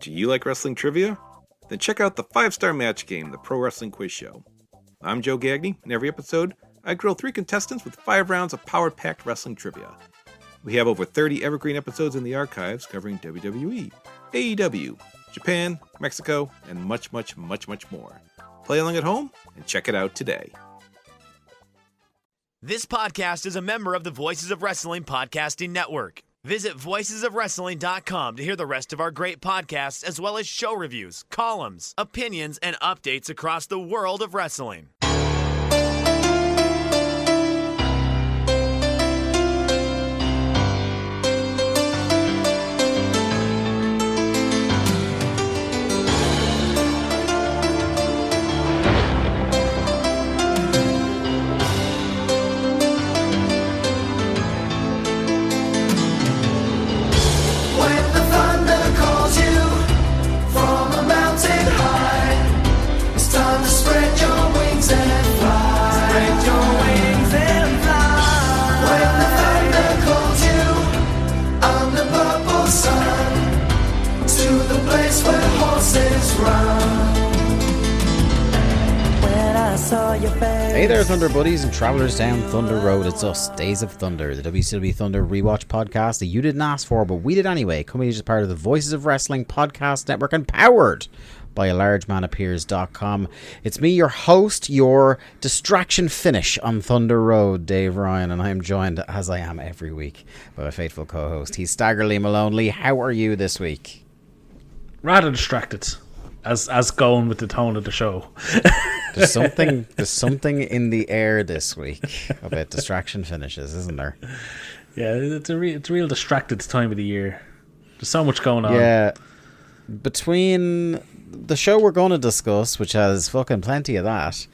Do you like wrestling trivia? Then check out the 5-Star Match Game, the Pro Wrestling Quiz Show. I'm Joe Gagney, and every episode, I grill 3 contestants with 5 rounds of power-packed wrestling trivia. We have over 30 evergreen episodes in the archives covering WWE, AEW, Japan, Mexico, and much, much, much, much more. Play along at home and check it out today. This podcast is a member of the Voices of Wrestling Podcasting Network. Visit voicesofwrestling.com to hear the rest of our great podcasts, as well as show reviews, columns, opinions, and updates across the world of wrestling. Hey there, Thunder Buddies and Travelers down Thunder Road. It's us, Days of Thunder, the WCW Thunder rewatch podcast that you didn't ask for, but we did anyway. Coming as part of the Voices of Wrestling podcast network and powered by alargemanappears.com. It's me, your host, your distraction finish on Thunder Road, Dave Ryan, and I am joined, as I am every week, by my faithful co-host. He's Stagger Lee Malone. Lee, how are you this week? Rather distracted, as going with the tone of the show. There's something in the air this week about distraction finishes, isn't there? Yeah, it's a real distracted time of the year. There's so much going on. Yeah, between the show we're going to discuss, which has fucking plenty of that,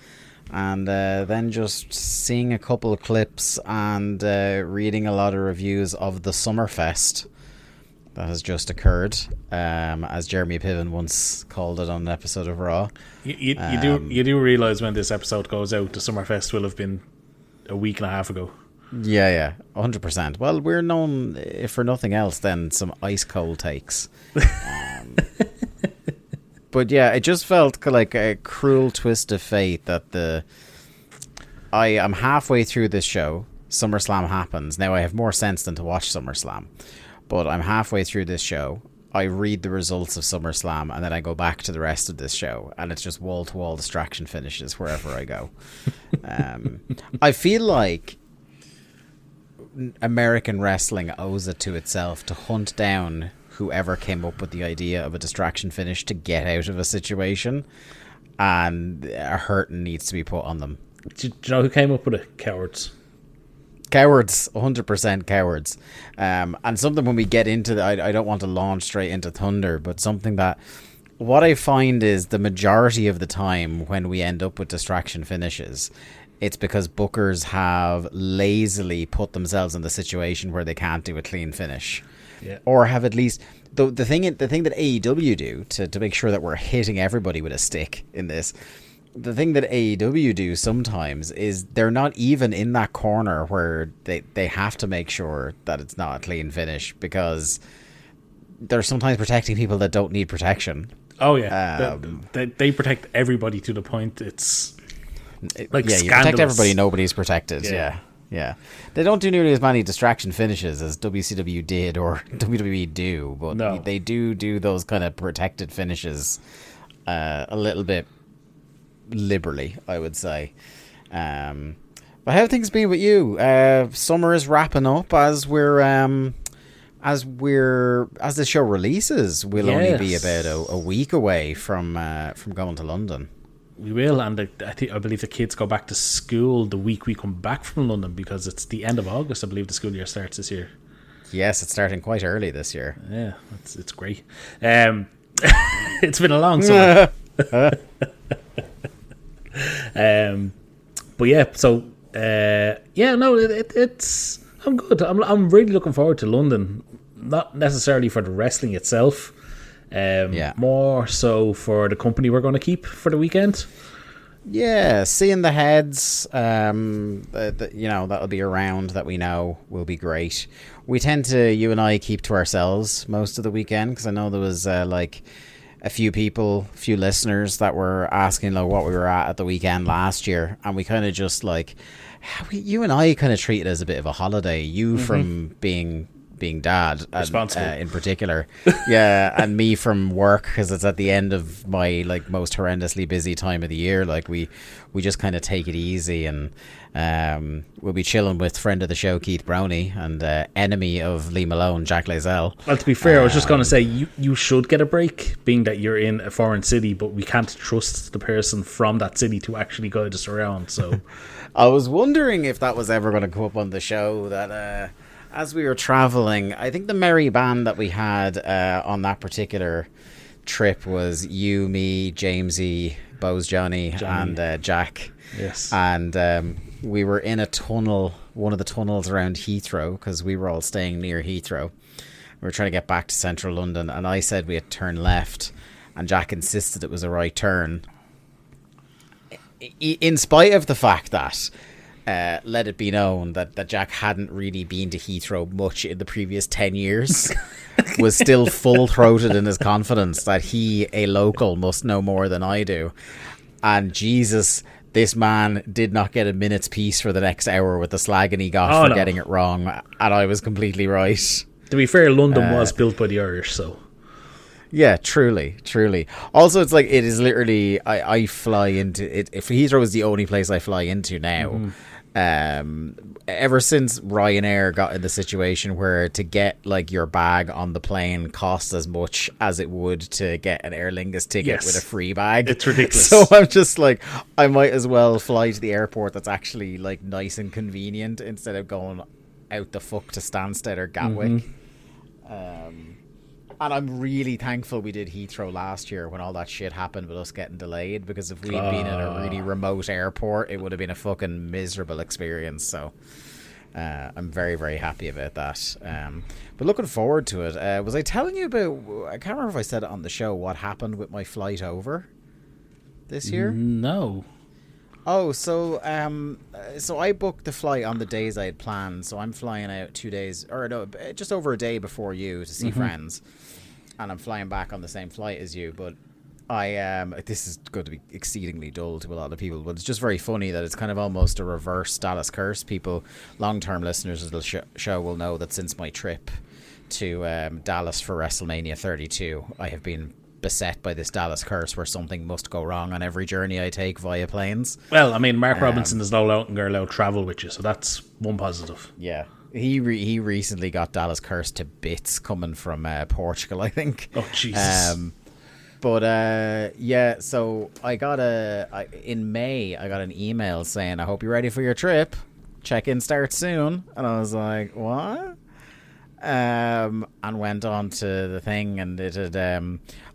and then just seeing a couple of clips and reading a lot of reviews of the Summerfest that has just occurred, as Jeremy Piven once called it on an episode of Raw. You do realise when this episode goes out, the Summerfest will have been a week and a half ago. Yeah, 100%. Well, we're known, if for nothing else, then some ice cold takes. But yeah, it just felt like a cruel twist of fate that I am halfway through this show. SummerSlam happens. Now I have more sense than to watch SummerSlam. But I'm halfway through this show. I read the results of SummerSlam, and then I go back to the rest of this show, and it's just wall-to-wall distraction finishes wherever I go. I feel like American wrestling owes it to itself to hunt down whoever came up with the idea of a distraction finish to get out of a situation, and a hurting needs to be put on them. Do you know who came up with it? Cowards. Cowards, 100% cowards. And something when we get into I don't want to launch straight into Thunder, but something that what I find is the majority of the time when we end up with distraction finishes, it's because bookers have lazily put themselves in the situation where they can't do a clean finish. Yeah. Or have at least the thing that AEW do to make sure that we're hitting everybody with a stick in this. The thing that AEW do sometimes is they're not even in that corner where they have to make sure that it's not a clean finish, because they're sometimes protecting people that don't need protection. Oh yeah, they protect everybody to the point it's like you protect everybody, nobody's protected. Yeah. They don't do nearly as many distraction finishes as WCW did or WWE do, but no. They do those kind of protected finishes a little bit liberally, I would say. But how have things been with you? Summer is wrapping up as the show releases. We'll only be about a week away from going to London. We will, and I believe the kids go back to school the week we come back from London, because it's the end of August. I believe the school year starts this year. Yes, it's starting quite early this year. Yeah, it's great. It's been a long summer. But yeah, so it's I'm good. I'm really looking forward to London, not necessarily for the wrestling itself, more so for the company we're going to keep for the weekend. Yeah, seeing the heads, that'll be around that we know will be great. We tend to, you and I, keep to ourselves most of the weekend because I know there was a few listeners that were asking what we were at the weekend last year, and we kind of just you and I kind of treat it as a bit of a holiday. You from being dad, responsible in particular, yeah, and me from work because it's at the end of my most horrendously busy time of the year. We just kind of take it easy, and we'll be chilling with friend of the show Keith Brownie and enemy of Lee Malone, Jack Lazell. Well, to be fair, I was just going to say you should get a break, being that you're in a foreign city, but we can't trust the person from that city to actually guide us around. So, I was wondering if that was ever going to come up on the show that. As we were traveling, I think the merry band that we had on that particular trip was you, me, Jamesy, Bose Johnny, and Jack. Yes. And we were in a tunnel, one of the tunnels around Heathrow, because we were all staying near Heathrow. We were trying to get back to central London, and I said we had to turn left, and Jack insisted it was a right turn. In spite of the fact that let it be known that Jack hadn't really been to Heathrow much in the previous 10 years, was still full-throated in his confidence that he, a local, must know more than I do. And Jesus, this man did not get a minute's peace for the next hour with the slagging he got for getting it wrong. And I was completely right. To be fair, London was built by the Irish, so... Yeah, truly. Also, it's it is literally, I fly into it. If Heathrow is the only place I fly into now, ever since Ryanair got in the situation where to get your bag on the plane costs as much as it would to get an Aer Lingus ticket with a free bag. It's ridiculous. So I'm just I might as well fly to the airport that's actually nice and convenient instead of going out the fuck to Stansted or Gatwick. And I'm really thankful we did Heathrow last year when all that shit happened with us getting delayed, because if we'd been in a really remote airport, it would have been a fucking miserable experience. So I'm very, very happy about that. But looking forward to it. Was I telling you about, I can't remember if I said it on the show, what happened with my flight over this year? No. Oh, so I booked the flight on the days I had planned. So I'm flying out 2 days, or no, just over a day before you to see friends, and I'm flying back on the same flight as you. But this is going to be exceedingly dull to a lot of people, but it's just very funny that it's kind of almost a reverse Dallas curse. People, long-term listeners of the show will know that since my trip to Dallas for WrestleMania 32, I have been beset by this Dallas curse where something must go wrong on every journey I take via planes. Well, I mean, Mark Robinson is no longer allowed to travel with you, so that's one positive. Yeah. He recently got Dallas cursed to bits coming from Portugal, I think. Oh, Jesus. Yeah, so in May, I got an email saying, I hope you're ready for your trip. Check-in starts soon. And I was like, what? And went on to the thing, and it had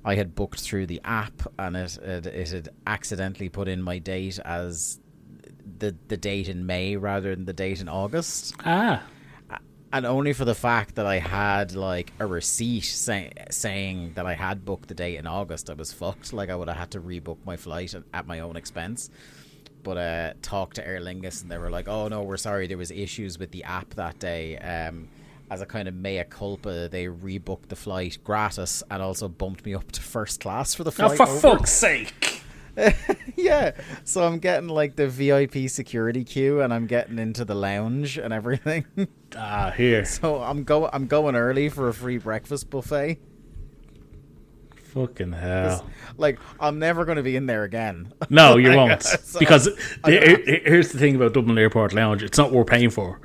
I had booked through the app, and it had accidentally put in my date as the date in May rather than the date in August. And only for the fact that I had a receipt saying that I had booked the date in August, I was fucked. I would have had to rebook my flight at my own expense. But talked to Aer Lingus, and they were like, oh no, we're sorry, there was issues with the app that day. As a kind of mea culpa, they rebooked the flight gratis and also bumped me up to first class for the flight. Oh, for fuck's sake! Yeah, so I'm getting the VIP security queue, and I'm getting into the lounge and everything. Here. So I'm going early for a free breakfast buffet. Fucking hell! I'm never going to be in there again. No, you won't, so because here's the thing about Dublin Airport Lounge: it's not worth paying for.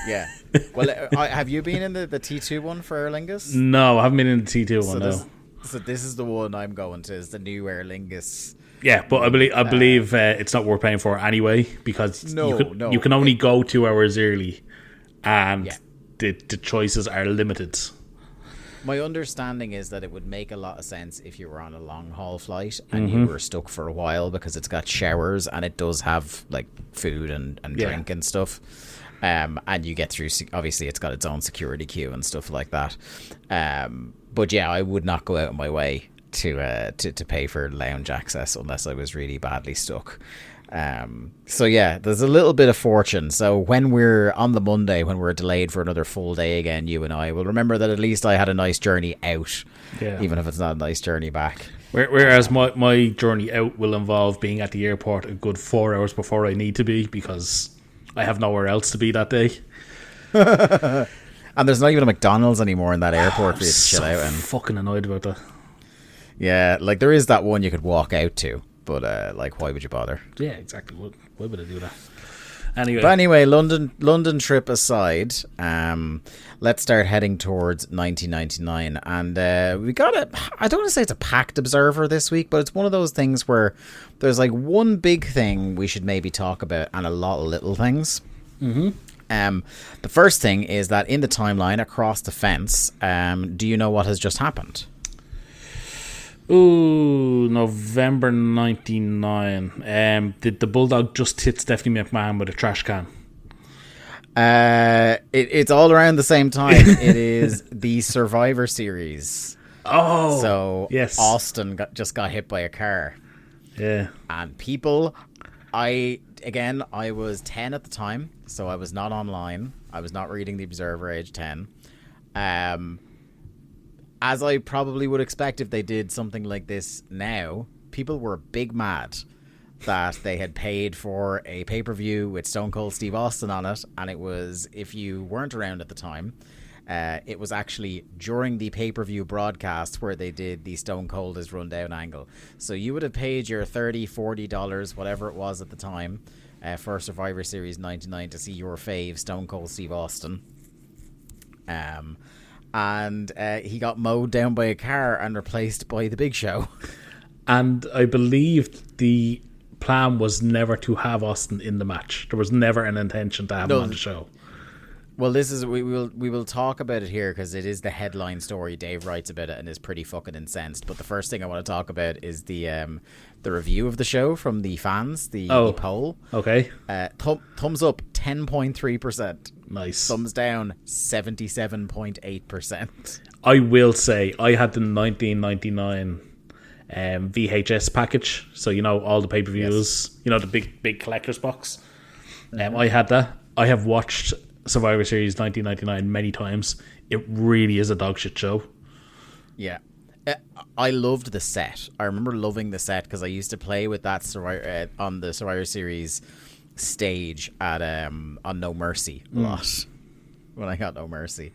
Yeah. Well, have you been in the T2 one for Aer Lingus? No, I haven't been in the T2 one. No. So this is the one I'm going to. Is the new Aer Lingus? Yeah, but I believe it's not worth paying for anyway, because you can only go 2 hours early, and the choices are limited. My understanding is that it would make a lot of sense if you were on a long haul flight and you were stuck for a while, because it's got showers and it does have food and drink and stuff. And you get through, obviously it's got its own security queue and stuff like that. But yeah, I would not go out of my way to pay for lounge access unless I was really badly stuck. So yeah, there's a little bit of fortune. So when we're on the Monday, when we're delayed for another full day again, you and I will remember that at least I had a nice journey out, even if it's not a nice journey back. Whereas my journey out will involve being at the airport a good 4 hours before I need to be, because I have nowhere else to be that day. And there's not even a McDonald's anymore in that airport for you to chill out in. I'm fucking annoyed about that. Yeah, like there is that one you could walk out to, but like why would you bother? Yeah, exactly. Why would I do that? Anyway, London trip aside, let's start heading towards 1999, and we got I don't want to say it's a packed observer this week, but it's one of those things where there's like one big thing we should maybe talk about and a lot of little things. Mm-hmm. The first thing is that in the timeline across the fence, do you know what has just happened? Ooh, November 99. Did the Bulldog just hit Stephanie McMahon with a trash can? It's all around the same time. It is the Survivor Series. Oh, so yes. Austin just got hit by a car. Yeah. And people, I was 10 at the time, so I was not online. I was not reading the Observer age 10. As I probably would expect if they did something like this now, people were big mad that they had paid for a pay-per-view with Stone Cold Steve Austin on it, and it was, if you weren't around at the time, it was actually during the pay-per-view broadcast where they did the Stone Cold is Rundown angle. So you would have paid your $30, $40, whatever it was at the time, for Survivor Series 99 to see your fave, Stone Cold Steve Austin. And he got mowed down by a car and replaced by the Big Show. And I believe the plan was never to have Austin in the match. There was never an intention to have him on the show. Well, this is we will talk about it here because it is the headline story. Dave writes about it and is pretty fucking incensed. But the first thing I want to talk about is the review of the show from the fans, the poll. Okay. Thumbs up 10.3%. Nice. Thumbs down 77.8%. I will say I had the 1999 VHS package, so you know all the pay-per-views, yes. You know the big collector's box. I had that. I have watched Survivor Series 1999 many times. It really is a dog shit show. Yeah. I loved the set. I remember loving the set because I used to play with that on the Survivor Series stage at on No Mercy a lot when I got No Mercy.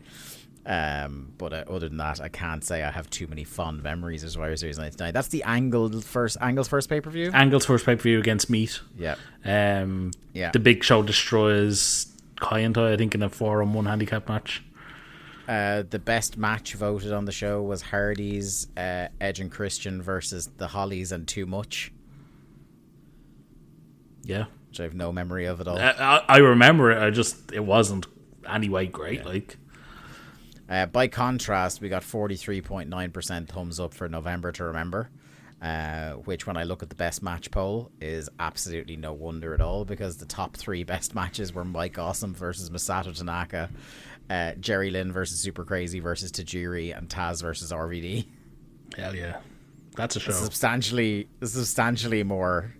But other than that, I can't say I have too many fond memories of Survivor Series 99. That's the Angle's first pay-per-view? Angle's first pay-per-view against Meat. Yeah. The Big Show destroys Kayenta, I think, in a 4-on-1 handicap match. The best match voted on the show was Hardy's Edge and Christian versus the Hollies and Too Much. Yeah. Which I have no memory of at all. I remember it, it wasn't anyway great. Yeah. By contrast, we got 43.9% thumbs up for November to Remember, which when I look at the best match poll is absolutely no wonder at all, because the top 3 best matches were Mike Awesome versus Masato Tanaka, Jerry Lynn versus Super Crazy versus Tajiri, and Taz versus RVD. Hell yeah. That's a show. Substantially more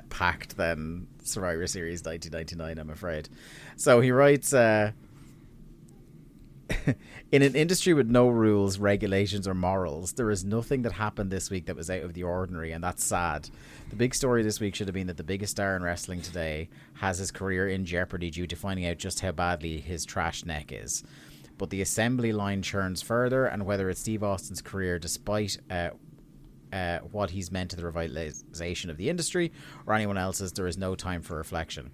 packed than Survivor Series 1999, I'm afraid. So he writes, in an industry with no rules, regulations, or morals, there is nothing that happened this week that was out of the ordinary, and that's sad. The big story this week should have been that the biggest star in wrestling today has his career in jeopardy due to finding out just how badly his trash neck is. But the assembly line churns further, and whether it's Steve Austin's career, despite what he's meant to the revitalization of the industry, or anyone else's, there is no time for reflection.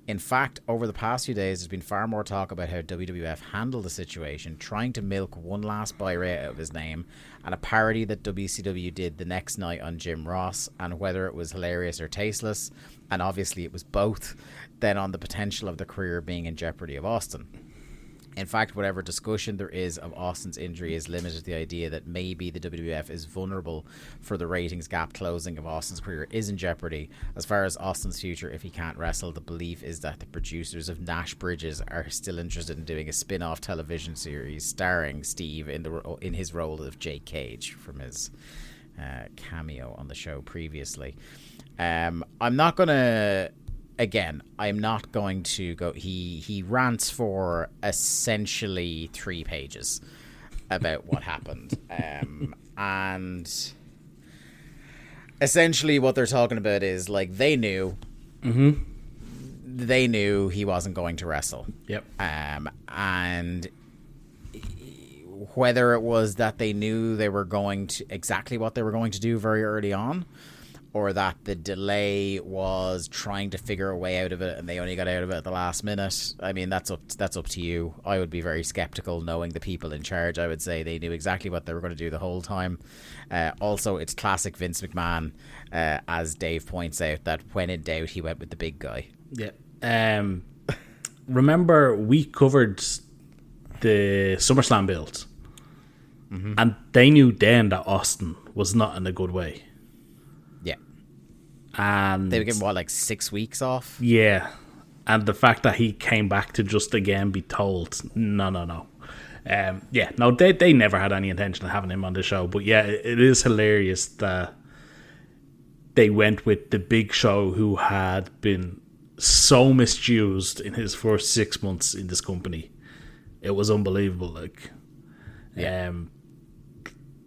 In fact, over the past few days, there's been far more talk about how WWF handled the situation, trying to milk one last buy rate out of his name, and a parody that WCW did the next night on Jim Ross, and whether it was hilarious or tasteless, and obviously it was both, then on the potential of the career being in jeopardy of Austin. In fact, whatever discussion there is of Austin's injury is limited to the idea that maybe the WWF is vulnerable for the ratings gap closing of Austin's career is in jeopardy. As far as Austin's future, if he can't wrestle, the belief is that the producers of Nash Bridges are still interested in doing a spin-off television series starring Steve in his role of Jake Cage from his cameo on the show previously. I'm not going to go. He rants for essentially 3 pages about what happened. And essentially what they're talking about is like they knew he wasn't going to wrestle. Yep. And whether it was that they knew they were going to exactly what they were going to do very early on, or that the delay was trying to figure a way out of it and they only got out of it at the last minute. I mean, that's up to you. I would be very skeptical knowing the people in charge. I would say they knew exactly what they were going to do the whole time. Also, it's classic Vince McMahon, as Dave points out, that when in doubt, he went with the big guy. Yeah. Remember, we covered the SummerSlam build, and they knew then that Austin was not in a good way. Yeah. And they were given, 6 weeks off? Yeah. And the fact that he came back to just again be told, no. They never had any intention of having him on the show. But yeah, it is hilarious that they went with the Big Show, who had been so misused in his first 6 months in this company. It was unbelievable.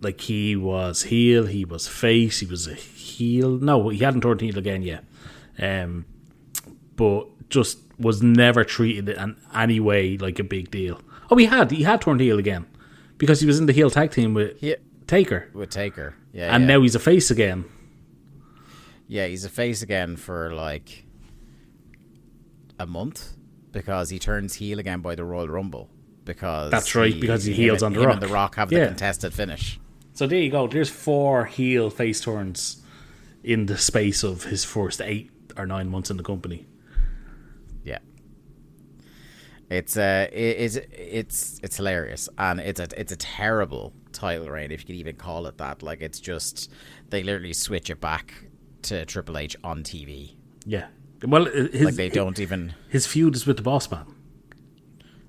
Like he was heel, he was face, he was a heel. No, he hadn't turned heel again yet. But just was never treated in any way like a big deal. Oh, he had turned heel again because he was in the heel tag team with Taker. With Taker, and now he's a face again. Yeah, he's a face again for like a month because he turns heel again by the Royal Rumble. Because that's right, because he heels on The Rock. And The Rock have the contested finish. So there you go. There's 4 heel face turns in the space of his first 8 or 9 months in the company. Yeah, it's hilarious, and it's a terrible title reign, if you could even call it that. Like, it's just they literally switch it back to Triple H on TV. Yeah, well, his feud is with the Boss Man.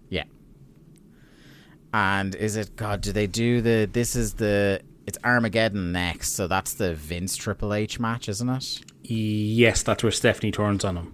Yeah. And is it, God, do they do it's Armageddon next, so that's the Vince Triple H match, isn't it? Yes, that's where Stephanie turns on him.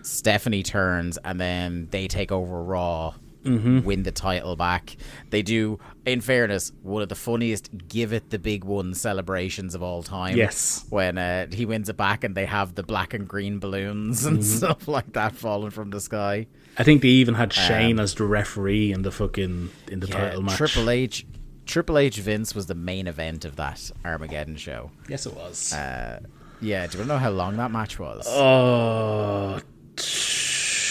Stephanie turns, and then they take over Raw, win the title back. They do, in fairness, one of the funniest give it the big one celebrations of all time. Yes. When he wins it back and they have the black and green balloons and stuff like that falling from the sky. I think they even had Shane as the referee in the title match. Triple H Vince was the main event of that Armageddon show. Yes, it was. Yeah, do you want to know how long that match was?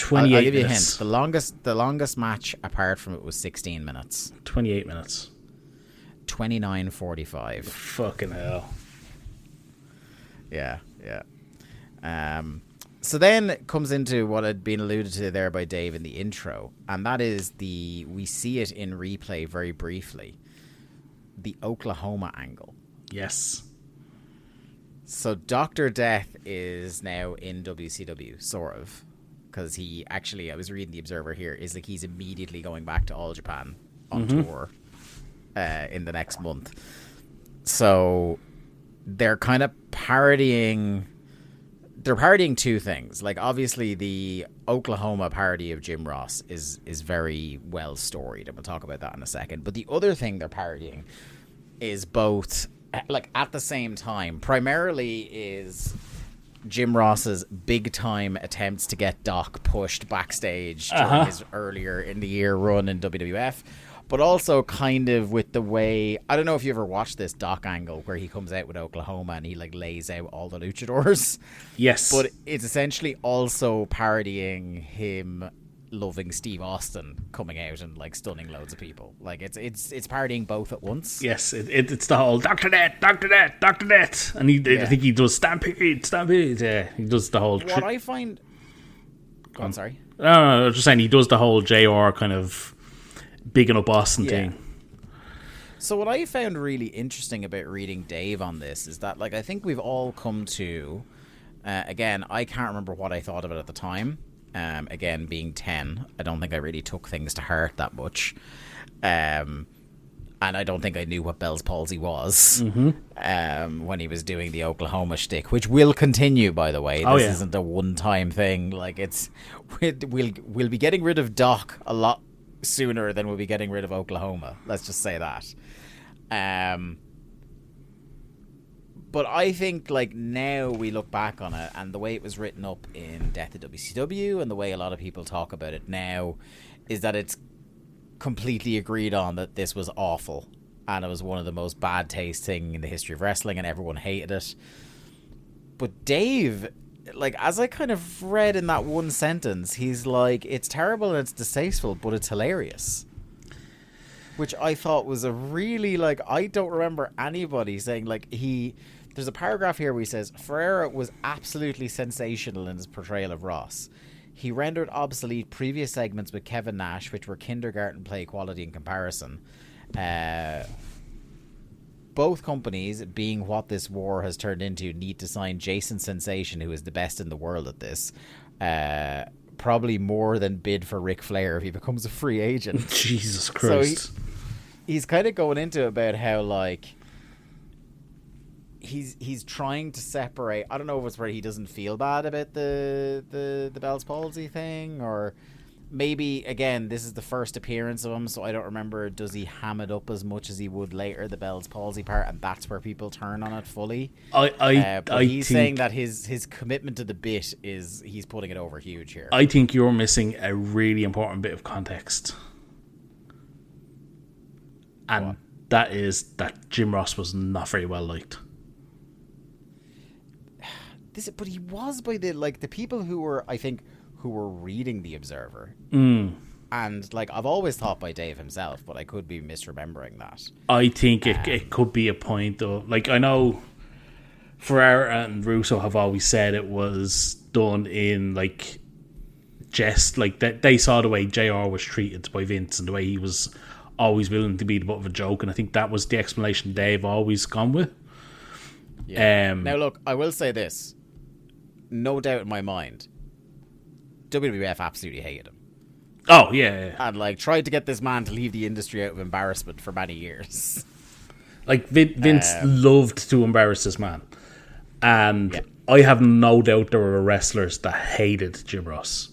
28 I'll give you minutes. a hint. The longest match apart from it was 16 minutes. 28 minutes. 29:45. Fucking hell. Yeah. So then it comes into what had been alluded to there by Dave in the intro, and that is we see it in replay very briefly, the Oklahoma angle. Yes. So Dr. Death is now in WCW, sort of, because he actually, I was reading the Observer here, is like he's immediately going back to All Japan on tour in the next month. So they're kind of parodying 2 things. Like, obviously the Oklahoma parody of Jim Ross is very well storied, and we'll talk about that in a second. But the other thing they're parodying is both, like, at the same time, primarily is Jim Ross's big time attempts to get Doc pushed backstage during his earlier in the year run in WWF. But also kind of with the way, I don't know if you ever watched this Doc angle where he comes out with Oklahoma and he like lays out all the luchadors. Yes. But it's essentially also parodying him loving Steve Austin coming out and like stunning loads of people. Like it's parodying both at once. Yes, it's the whole Dr. Death, and I think he does Stampede. Yeah, he does the whole. What I find. I'm sorry. No, I was just saying he does the whole JR kind of bigging up Austin thing. So what I found really interesting about reading Dave on this is that, like, I think we've all come to, again, I can't remember what I thought of it at the time. Again, being 10, I don't think I really took things to heart that much. And I don't think I knew what Bell's palsy was when he was doing the Oklahoma shtick, which will continue, by the way. This isn't a one-time thing. Like, we'll be getting rid of Doc a lot sooner than we'll be getting rid of Oklahoma. Let's just say that. But I think, like, now we look back on it, and the way it was written up in Death of WCW, and the way a lot of people talk about it now, is that it's completely agreed on that this was awful, and it was one of the most bad taste thing in the history of wrestling, and everyone hated it. But Dave, like, as I kind of read in that one sentence, he's like, it's terrible and it's distasteful, but it's hilarious. Which I thought was a really, like, I don't remember anybody saying, like, there's a paragraph here where he says, Ferreira was absolutely sensational in his portrayal of Ross. He rendered obsolete previous segments with Kevin Nash, which were kindergarten play quality in comparison. Both companies, being what this war has turned into, need to sign Jason Sensation, who is the best in the world at this. Probably more than bid for Ric Flair if he becomes a free agent. Jesus Christ. So he's kind of going into about how, like, he's trying to separate. I don't know if it's where he doesn't feel bad about the Bell's palsy thing, or maybe, again, this is the first appearance of him, so I don't remember, does he ham it up as much as he would later, the Bell's palsy part, and that's where people turn on it fully. But he's saying that his commitment to the bit is, he's putting it over huge here. I think you're missing a really important bit of context. And that is that Jim Ross was not very well liked. But he was by the people who were reading The Observer. And, like, I've always thought by Dave himself, but I could be misremembering that. I think it could be a point, though. Like, I know Ferrara and Russo have always said it was done in, like, jest. Like, they saw the way JR was treated by Vince and the way he was always willing to be the butt of a joke, and I think that was the explanation Dave always gone with. Yeah. Now, look, I will say this. No doubt in my mind, WWF absolutely hated him. Oh, yeah. And, like, tried to get this man to leave the industry out of embarrassment for many years. Like, Vince loved to embarrass this man. And I have no doubt there were wrestlers that hated Jim Ross.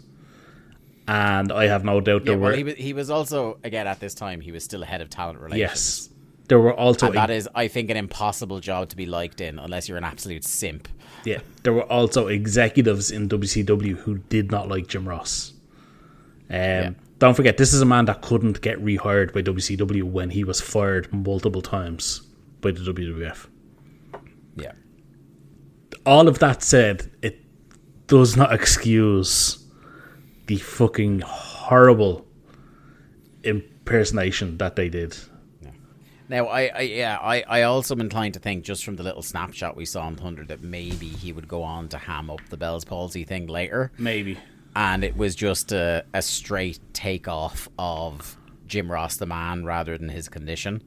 And I have no doubt there were... He was also, again, at this time, he was still head of talent relations. Yes. There were also... And that is, I think, an impossible job to be liked in, unless you're an absolute simp. Yeah. There were also executives in WCW who did not like Jim Ross. Don't forget, this is a man that couldn't get rehired by WCW when he was fired multiple times by the WWF. Yeah. All of that said, it does not excuse the fucking horrible impersonation that they did. Now, I also am inclined to think, just from the little snapshot we saw on Thunder, that maybe he would go on to ham up the Bell's palsy thing later. Maybe. And it was just a straight takeoff of Jim Ross the man rather than his condition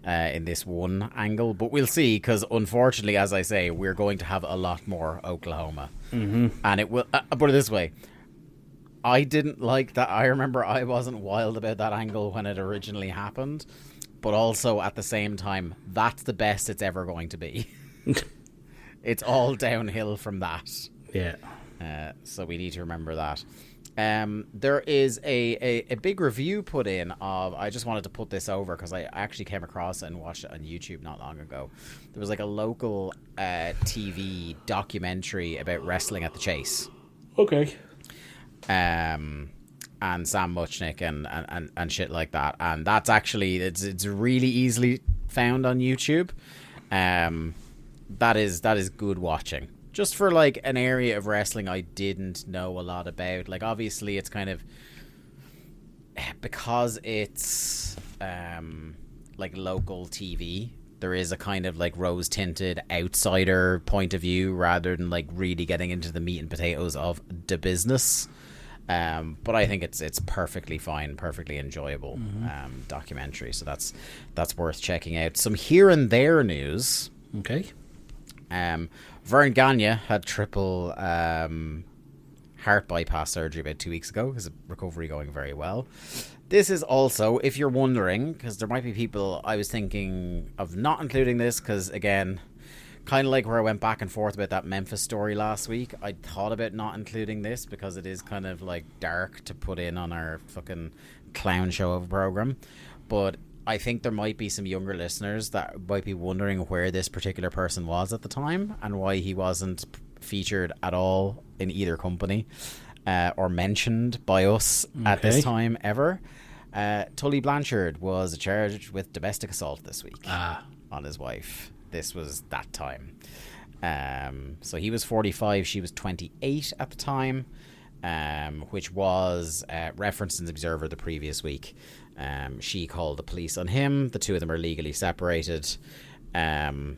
in this one angle. But we'll see, because unfortunately, as I say, we're going to have a lot more Oklahoma. Mm-hmm. And it will, put it this way, I didn't like that. I remember I wasn't wild about that angle when it originally happened. But also, at the same time, that's the best it's ever going to be. It's all downhill from that. Yeah. So we need to remember that. There is a big review put in of... I just wanted to put this over because I actually came across it and watched it on YouTube not long ago. There was like a local TV documentary about wrestling at the Chase. Okay. And Sam Muchnick and shit like that, and that's actually it's really easily found on YouTube. That is good watching, just for like an area of wrestling I didn't know a lot about. Like, obviously it's kind of, because it's like local TV, there is a kind of like rose tinted outsider point of view rather than like really getting into the meat and potatoes of the business. But I think it's perfectly fine, perfectly enjoyable documentary. So that's worth checking out. Some here and there news. Okay. Vern Gagne had triple heart heart bypass surgery about 2 weeks ago. His recovery going very well. This is also, if you're wondering, because there might be people, I was thinking of not including this because, again, kind of like where I went back and forth about that Memphis story last week, I thought about not including this because it is kind of like dark to put in on our fucking clown show of a program. But I think there might be some younger listeners that might be wondering where this particular person was at the time and why he wasn't featured at all in either company or mentioned by us at this time ever. Tully Blanchard was charged with domestic assault this week on his wife. This was that time. So he was 45, she was 28 at the time, which was referenced in the Observer the previous week. She called the police on him. The two of them are legally separated. And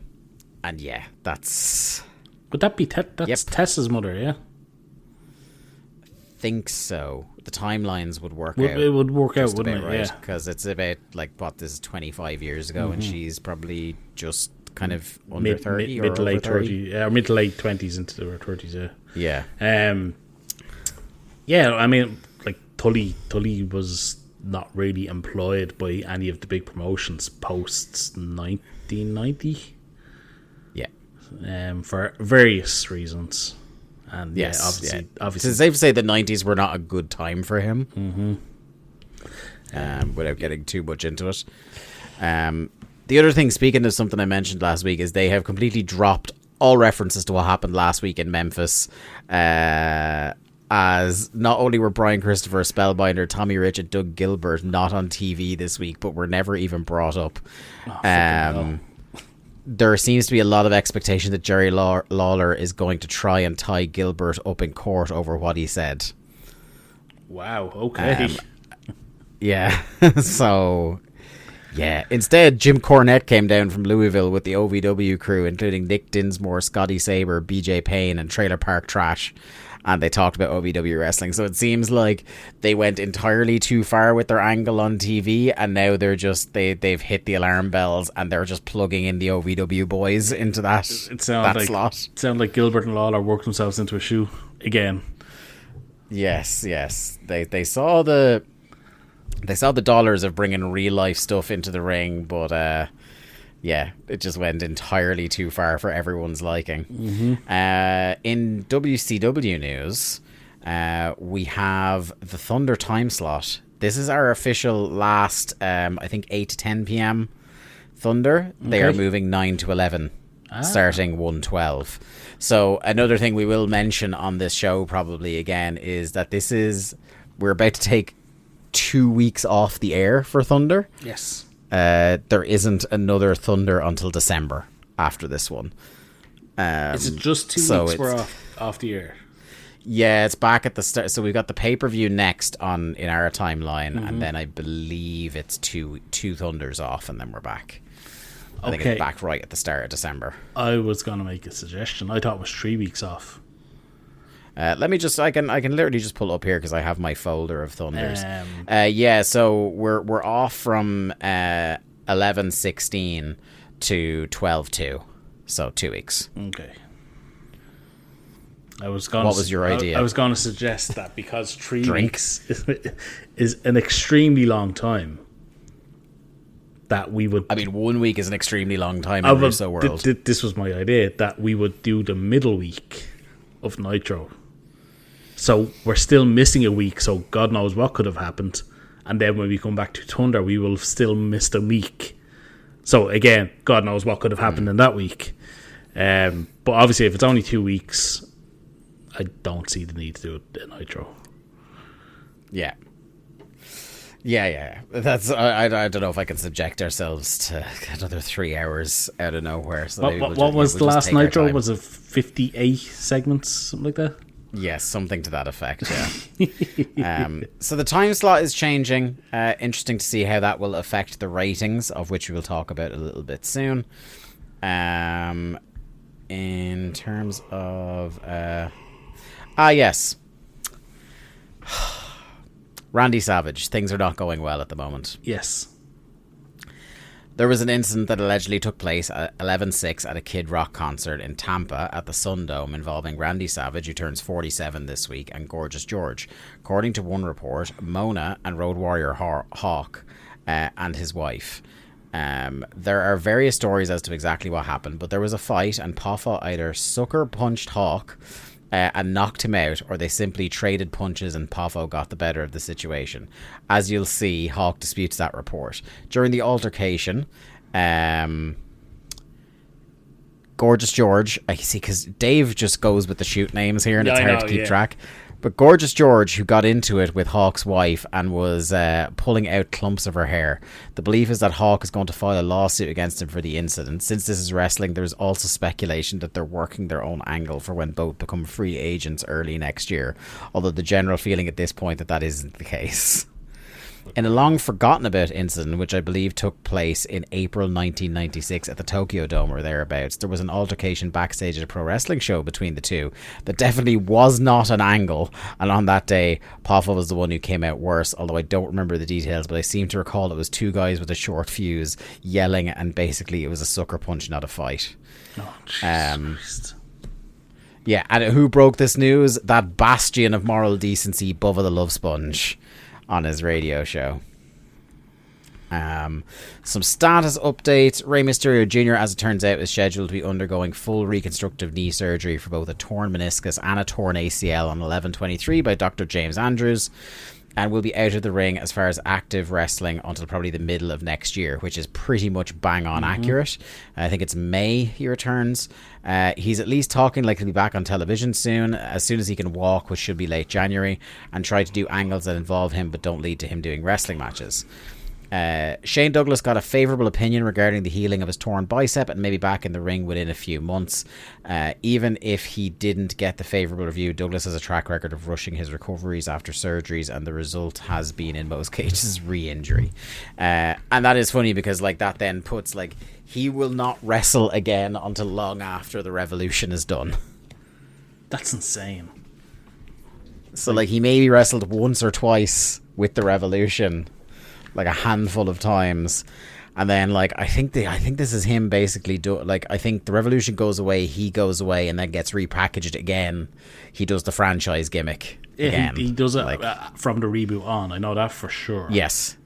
yeah, that's... Would that be that's Tessa's mother, yeah? Think so. The timelines would work out. It would work out, wouldn't it? Right? Yeah. Because it's about, like, what, this is 25 years ago, and she's probably just kind of under 30 or mid to late 30. 30s, or mid to late 20s into their 30s, yeah. Yeah, I mean, like, Tully was not really employed by any of the big promotions post 1990. Yeah. For various reasons. And yes, obviously, it's safe to say the 90s were not a good time for him. Without getting too much into it. The other thing, speaking of something I mentioned last week, is they have completely dropped all references to what happened last week in Memphis. As not only were Brian Christopher, Spellbinder, Tommy Rich, and Doug Gilbert not on TV this week, but were never even brought up. There seems to be a lot of expectation that Jerry Lawler is going to try and tie Gilbert up in court over what he said. Wow, okay. Yeah, so... Yeah, instead, Jim Cornette came down from Louisville with the OVW crew, including Nick Dinsmore, Scotty Saber, BJ Payne, and Trailer Park Trash. And they talked about OVW wrestling. So it seems like they went entirely too far with their angle on TV, and now they're just they've hit the alarm bells and they're just plugging in the OVW boys into that slot. It sounded like Gilbert and Lawler worked themselves into a shoe again. Yes. They saw the dollars of bringing real life stuff into the ring, but yeah, it just went entirely too far for everyone's liking. In WCW news, we have the Thunder time slot. This is our official last, I think, 8 to 10 p.m. Thunder. They are moving 9 to 11, starting 1:12. So another thing we will mention on this show probably again is that we're about to take 2 weeks off the air for Thunder. Yes. There isn't another Thunder until December after this one. Is it just 2 weeks we're off the air? Yeah, it's back at the start. So we've got the pay-per-view next in our timeline, and then I believe it's two Thunders off, and then we're back. I think it's back right at the start of December. I was going to make a suggestion. I thought it was 3 weeks off. Let me just, I can literally just pull up here because I have my folder of Thunders. Yeah, so we're off from 11/16 to 12/2, so 2 weeks. Okay. What was your idea? I was going to suggest that because 3 weeks is an extremely long time, that we would... I mean, 1 week is an extremely long time in the Russo world. This was my idea, that we would do the middle week of Nitro. So we're still missing a week, so God knows what could have happened. And then when we come back to Thunder, we will have still missed a week. So again, God knows what could have happened in that week. But obviously, if it's only 2 weeks, I don't see the need to do it in Nitro. Yeah. That's I don't know if I can subject ourselves to another 3 hours out of nowhere. So what was the last Nitro? Was it 58 segments, something like that? Yes, something to that effect, yeah. So the time slot is changing. Interesting to see how that will affect the ratings, of which we will talk about a little bit soon. In terms of... yes. Randy Savage. Things are not going well at the moment. Yes. There was an incident that allegedly took place at 11/6 at a Kid Rock concert in Tampa at the Sun Dome involving Randy Savage, who turns 47 this week, and Gorgeous George. According to one report, Mona and Road Warrior Hawk and his wife. There are various stories as to exactly what happened, but there was a fight and Poffa either sucker punched Hawk and knocked him out, or they simply traded punches and Poffo got the better of the situation. As you'll see, Hawk disputes that report. During the altercation, Gorgeous George, I see, because Dave just goes with the shoot names here and it's hard to keep track. But Gorgeous George, who got into it with Hawk's wife and was pulling out clumps of her hair. The belief is that Hawk is going to file a lawsuit against him for the incident. Since this is wrestling, there's also speculation that they're working their own angle for when both become free agents early next year. Although the general feeling at this point that isn't the case. In a long forgotten about incident, which I believe took place in April 1996 at the Tokyo Dome or thereabouts, there was an altercation backstage at a pro wrestling show between the two that definitely was not an angle, and on that day Poffa was the one who came out worse, although I don't remember the details, but I seem to recall it was two guys with a short fuse yelling, and basically it was a sucker punch, not a fight. Oh, Jesus. Yeah, and who broke this news? That bastion of moral decency, Bubba the Love Sponge, on his radio show. Some status updates. Rey Mysterio Jr., as it turns out, is scheduled to be undergoing full reconstructive knee surgery for both a torn meniscus and a torn ACL on 11/23 by Dr. James Andrews, and will be out of the ring as far as active wrestling until probably the middle of next year, which is pretty much bang on accurate. I think it's May he returns. He's at least talking like he'll be back on television soon as he can walk, which should be late January, and try to do angles that involve him but don't lead to him doing wrestling matches. Shane Douglas got a favourable opinion regarding the healing of his torn bicep and maybe back in the ring within a few months. Even if he didn't get the favourable review, Douglas has a track record of rushing his recoveries after surgeries, and the result has been, in most cases, re-injury. And that is funny because that then puts he will not wrestle again until long after the Revolution is done. That's insane. So he maybe wrestled once or twice with the Revolution, a handful of times, and then I think this is him basically I think the Revolution goes away, he goes away, and then gets repackaged again. He does the franchise gimmick again. He does it from the reboot on. I know that for sure. Yes.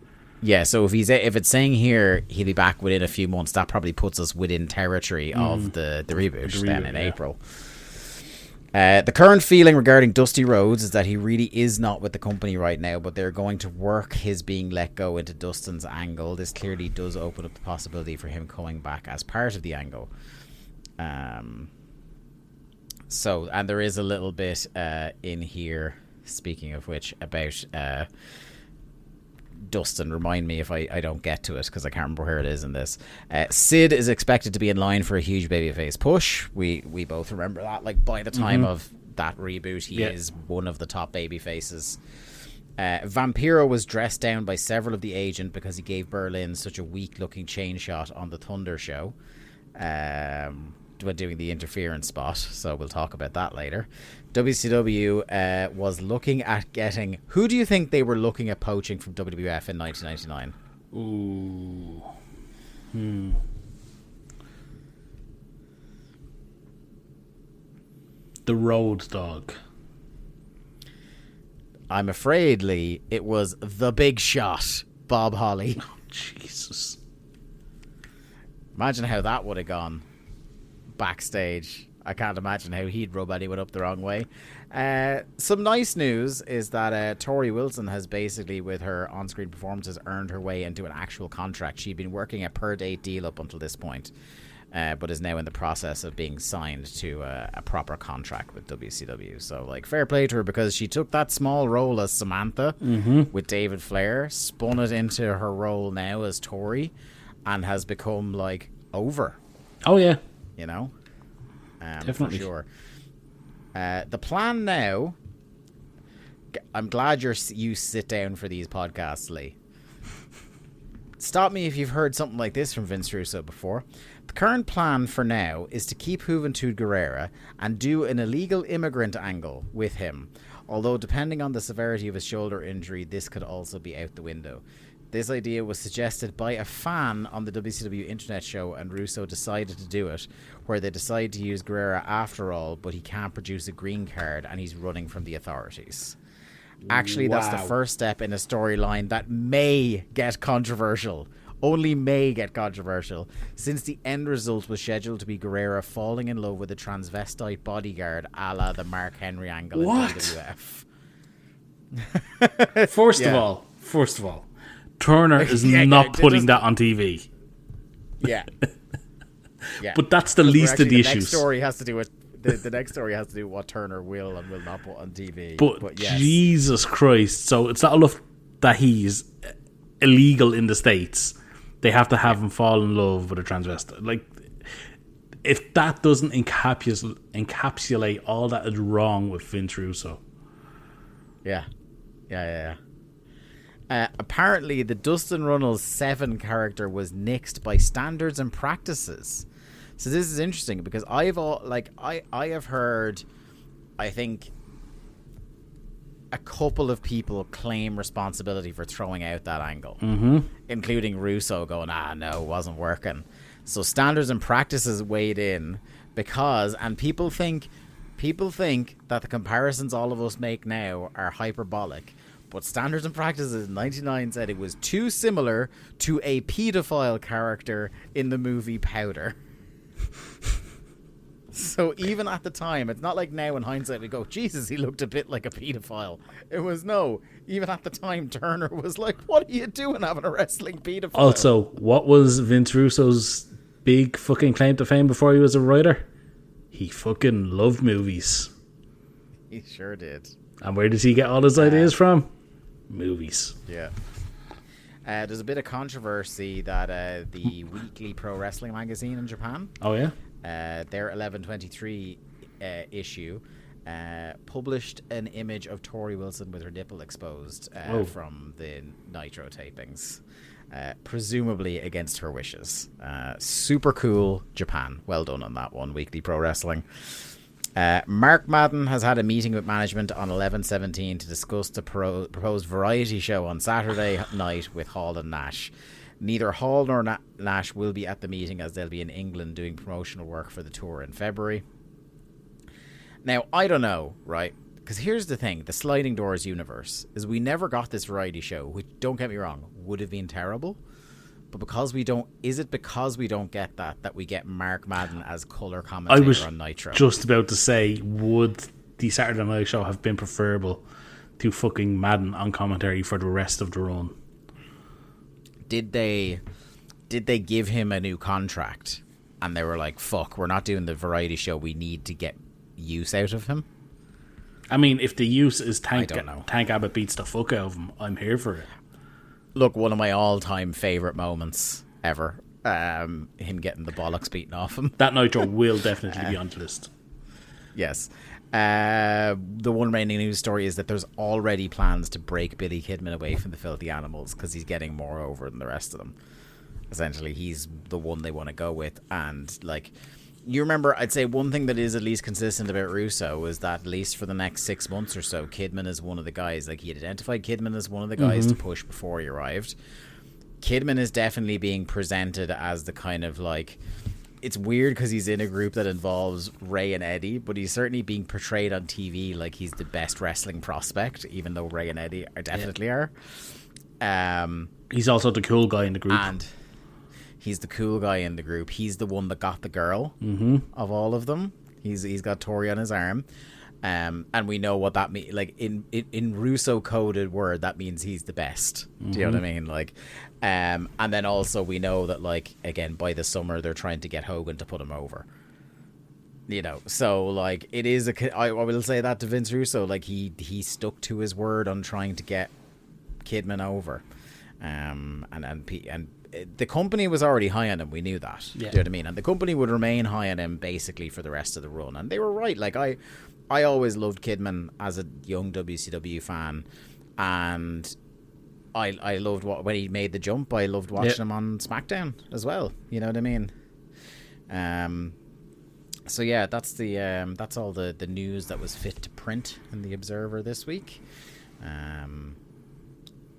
Yeah, so if it's saying here he'll be back within a few months, that probably puts us within territory of the reboot then in April. The current feeling regarding Dusty Rhodes is that he really is not with the company right now, but they're going to work his being let go into Dustin's angle. This clearly does open up the possibility for him coming back as part of the angle. So, and there is a little bit in here, speaking of which, about Dustin. Remind me if I don't get to it, because I can't remember where it is in this. Sid is expected to be in line for a huge babyface push. We both remember that. By the time of that reboot, he is one of the top babyfaces. Vampiro was dressed down by several of the agent because he gave Berlin such a weak looking chain shot on the Thunder show when doing the interference spot, so we'll talk about that later. WCW was looking at getting... Who do you think they were looking at poaching from WWF in 1999? The Road Dogg. I'm afraid, Lee, it was the Big Shot, Bob Holly. Oh, Jesus. Imagine how that would have gone backstage. I can't imagine how he'd rub anyone up the wrong way. Some nice news is that Tori Wilson has basically, with her on-screen performances, earned her way into an actual contract. She'd been working a per-date deal up until this point, but is now in the process of being signed to a proper contract with WCW. So, fair play to her, because she took that small role as Samantha with David Flair, spun it into her role now as Tori, and has become, over. Oh, yeah. You know? Definitely. For sure. The plan now... I'm glad you sit down for these podcasts, Lee. Stop me if you've heard something like this from Vince Russo before. The current plan for now is to keep Juventud Guerrera and do an illegal immigrant angle with him. Although, depending on the severity of his shoulder injury, this could also be out the window. This idea was suggested by a fan on the WCW Internet show, and Russo decided to do it, where they decide to use Guerrera after all, but he can't produce a green card and he's running from the authorities. Actually, that's the first step in a storyline that may get controversial. Only may get controversial, since the end result was scheduled to be Guerrera falling in love with a transvestite bodyguard a la the Mark Henry angle in WWF. First of all, Turner is not putting that on TV. Yeah. Yeah. But that's the least of the issues. Next story has to do with the next story has to do with what Turner will and will not put on TV. But yes. Jesus Christ. So it's not enough that he's illegal in the States. They have to have him fall in love with a transvestite. Like, if that doesn't encapsulate all that is wrong with Vince Russo. Yeah. Apparently, the Dustin Runnels 7 character was nixed by Standards and Practices. So this is interesting because I have heard, I think, a couple of people claim responsibility for throwing out that angle, including Russo going, no, it wasn't working. So Standards and Practices weighed in because, and people think that the comparisons all of us make now are hyperbolic. But Standards and Practices in 1999 said it was too similar to a pedophile character in the movie Powder. So even at the time, it's not like now in hindsight we go, Jesus, he looked a bit like a pedophile. It was no. Even at the time, Turner was like, what are you doing having a wrestling pedophile? Also, what was Vince Russo's big fucking claim to fame before he was a writer? He fucking loved movies. He sure did. And where does he get all his ideas from? Movies. Yeah. There's a bit of controversy that the Weekly Pro Wrestling magazine in Japan, oh yeah, their 11/23 issue, published an image of Tori Wilson with her nipple exposed from the Nitro tapings, presumably against her wishes. Super cool, Japan. Well done on that one, Weekly Pro Wrestling. Mark Madden has had a meeting with management on 11/17 to discuss the proposed variety show on Saturday night with Hall and Nash. Neither Hall nor Nash will be at the meeting, as they'll be in England doing promotional work for the tour in February. Now, I don't know, right? Because here's the thing, the Sliding Doors universe is we never got this variety show, which, don't get me wrong, would have been terrible. But because we don't, is it because we don't get that we get Mark Madden as colour commentator on Nitro? Just about to say, would the Saturday Night Show have been preferable to fucking Madden on commentary for the rest of the run? Did they give him a new contract and they were like, fuck, we're not doing the variety show, we need to get use out of him? I mean, if the use is Tank Abbott beats the fuck out of him, I'm here for it. Look, one of my all-time favourite moments ever, him getting the bollocks beaten off him. That Nitro will definitely be on the list. Yes. The one remaining news story is that there's already plans to break Billy Kidman away from the Filthy Animals because he's getting more over than the rest of them. Essentially, he's the one they want to go with. And, like, you remember, I'd say one thing that is at least consistent about Russo is that at least for the next 6 months or so, Kidman is one of the guys. Like, he had identified Kidman as one of the guys to push before he arrived. Kidman is definitely being presented as the kind of, like, it's weird because he's in a group that involves Ray and Eddie, but he's certainly being portrayed on TV like he's the best wrestling prospect, even though Ray and Eddie definitely are. He's also the cool guy in the group. And he's the cool guy in the group. He's the one that got the girl of all of them. He's got Tori on his arm. And we know what that means. Like, in Russo coded word, that means he's the best. Do you know what I mean? Like, and then also we know that, like, again, by the summer they're trying to get Hogan to put him over. You know, so, like, it is I will say that to Vince Russo, like, he stuck to his word on trying to get Kidman over. And the company was already high on him. We knew that. Yeah. Do you know what I mean? And the company would remain high on him basically for the rest of the run. And they were right. Like, I always loved Kidman as a young WCW fan, and I loved when he made the jump. I loved watching him on SmackDown as well. You know what I mean? So yeah, that's all the news that was fit to print in the Observer this week.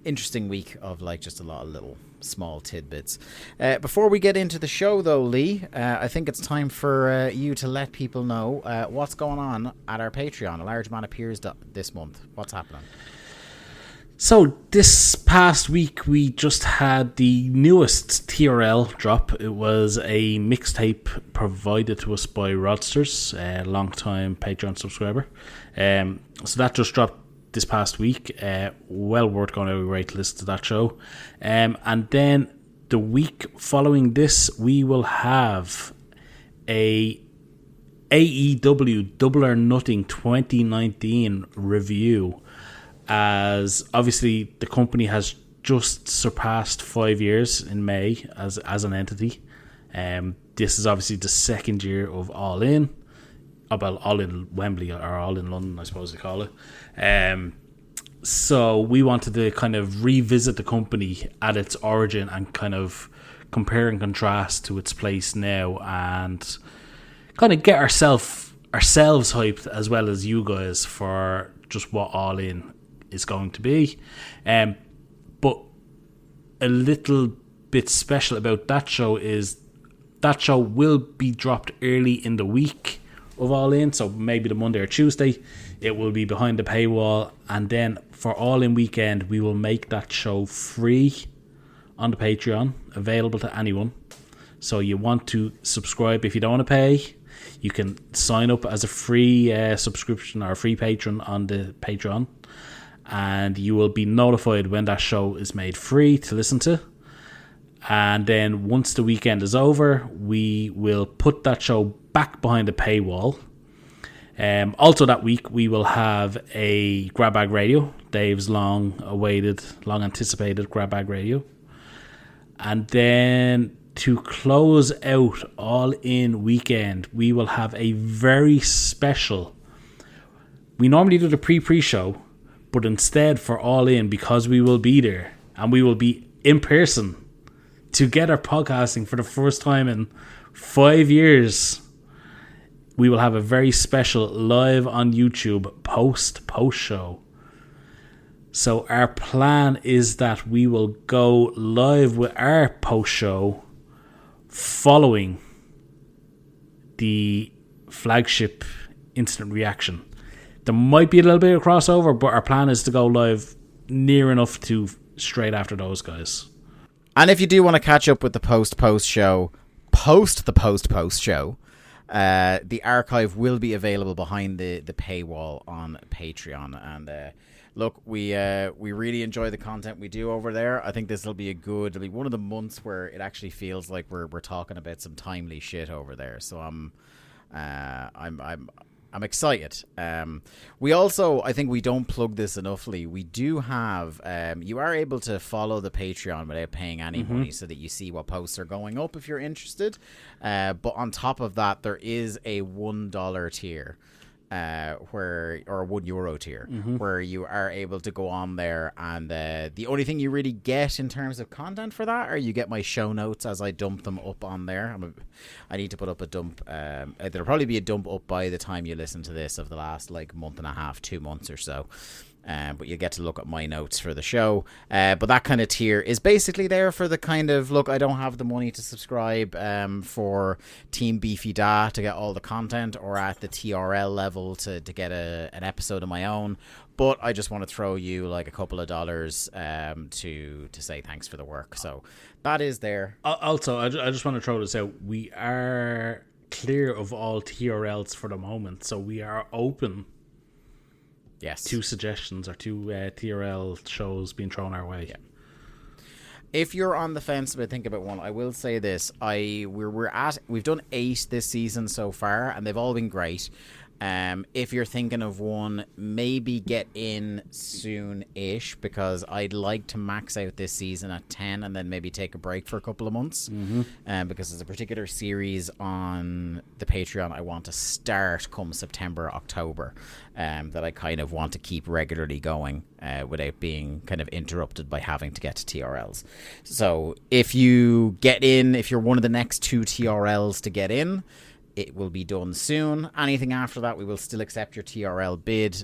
interesting week of like just a lot of little small tidbits. Before we get into the show, though, Lee, I think it's time for you to let people know what's going on at our Patreon. A large man appears this month. What's happening? So this past week we just had the newest TRL drop. It was a mixtape provided to us by Rodsters, a long-time Patreon subscriber. So that just dropped this past week. Well worth going out of your way to listen to that show. And then the week following this, we will have a AEW Double or Nothing 2019 review, as obviously the company has just surpassed 5 years in May as an entity. This is obviously the second year of All In. About All In Wembley, or All In London, I suppose they call it. So we wanted to kind of revisit the company at its origin and kind of compare and contrast to its place now, and kind of get ourselves hyped as well as you guys for just what All In is going to be. But a little bit special about that show is that show will be dropped early in the week of All In, so maybe the Monday or Tuesday. It will be behind the paywall, and then for All In weekend we will make that show free on the Patreon, available to anyone. So you want to subscribe. If you don't want to pay, you can sign up as a free subscription or a free patron on the Patreon, and you will be notified when that show is made free to listen to. And then once the weekend is over, we will put that show back behind the paywall. Also that week, we will have a Grab Bag Radio, Dave's long anticipated Grab Bag Radio. And then to close out All In weekend, we will have a very special. We normally do the pre-show, but instead for All In, because we will be there and we will be in person together podcasting for the first time in 5 years, we will have a very special live on YouTube post show. So our plan is that we will go live with our post show following the flagship instant reaction. There might be a little bit of crossover, but our plan is to go live near enough to straight after those guys. And if you do want to catch up with the post show, the archive will be available behind the paywall on Patreon. And look, we really enjoy the content we do over there. I think this will be it'll be one of the months where it actually feels like we're talking about some timely shit over there. So I'm excited. We also, I think we don't plug this enoughly, we do have, you are able to follow the Patreon without paying any money, so that you see what posts are going up if you're interested. But on top of that, there is a $1 tier. Or €1 tier, where you are able to go on there, and the only thing you really get in terms of content for that are you get my show notes as I dump them up on there. I need to put up a dump. There'll probably be a dump up by the time you listen to this of the last like month and a half, 2 months or so. But you get to look at my notes for the show. But that kind of tier is basically there for the kind of, look, I don't have the money to subscribe for Team Beefy Da to get all the content, or at the TRL level to get an episode of my own. But I just want to throw you like a couple of dollars to say thanks for the work. So that is there. Also, I just want to throw this out. We are clear of all TRLs for the moment. So we are open. Yes. 2 suggestions or 2 TRL shows being thrown our way. Yeah. If you're on the fence about thinking about one, I will say this: we've done 8 this season so far, and they've all been great. If you're thinking of one, maybe get in soon-ish, because I'd like to max out this season at 10 and then maybe take a break for a couple of months. Because there's a particular series on the Patreon I want to start come September, October, that I kind of want to keep regularly going without being kind of interrupted by having to get to TRLs. So if you get in, if you're one of the next 2 TRLs to get in, it will be done soon. Anything after that, we will still accept your TRL bid,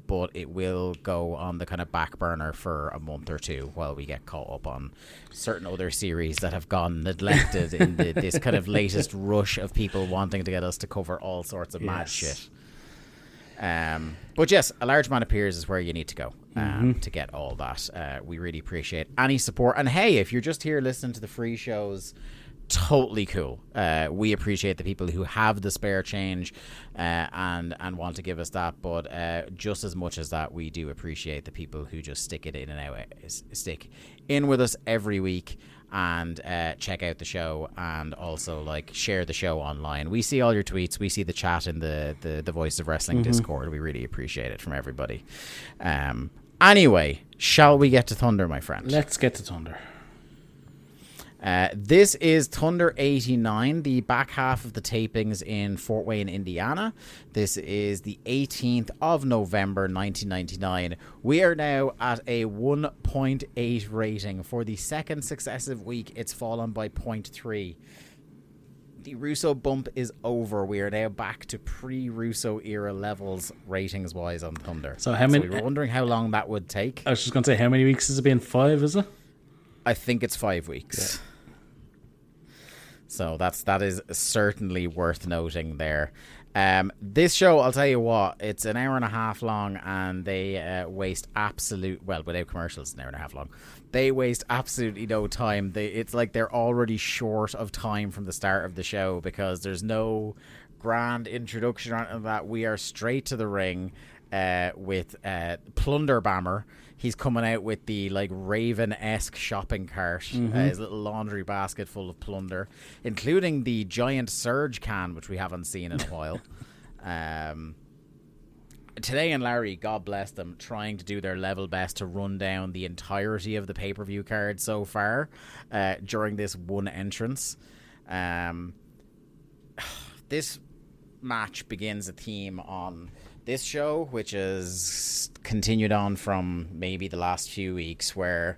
but it will go on the kind of back burner for a month or two while we get caught up on certain other series that have gone neglected in this kind of latest rush of people wanting to get us to cover all sorts of mad shit. But yes, A Large Man Appears is where you need to go to get all that. We really appreciate any support. And hey, if you're just here listening to the free shows, totally cool. We appreciate the people who have the spare change and want to give us that. But just as much as that, we do appreciate the people who just stick in with us every week and check out the show, and also like share the show online. We see all your tweets, we see the chat in the Voice of Wrestling Discord. We really appreciate it from everybody. Anyway, shall we get to Thunder, my friend? Let's get to Thunder. This is Thunder 89, the back half of the tapings in Fort Wayne, Indiana. This is the 18th of November, 1999. We are now at a 1.8 rating. For the second successive week, it's fallen by 0.3. The Russo bump is over. We are now back to pre-Russo era levels ratings-wise on Thunder. So how many? We were wondering how long that would take. I was just going to say, how many weeks has it been? 5, is it? I think it's 5 weeks. Yeah. So that is certainly worth noting there. This show, I'll tell you what, it's an hour and a half long, and they waste without commercials, it's an hour and a half long. They waste absolutely no time. It's like they're already short of time from the start of the show, because there's no grand introduction or anything like that. We are straight to the ring with Plunderbammer. He's coming out with the like Raven-esque shopping cart, his little laundry basket full of plunder, including the giant Surge can, which we haven't seen in a while. Today and Larry, God bless them, trying to do their level best to run down the entirety of the pay-per-view card so far during this one entrance. This match begins a theme on this show, which is continued on from maybe the last few weeks, where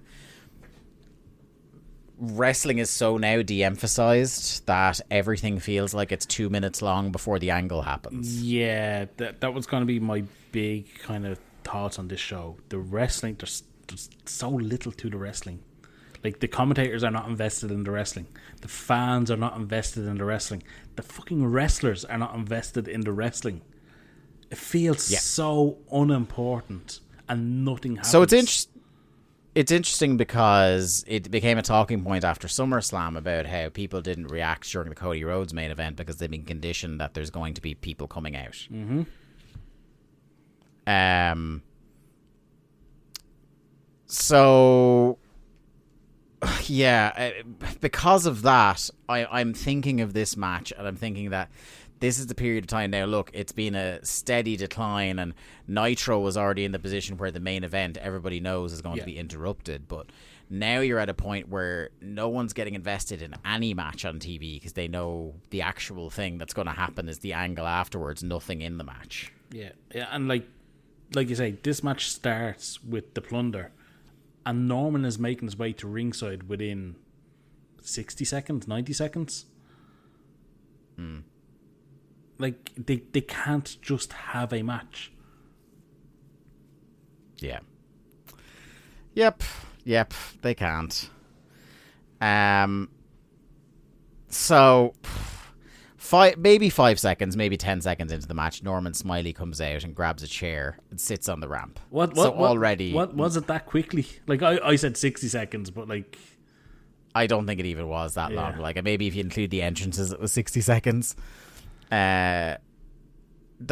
wrestling is so now de-emphasized that everything feels like it's 2 minutes long before the angle happens. Yeah, that was going to be my big kind of thoughts on this show. The wrestling, there's so little to the wrestling. Like, the commentators are not invested in the wrestling. The fans are not invested in the wrestling. The fucking wrestlers are not invested in the wrestling. It feels so unimportant, and nothing happens. So it's interesting because it became a talking point after SummerSlam about how people didn't react during the Cody Rhodes main event because they've been conditioned that there's going to be people coming out. So yeah, because of that, I'm thinking of this match, and I'm thinking that this is the period of time now. Look, it's been a steady decline, and Nitro was already in the position where the main event, everybody knows, is going to be interrupted. But now you're at a point where no one's getting invested in any match on TV because they know the actual thing that's going to happen is the angle afterwards, nothing in the match. Yeah, and like you say, this match starts with the plunder, and Norman is making his way to ringside within 60 seconds, 90 seconds. Like, they can't just have a match. Yeah. Yep, they can't. So, maybe 5 seconds, maybe 10 seconds into the match, Norman Smiley comes out and grabs a chair and sits on the ramp. What was it that quickly? Like, I said 60 seconds, but like, I don't think it even was that long. Like, maybe if you include the entrances, it was 60 seconds. The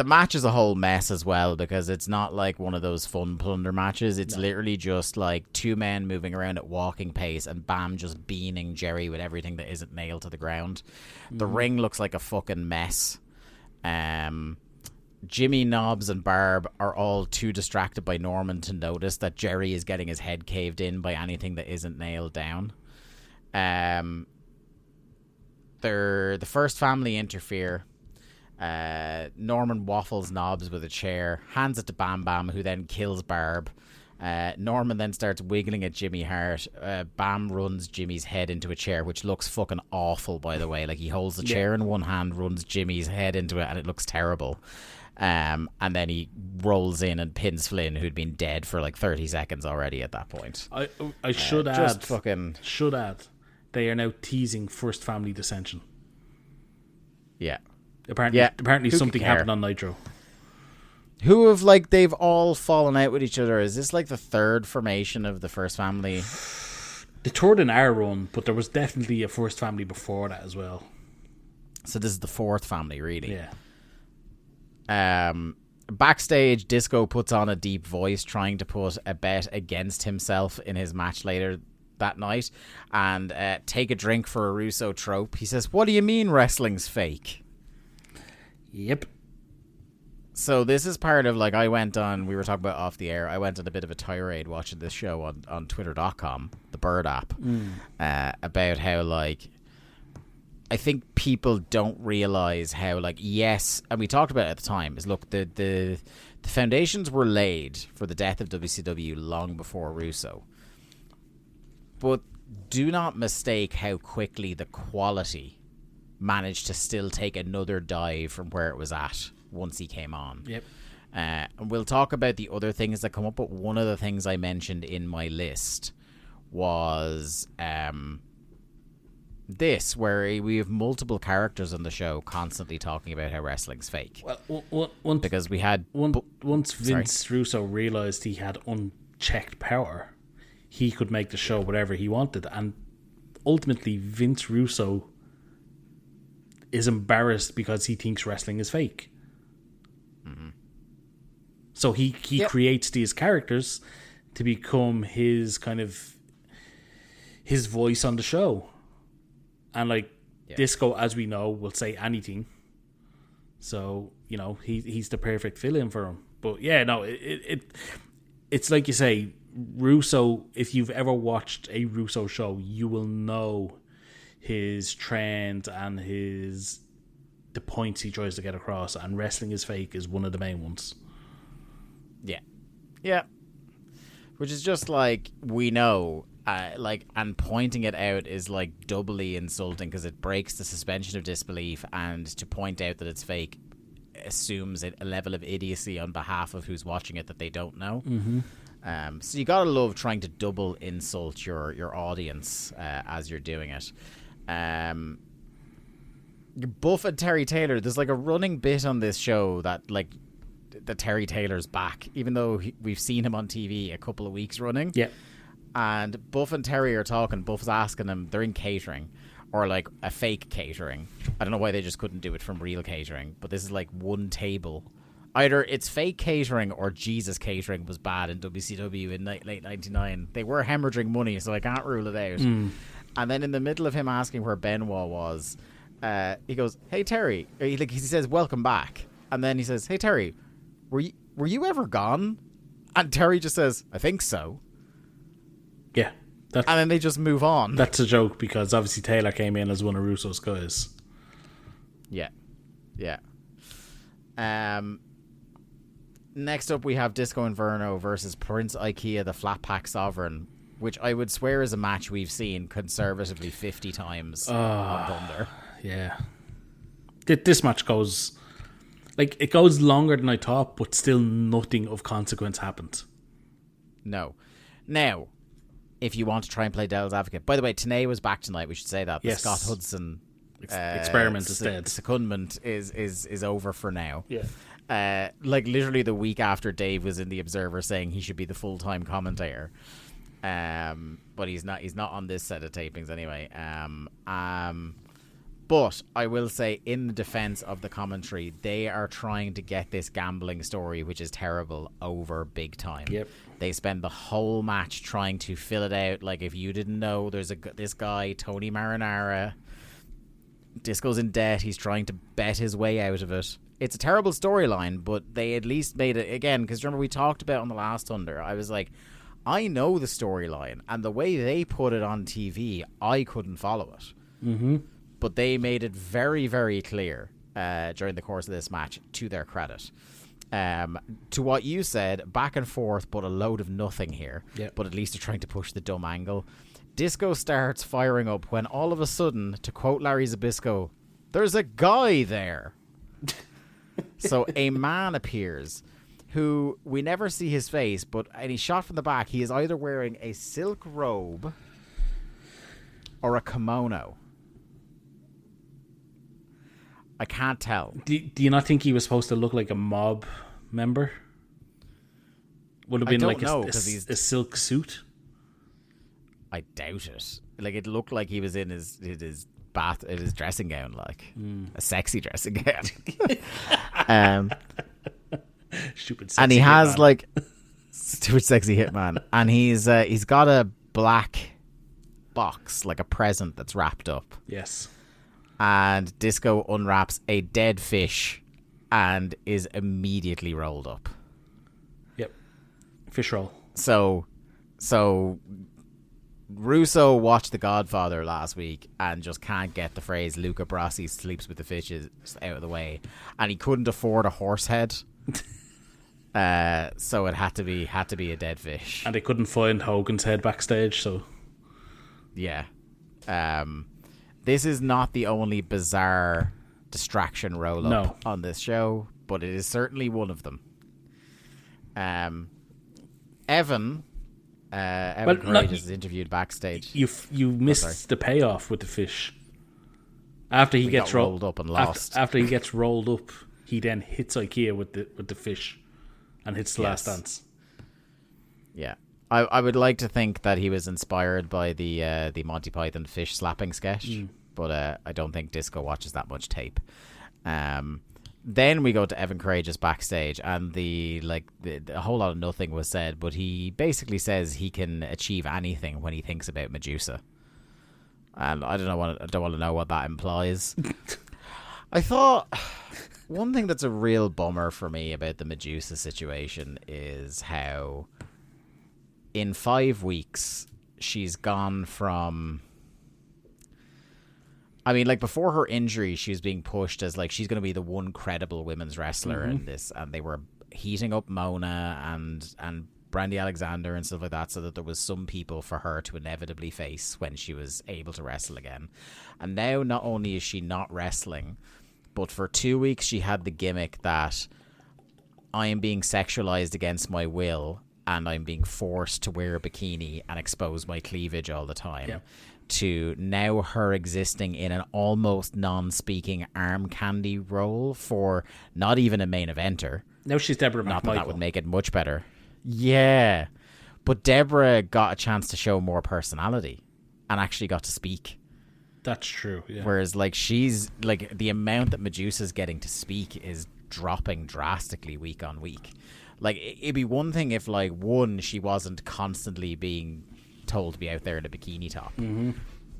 match is a whole mess as well, because it's not like one of those fun plunder matches. It's literally just like two men moving around at walking pace and Bam just beaning Jerry with everything that isn't nailed to the ground. The ring looks like a fucking mess. Jimmy, Knobs and Barb are all too distracted by Norman to notice that Jerry is getting his head caved in by anything that isn't nailed down. The first family interfere. Norman waffles Knobs with a chair, hands it to Bam Bam, who then kills Barb. Norman then starts wiggling at Jimmy Hart. Bam runs Jimmy's head into a chair, which looks fucking awful, by the way. Like, he holds the chair in one hand, runs Jimmy's head into it, and it looks terrible. And then he rolls in and pins Flynn, who'd been dead for like 30 seconds already at that point. I should add, they are now teasing first family dissension. Yeah. Apparently something happened on Nitro. Who have, like, they've all fallen out with each other. Is this like the third formation of the first family? The third in our run, but there was definitely a first family before that as well. So this is the fourth family, really. Yeah. Backstage, Disco puts on a deep voice, trying to put a bet against himself in his match later that night, and take a drink for a Russo trope. He says, "What do you mean wrestling's fake?" Yep. So this is part of, like, we were talking about off the air, I went on a bit of a tirade watching this show on twitter.com, the Bird app, about how, like, I think people don't realize how, like, yes, and we talked about it at the time, is, look, the foundations were laid for the death of WCW long before Russo. But do not mistake how quickly the quality managed to still take another dive from where it was at once he came on. Yep. And we'll talk about the other things that come up, but one of the things I mentioned in my list was this, where we have multiple characters on the show constantly talking about how wrestling's fake. Well, because we had... Once Vince Russo realised he had unchecked power, he could make the show whatever he wanted. And ultimately, Vince Russo is embarrassed because he thinks wrestling is fake. Mm-hmm. So he creates these characters to become his kind of his voice on the show. And like Disco, as we know, will say anything. So, you know, he's the perfect fill-in for him. But yeah, no, it's like you say, Russo, if you've ever watched a Russo show, you will know his trend and the points he tries to get across, and wrestling is fake is one of the main ones. Yeah. Which is just like, we know, and pointing it out is like doubly insulting because it breaks the suspension of disbelief, and to point out that it's fake assumes a level of idiocy on behalf of who's watching it that they don't know. Mm-hmm. So you gotta love trying to double insult your audience as you're doing it. Buff and Terry Taylor, there's like a running bit on this show that, like, the Terry Taylor's back, even though we've seen him on TV a couple of weeks running. Yeah. And Buff and Terry are talking. Buff's asking them, they're in catering, or like a fake catering. I don't know why they just couldn't do it from real catering, but this is like one table. Either it's fake catering or Jesus catering was bad in WCW in late 99. They were hemorrhaging money, so I can't rule it out. And then in the middle of him asking where Benoit was, he goes, "Hey Terry," he says, "Welcome back." And then he says, "Hey Terry, were you ever gone?" And Terry just says, "I think so." Yeah. And then they just move on. That's a joke because obviously Taylor came in as one of Russo's guys. Yeah. Next up we have Disco Inferno versus Prince Ikea, the Flat Pack Sovereign, which I would swear is a match we've seen conservatively 50 times on Thunder. Yeah. This match goes... Like, it goes longer than I thought, but still nothing of consequence happened. No. Now, if you want to try and play devil's advocate... By the way, Tenay was back tonight, we should say that. Yes. The Scott Hudson... experiment is dead. Secondment is over for now. Yeah. Like, literally the week after Dave was in the Observer saying he should be the full-time commentator. But he's not on this set of tapings anyway. But I will say, in the defense of the commentary, they are trying to get this gambling story, which is terrible, over big time. Yep. They spend the whole match trying to fill it out. Like, if you didn't know, there's this guy, Tony Marinara. Disco's in debt. He's trying to bet his way out of it. It's a terrible storyline, but they at least made it, again, because remember we talked about on the last Thunder, I was like, I know the storyline, and the way they put it on TV, I couldn't follow it. Mm-hmm. But they made it very, very clear during the course of this match, to their credit. To what you said, back and forth, but a load of nothing here. Yep. But at least they're trying to push the dumb angle. Disco starts firing up when all of a sudden, to quote Larry Zbyszko, there's a guy there. So a man appears who we never see his face, and he's shot from the back. He is either wearing a silk robe or a kimono. I can't tell. Do you not think he was supposed to look like a mob member? Would have been like a silk suit? I doubt it. Like, it looked like he was in his dressing gown, like a sexy dressing gown. Stupid sexy and he has hitman. like stupid sexy hitman, and he's got a black box, like a present that's wrapped up. Yes. And Disco unwraps a dead fish and is immediately rolled up. Yep. Fish roll. So Russo watched The Godfather last week and just can't get the phrase Luca Brasi sleeps with the fishes out of the way, and he couldn't afford a horse head. So it had to be a dead fish. And they couldn't find Hogan's head backstage, so yeah. This is not the only bizarre distraction roll-up on this show, but it is certainly one of them. Evan Courageous is interviewed backstage. You missed the payoff with the fish. After he gets rolled up and lost. After he gets rolled up, he then hits IKEA with the fish and hits the last dance. Yeah. I would like to think that he was inspired by the Monty Python fish slapping sketch, but I don't think Disco watches that much tape. Then we go to Evan Courageous backstage, and a whole lot of nothing was said, but he basically says he can achieve anything when he thinks about Medusa. And I don't want to know what that implies. I thought one thing that's a real bummer for me about the Medusa situation is how in 5 weeks she's gone from... I mean, like, before her injury, she was being pushed as, like, she's going to be the one credible women's wrestler in this. And they were heating up Mona and Brandy Alexander and stuff like that, so that there was some people for her to inevitably face when she was able to wrestle again. And now, not only is she not wrestling, but for 2 weeks she had the gimmick that I am being sexualized against my will, and I'm being forced to wear a bikini and expose my cleavage all the time. Yeah. To now her existing in an almost non-speaking arm candy role for not even a main eventer. Now she's Deborah Not McMichael. that would make it much better. Yeah. But Deborah got a chance to show more personality and actually got to speak. That's true, yeah. Whereas, like, she's, like, the amount that Medusa's getting to speak is dropping drastically week on week. Like, it'd be one thing if, like, she wasn't constantly being told to be out there in a bikini top,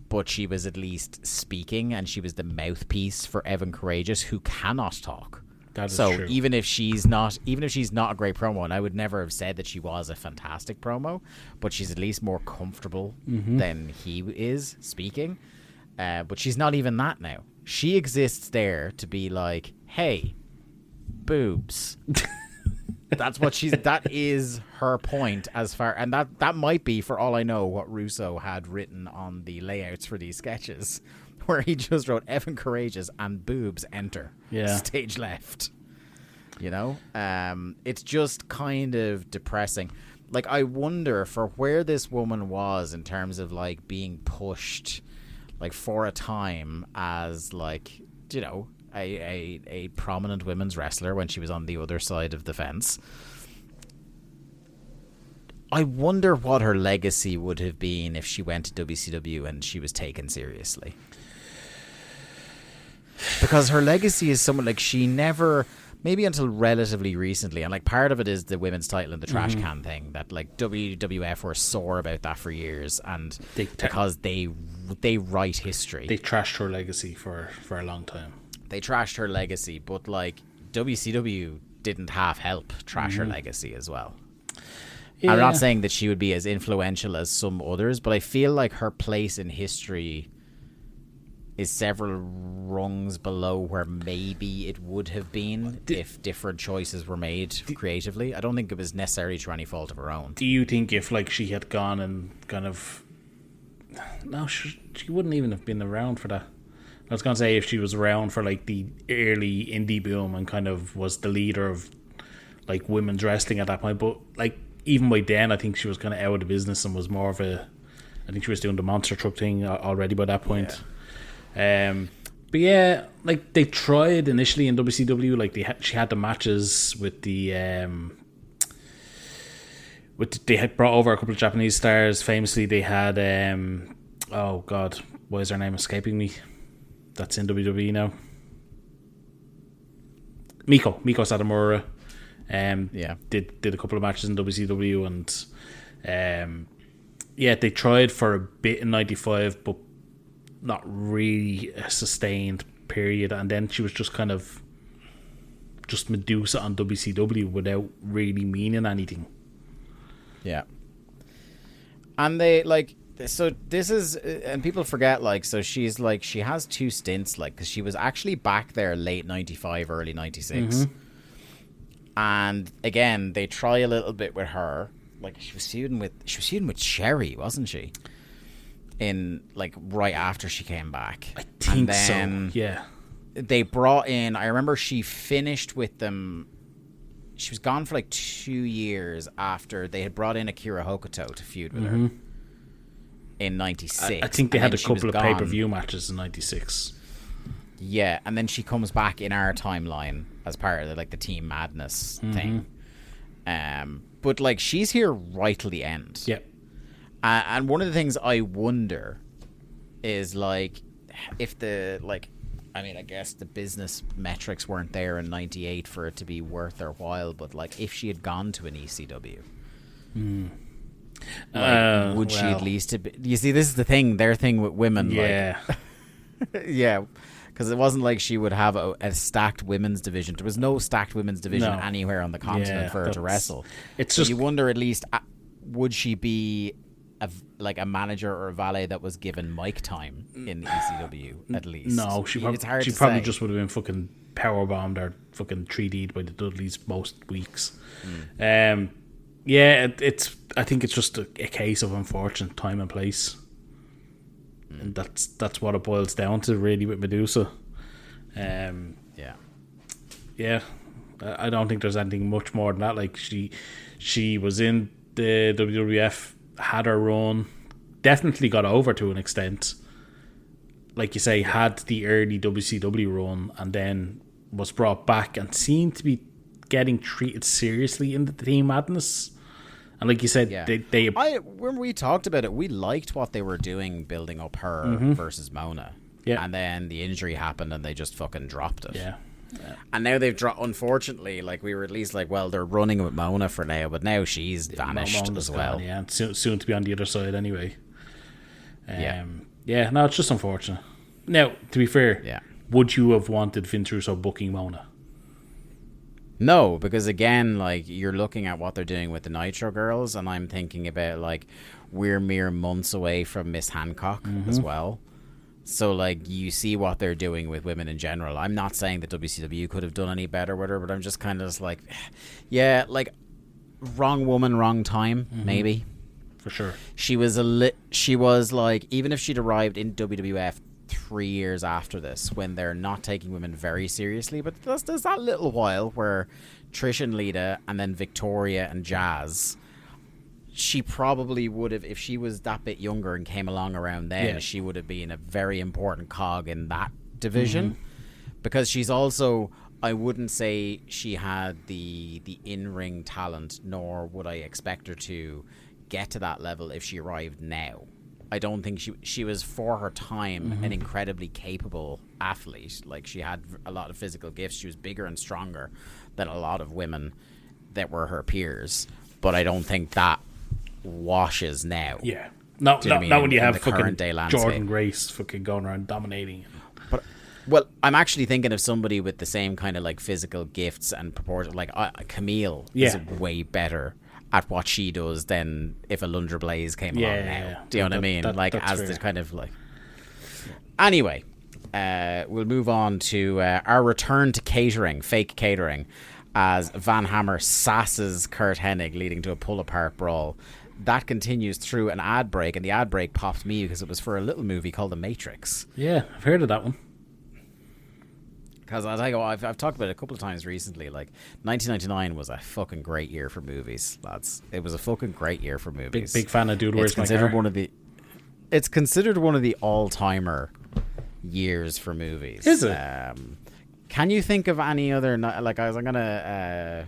but she was at least speaking, and she was the mouthpiece for Evan Courageous, who cannot talk. That is so true. even if she's not a great promo, and I would never have said that she was a fantastic promo, but she's at least more comfortable than he is speaking. But she's not even that now. She exists there to be like, hey, boobs. That is her point as far, and that might be, for all I know, what Russo had written on the layouts for these sketches, where he just wrote Evan Courageous and boobs enter stage left. You know, it's just kind of depressing. Like, I wonder for where this woman was in terms of, like, being pushed, like, for a time as, like, you know, a prominent women's wrestler when she was on the other side of the fence. I wonder what her legacy would have been if she went to WCW and she was taken seriously. Because her legacy is someone, like, she never, maybe until relatively recently, and, like, part of it is the women's title and the trash can thing, that, like, WWF were sore about that for years, and because they write history. They trashed her legacy for a long time. They trashed her legacy, but, like, WCW didn't half help trash her legacy as well. Yeah. I'm not saying that she would be as influential as some others, but I feel like her place in history is several rungs below where maybe it would have been if different choices were made creatively. I don't think it was necessarily through any fault of her own. Do you think if like she had gone and kind of... No, she wouldn't even have been around for that. I was going to say if she was around for like the early indie boom and kind of was the leader of like women's wrestling at that point, but like even by then I think she was kind of out of the business and was more of a... I think she was doing the monster truck thing already by that point. Yeah. But yeah, like they tried initially in WCW, like she had the matches with the they had brought over a couple of Japanese stars. Famously, they had oh god, why is her name escaping me? That's in WWE now. Miko Satomura. Did a couple of matches in WCW and they tried for a bit in '95, but not really a sustained period. And then she was just kind of just Medusa on WCW without really meaning anything. Yeah. And they like, so this is, and people forget, like, so she's like, she has 2 stints, like, because she was actually back there late 95, early 96. And again, they try a little bit with her. Like, she was feuding with Sherry, wasn't she? In, like, right after she came back. I think so, yeah. They brought in, I remember she finished with them. She was gone for like 2 years after they had brought in Akira Hokuto to feud with her in 96. I think they had a couple of pay-per-view matches in 96. Yeah, and then she comes back in our timeline as part of the, like, the Team Madness thing. But like, she's here right till the end. Yep. And one of the things I wonder is, like, if the, like, I mean, I guess the business metrics weren't there in 98 for it to be worth their while, but like, if she had gone to an ECW, would she at least have been, you see, this is the thing, their thing with women. Yeah. Like, yeah. Because it wasn't like she would have a stacked women's division. There was no stacked women's division anywhere on the continent for her to wrestle. It's so just, you wonder, at least, would she be a manager or a valet that was given mic time in ECW, at least? No, she probably just would have been fucking powerbombed or fucking 3D'd by the Dudleys most weeks. I think it's just a case of unfortunate time and place. And that's what it boils down to, really, with Medusa. I don't think there's anything much more than that. Like, she was in the WWF, had her run, definitely got over to an extent. Like you say, had the early WCW run, and then was brought back and seemed to be getting treated seriously in the Team Madness. And like you said, when we talked about it, we liked what they were doing, building up her versus Mona. Yeah. And then the injury happened and they just fucking dropped it. Yeah. And now they've dropped, unfortunately, like, we were at least like, well, they're running with Mona for now, but now she's vanished as well. Gone, and soon to be on the other side anyway. No, it's just unfortunate. Now, to be fair, would you have wanted Vince Russo booking Mona? No, because again, like, you're looking at what they're doing with the Nitro Girls, and I'm thinking about, like, we're mere months away from Miss Hancock as well. So, like, you see what they're doing with women in general. I'm not saying that WCW could have done any better with her, but I'm just kind of like, yeah, like, wrong woman, wrong time, maybe. For sure. She was like, even if she'd arrived in WWF 3 years after this, when they're not taking women very seriously, but there's that little while where Trish and Lita, and then Victoria and Jazz, she probably would have, if she was that bit younger and came along around then, she would have been a very important cog in that division. Because she's also, I wouldn't say she had the in-ring talent, nor would I expect her to get to that level if she arrived now. I don't think she was, for her time, an incredibly capable athlete. Like, she had a lot of physical gifts. She was bigger and stronger than a lot of women that were her peers. But I don't think that washes now. Yeah. Not when you have fucking Jordan Grace fucking going around dominating. But, well, I'm actually thinking of somebody with the same kind of, like, physical gifts and proportion. Like, Camille is way better at what she does than if Alundra Blaze came along now. Do you know what I mean? Like, as fair. The kind of, like... Anyway, we'll move on to our return to catering, fake catering, as Van Hammer sasses Kurt Hennig, leading to a pull-apart brawl. That continues through an ad break, and the ad break popped me because it was for a little movie called The Matrix. Yeah, I've heard of that one. Because as I go, I've talked about it a couple of times recently. Like 1999 was a fucking great year for movies, lads. It was a fucking great year for movies. Big fan of Dude, Where's My Car? It's considered one of the all-timer years for movies. Is it? Can you think of any other? Like, I'm gonna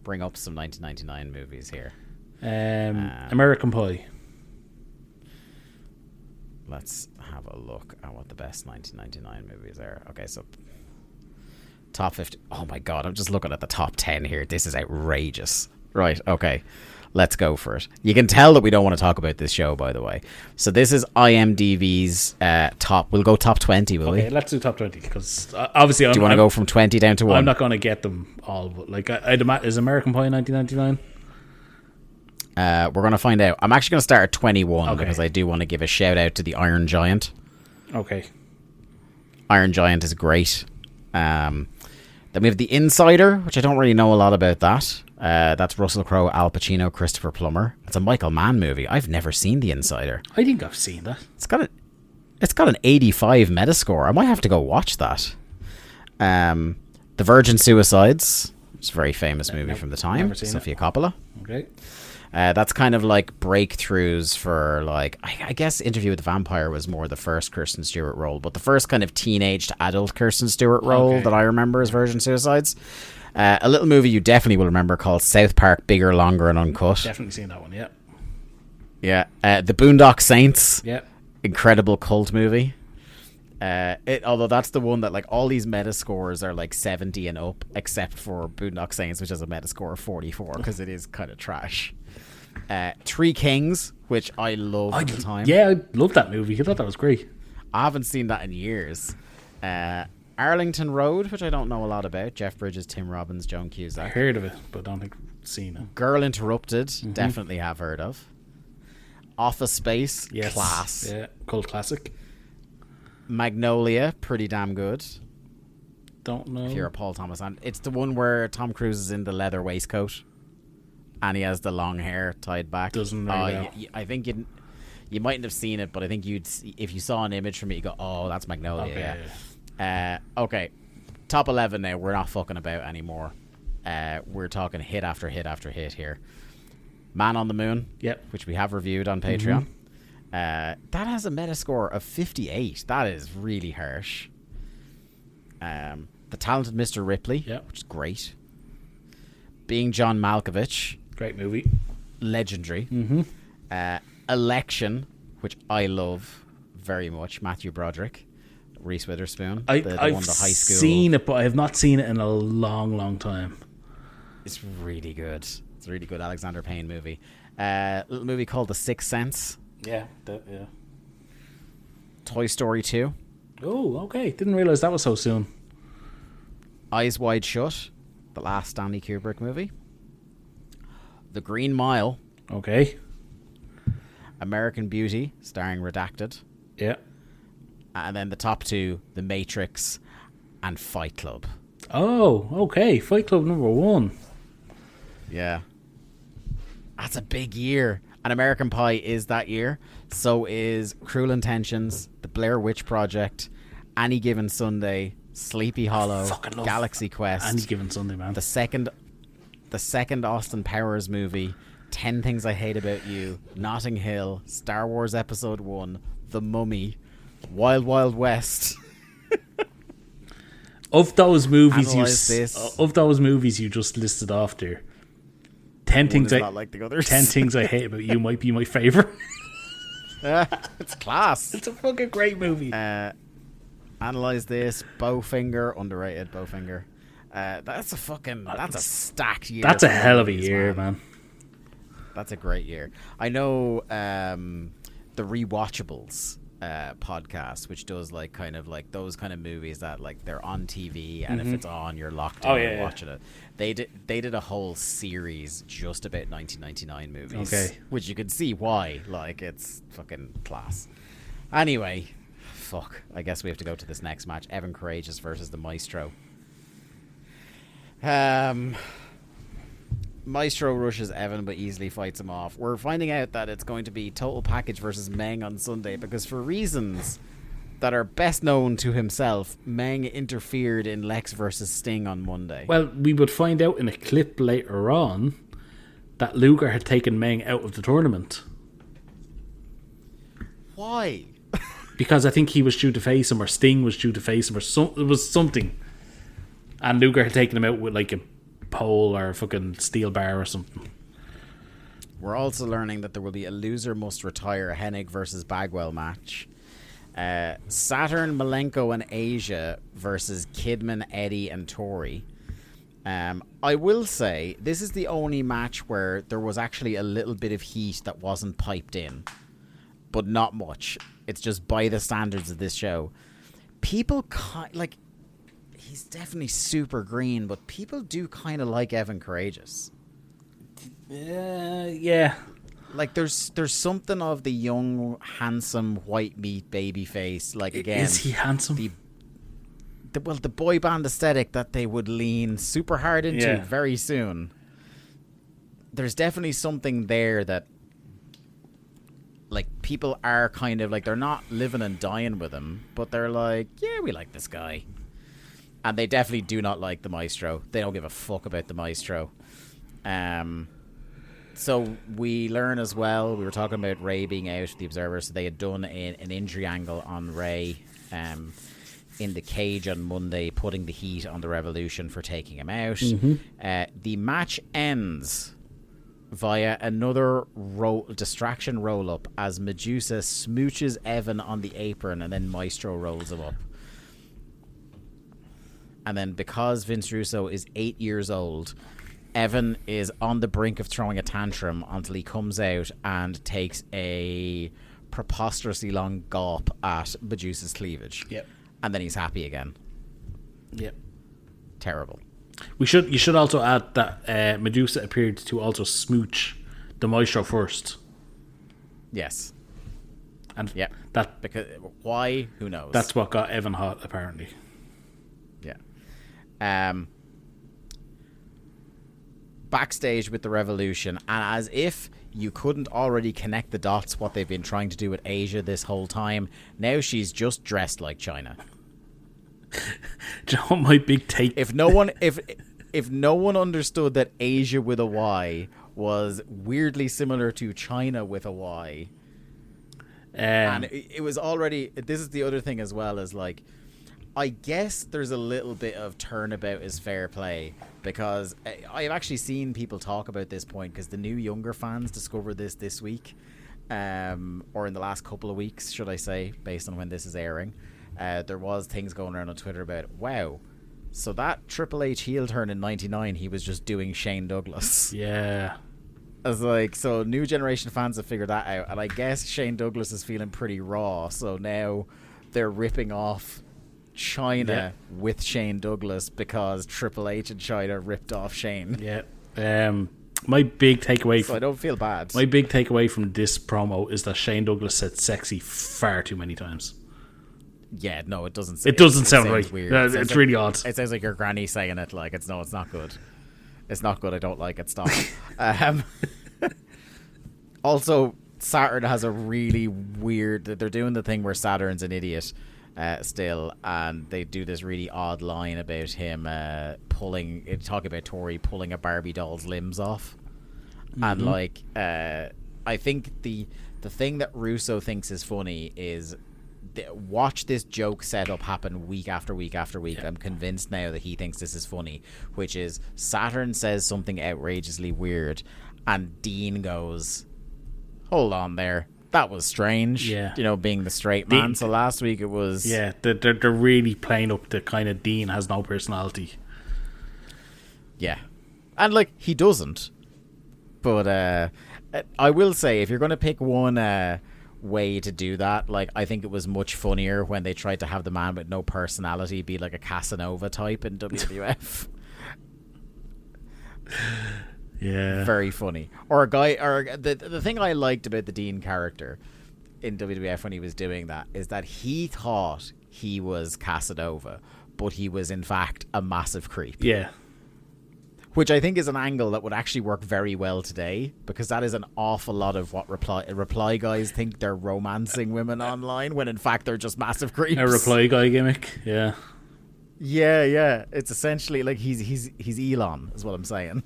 bring up some 1999 movies here. American Pie. Let's have a look at what the best 1999 movies are. Okay, so top 50. Oh my god, I'm just looking at the top 10 here. This is outrageous. Right, okay. Let's go for it. You can tell that we don't want to talk about this show, by the way. So this is IMDb's top. We'll go top 20, will we? Okay, let's do top 20 because obviously, do you want to go from 20 down to 1? I'm not going to get them all. But like, is American Pie 1999? We're going to find out. I'm actually going to start at 21 because I do want to give a shout out to the Iron Giant. Okay. Iron Giant is great. Then we have The Insider, which I don't really know a lot about that. That's Russell Crowe, Al Pacino, Christopher Plummer. It's a Michael Mann movie. I've never seen The Insider. I think I've seen that. It's got an 85 Metascore. I might have to go watch that. The Virgin Suicides. It's a very famous movie from the time. Sofia Coppola. Okay. That's kind of like breakthroughs for, like, I guess Interview with the Vampire was more the first Kristen Stewart role, but the first kind of teenage to adult Kristen Stewart role that I remember is Virgin Suicides. A little movie you definitely will remember called South Park, Bigger, Longer and Uncut. Definitely seen that one, yeah. Yeah. The Boondock Saints. Yeah. Incredible cult movie. Although that's the one that, like, all these Metascores are like 70 and up, except for Boondock Saints, which has a Metascore of 44 because it is kind of trash. Three Kings, which I loved at the time. Yeah, I loved that movie. I thought that was great. I haven't seen that in years. Arlington Road, which I don't know a lot about. Jeff Bridges, Tim Robbins, Joan Cusack. I heard of it, but I don't think I've seen it. Girl Interrupted, definitely have heard of. Office Space, yes. class. Yeah, cult classic. Magnolia, pretty damn good. Don't know. If you're a Paul Thomas fan. It's the one where Tom Cruise is in the leather waistcoat and he has the long hair tied back. Doesn't know. I think you mightn't have seen it, but I think if you saw an image from it, you go, oh, that's Magnolia. Okay. Yeah. Okay. Top 11 now. We're not fucking about anymore. We're talking hit after hit after hit here. Man on the Moon. Yep. Which we have reviewed on Patreon. That has a Metascore of 58. That is really harsh. The Talented Mr. Ripley, which is great. Being John Malkovich. Great movie. Legendary. Election, which I love very much. Matthew Broderick. Reese Witherspoon. I've the high school. Seen it, but I have not seen it in a long, long time. It's really good. It's a really good Alexander Payne movie. Little movie called The Sixth Sense. Yeah. Toy Story 2. Oh, okay. Didn't realize that was so soon. Eyes Wide Shut, the last Stanley Kubrick movie. The Green Mile. Okay. American Beauty, starring Redacted. Yeah. And then the top two, The Matrix and Fight Club. Oh, okay. Fight Club number 1. Yeah. That's a big year. And American Pie is that year. So is Cruel Intentions, The Blair Witch Project, Any Given Sunday, Sleepy Hollow, Galaxy Quest. Any Given Sunday, man. The second Austin Powers movie, 10 Things I Hate About You, Notting Hill, Star Wars Episode 1, The Mummy, Wild Wild West. Of those movies you just listed off there, 10 things not like the others. 10 Things I Hate About You might be my favorite. It's class. It's a fucking great movie. Analyze This, Bowfinger, underrated Bowfinger. That's a stacked year. That's a hell of a movies, year, man. That's a great year. I know the Rewatchables podcast, which does like kind of like those kind of movies that like they're on TV and if it's on, you're locked in and watching it. They did a whole series just about 1999 movies, which you can see why. Like, it's fucking class. Anyway, fuck. I guess we have to go to this next match. Evan Courageous versus the Maestro. Maestro rushes Evan but easily fights him off. We're finding out that it's going to be Total Package versus Meng on Sunday because for reasons that are best known to himself, Meng interfered in Lex versus Sting on Monday. Well, we would find out in a clip later on that Luger had taken Meng out of the tournament. Why? Because I think he was due to face him, or Sting was due to face him, or it was something. And Luger had taken him out with like a pole or a fucking steel bar or something. We're also learning that there will be a loser must retire Hennig versus Bagwell match. Saturn, Malenko, and Asia versus Kidman, Eddie, and Tori. I will say this is the only match where there was actually a little bit of heat that wasn't piped in, but not much. It's just by the standards of this show. People like, he's definitely super green, but people do kind of like Evan Courageous. Yeah. Like there's something of the young, handsome, white meat baby face. Like again, is he handsome? The boy band aesthetic that they would lean super hard into very soon. There's definitely something there that, like, people are kind of like, they're not living and dying with him, but they're like, yeah, we like this guy. And they definitely do not like the Maestro. They don't give a fuck about the Maestro. So we learn as well, we were talking about Ray being out, the Observer, so they had done an injury angle on Ray in the cage on Monday, putting the heat on the Revolution for taking him out. The match ends via another distraction roll-up as Medusa smooches Evan on the apron and then Maestro rolls him up. And then because Vince Russo is 8 years old, Evan is on the brink of throwing a tantrum until he comes out and takes a preposterously long gawp at Medusa's cleavage. Yep. And then he's happy again. Yep. Terrible. You should also add that Medusa appeared to also smooch the Maestro first. Yes. And that because why? Who knows? That's what got Evan hot, apparently. Yeah. Backstage with the Revolution, and as if you couldn't already connect the dots, what they've been trying to do with Asia this whole time, now she's just dressed like China. Do you know my big take? If no one understood that Asia with a Y was weirdly similar to China with a Y, and it was already. This is the other thing as well, is like, I guess there's a little bit of turnabout is fair play, because I've actually seen people talk about this point because the new younger fans discovered this week, or in the last couple of weeks, should I say, based on when this is airing. There was things going around on Twitter about, wow, so that Triple H heel turn in '99, he was just doing Shane Douglas. Yeah. I was like, so new generation fans have figured that out, and I guess Shane Douglas is feeling pretty raw, so now they're ripping off China with Shane Douglas because Triple H and China ripped off Shane. Yeah. My big takeaway so I don't feel bad. My big takeaway from this promo is that Shane Douglas said sexy far too many times. Yeah, no, it doesn't. It doesn't sound right. Weird. It's really odd. It sounds like your granny saying it. Like it's not good. It's not good. I don't like it. Stop. Also, Saturn has a really weird. They're doing the thing where Saturn's an idiot. Still, and they do this really odd line about him talking about Tori pulling a Barbie doll's limbs off. And like I think the thing that Russo thinks is funny is watch this joke setup happen week after week after week. I'm convinced now that he thinks this is funny, which is Saturn says something outrageously weird and Dean goes, hold on there, that was strange. Yeah. You know, being the straight man. So last week it was... Yeah, they're really playing up the kind of Dean has no personality. Yeah. And, like, he doesn't. But I will say, if you're going to pick one way to do that, like, I think it was much funnier when they tried to have the man with no personality be like a Casanova type in WWF. Yeah. Very funny. Or a guy, or the thing I liked about the Dean character in WWF when he was doing that is that he thought he was Casanova, but he was in fact a massive creep. Yeah. Which I think is an angle that would actually work very well today, because that is an awful lot of what reply guys think they're romancing women online, when in fact they're just massive creeps. A reply guy gimmick, yeah. Yeah. It's essentially like he's Elon, is what I'm saying.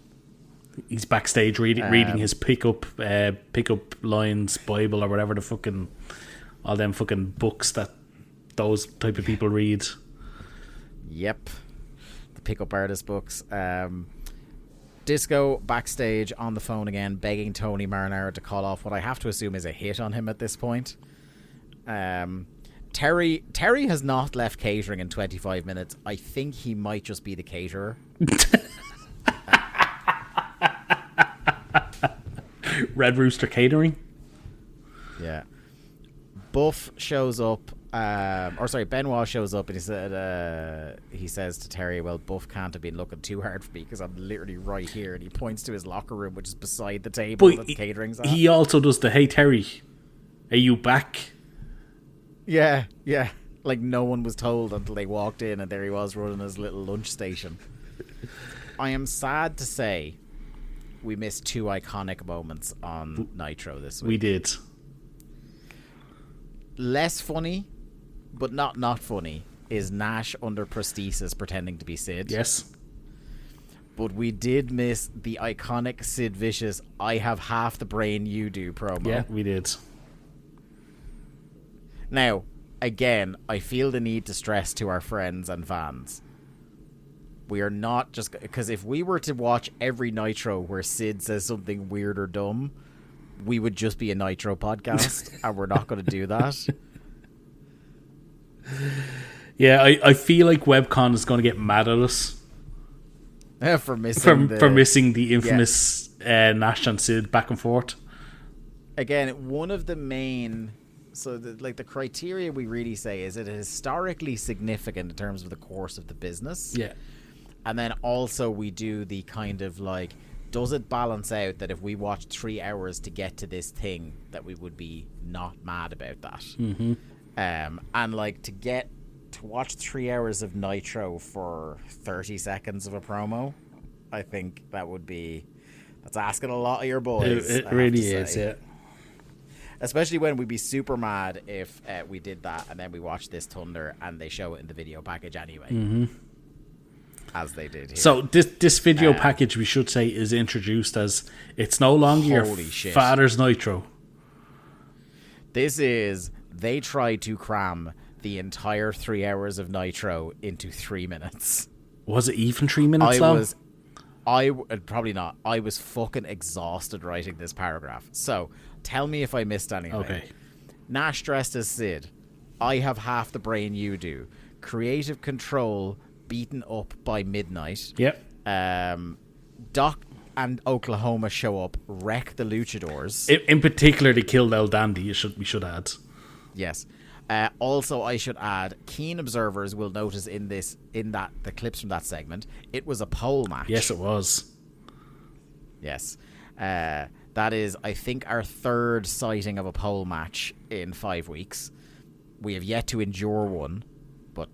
He's backstage reading his pickup lines, Bible, or whatever the fucking, all them fucking books that those type of people read. Yep, the pickup artist books. Disco backstage on the phone again, begging Tony Marinaro to call off what I have to assume is a hit on him at this point. Terry has not left catering in 25 minutes. I think he might just be the caterer. Red Rooster Catering. Yeah. Buff shows up. Benoit shows up and he says to Terry, well, Buff can't have been looking too hard for me because I'm literally right here, and he points to his locker room, which is beside the table that the catering's at. He also does the, hey Terry, are you back? Yeah. Like no one was told until they walked in, and there he was running his little lunch station. I am sad to say we missed two iconic moments on Nitro this week. We did. Less funny, but not funny, is Nash under prosthesis pretending to be Sid. Yes. But we did miss the iconic Sid Vicious I have half the brain you do promo. Yeah, we did. Now, again, I feel the need to stress to our friends and fans, we are not just... Because if we were to watch every Nitro where Sid says something weird or dumb, we would just be a Nitro podcast, and we're not going to do that. Yeah, I feel like Webcon is going to get mad at us for missing the infamous Nash and Sid back and forth. Again, one of the main... So, the criteria we really say is it historically significant in terms of the course of the business. Yeah. And then also we do the kind of like, does it balance out that if we watched 3 hours to get to this thing, that we would be not mad about that? Mm-hmm. And like to watch 3 hours of Nitro for 30 seconds of a promo, I think that's asking a lot of your boys. It really is, yeah. Especially when we'd be super mad if we did that and then we watched this Thunder and they show it in the video package anyway. Mm-hmm. As they did here. So this video package, we should say, is introduced as it's no longer your father's Nitro. This is, they tried to cram the entire 3 hours of Nitro into 3 minutes. Was it even 3 minutes long? Probably not. I was fucking exhausted writing this paragraph. So tell me if I missed anything. Okay. Nash dressed as Sid. I have half the brain you do. Creative control beaten up by midnight. Yep. Doc and Oklahoma show up, wreck the luchadors. In particular, they killed El Dandy. We should add. Yes. Also, I should add, keen observers will notice the clips from that segment, it was a pole match. Yes, it was. Yes. That is, I think, our third sighting of a pole match in 5 weeks. We have yet to endure one, but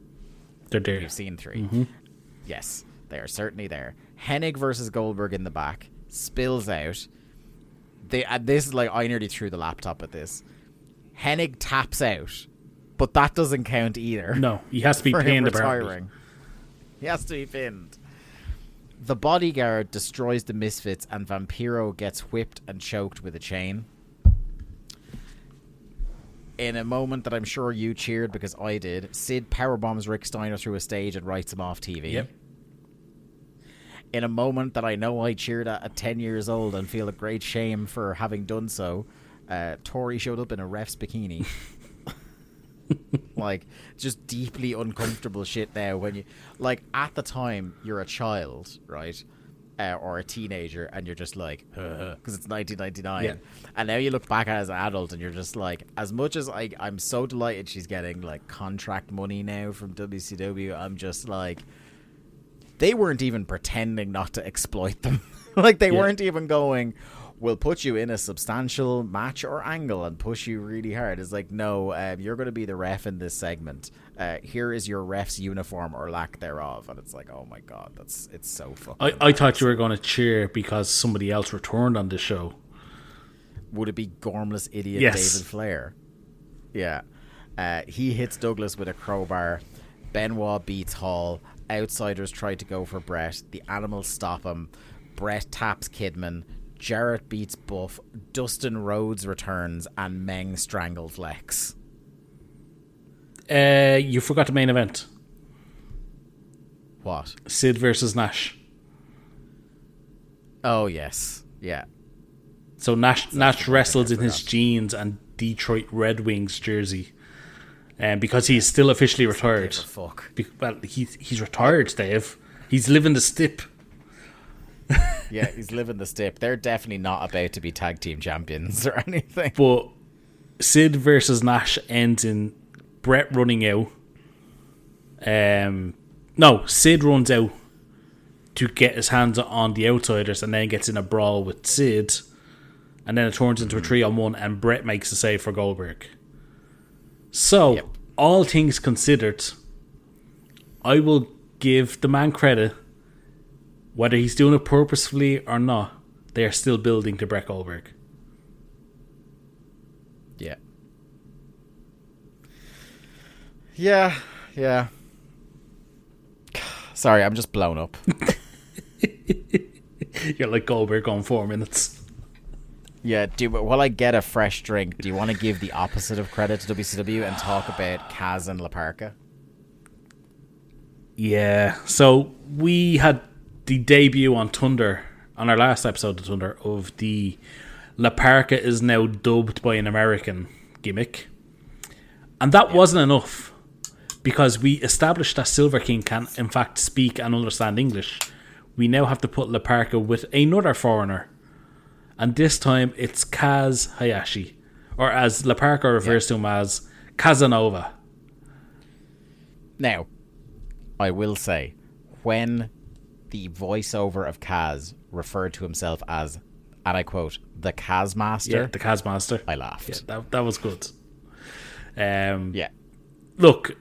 they're there. We've seen 3. Mm-hmm. Yes, they are certainly there. Hennig versus Goldberg in the back. Spills out. This is like, I nearly threw the laptop at this. Hennig taps out, but that doesn't count either. No, he has to be pinned. Retiring. He has to be pinned. The bodyguard destroys the Misfits and Vampiro gets whipped and choked with a chain. In a moment that I'm sure you cheered because I did, Sid powerbombs Rick Steiner through a stage and writes him off TV. Yep. In a moment that I know I cheered at 10 years old and feel a great shame for having done so, Tori showed up in a ref's bikini. Like, just deeply uncomfortable shit now when you... Like, at the time, you're a child, right? Or a teenager, and you're just like, because it's 1999. Yeah. And now you look back at it as an adult, and you're just like, as much as I'm so delighted she's getting, like, contract money now from WCW, I'm just like, they weren't even pretending not to exploit them. Like, they weren't even going, we'll put you in a substantial match or angle and push you really hard. It's like, no, you're going to be the ref in this segment. Here is your ref's uniform or lack thereof. And it's like, oh my God, it's so fucking I thought you were going to cheer because somebody else returned on the show. Would it be Gormless idiot Yes. David Flair? Yeah. He hits Douglas with a crowbar. Benoit beats Hall. Outsiders try to go for Brett. The Animals stop him. Brett taps Kidman. Jarrett beats Buff. Dustin Rhodes returns. And Meng strangles Lex. You forgot the main event. What? Sid versus Nash. Oh, yes. Yeah. So Nash wrestled in his jeans and Detroit Red Wings jersey. Because he's still officially retired. Fuck. Well, he's retired, Dave. He's living the stip. Yeah, he's living the stip. They're definitely not about to be tag team champions or anything. But Sid versus Nash ends in Brett running out. No, Sid runs out to get his hands on the Outsiders and then gets in a brawl with Sid. And then it turns into a 3-on-1 and Brett makes a save for Goldberg. So, Yep. all things considered, I will give the man credit. Whether he's doing it purposefully or not, they are still building to Brett Goldberg. Yeah. Yeah. Sorry, I'm just blown up. You're like Goldberg going 4 minutes. Yeah, while I get a fresh drink, do you want to give the opposite of credit to WCW and talk about Kaz and La Parka? Yeah, so we had the debut on Thunder, on our last episode of Thunder, of the La Parka is now dubbed by an American gimmick. And that wasn't enough, because we established that Silver King can in fact speak and understand English. We now have to put La Parka with another foreigner. And this time it's Kaz Hayashi, or as La Parka refers to him as, Casanova. Now, I will say, when the voiceover of Kaz referred to himself as, and I quote, the Kaz Master. Yeah, the Kaz Master. I laughed. Yeah, that was good. Yeah. Look.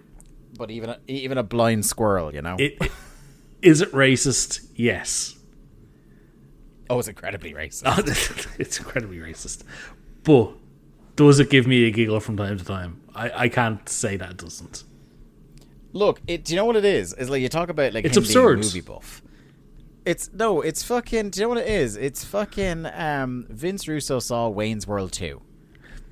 But even a blind squirrel, you know? Is it racist? Yes. Oh, it's incredibly racist. It's incredibly racist. But does it give me a giggle from time to time? I can't say that it doesn't. Look, do you know what it is? It's like you talk about like it's him absurd. Being a movie buff. It's fucking. Do you know what it is? It's fucking. Vince Russo saw Wayne's World 2.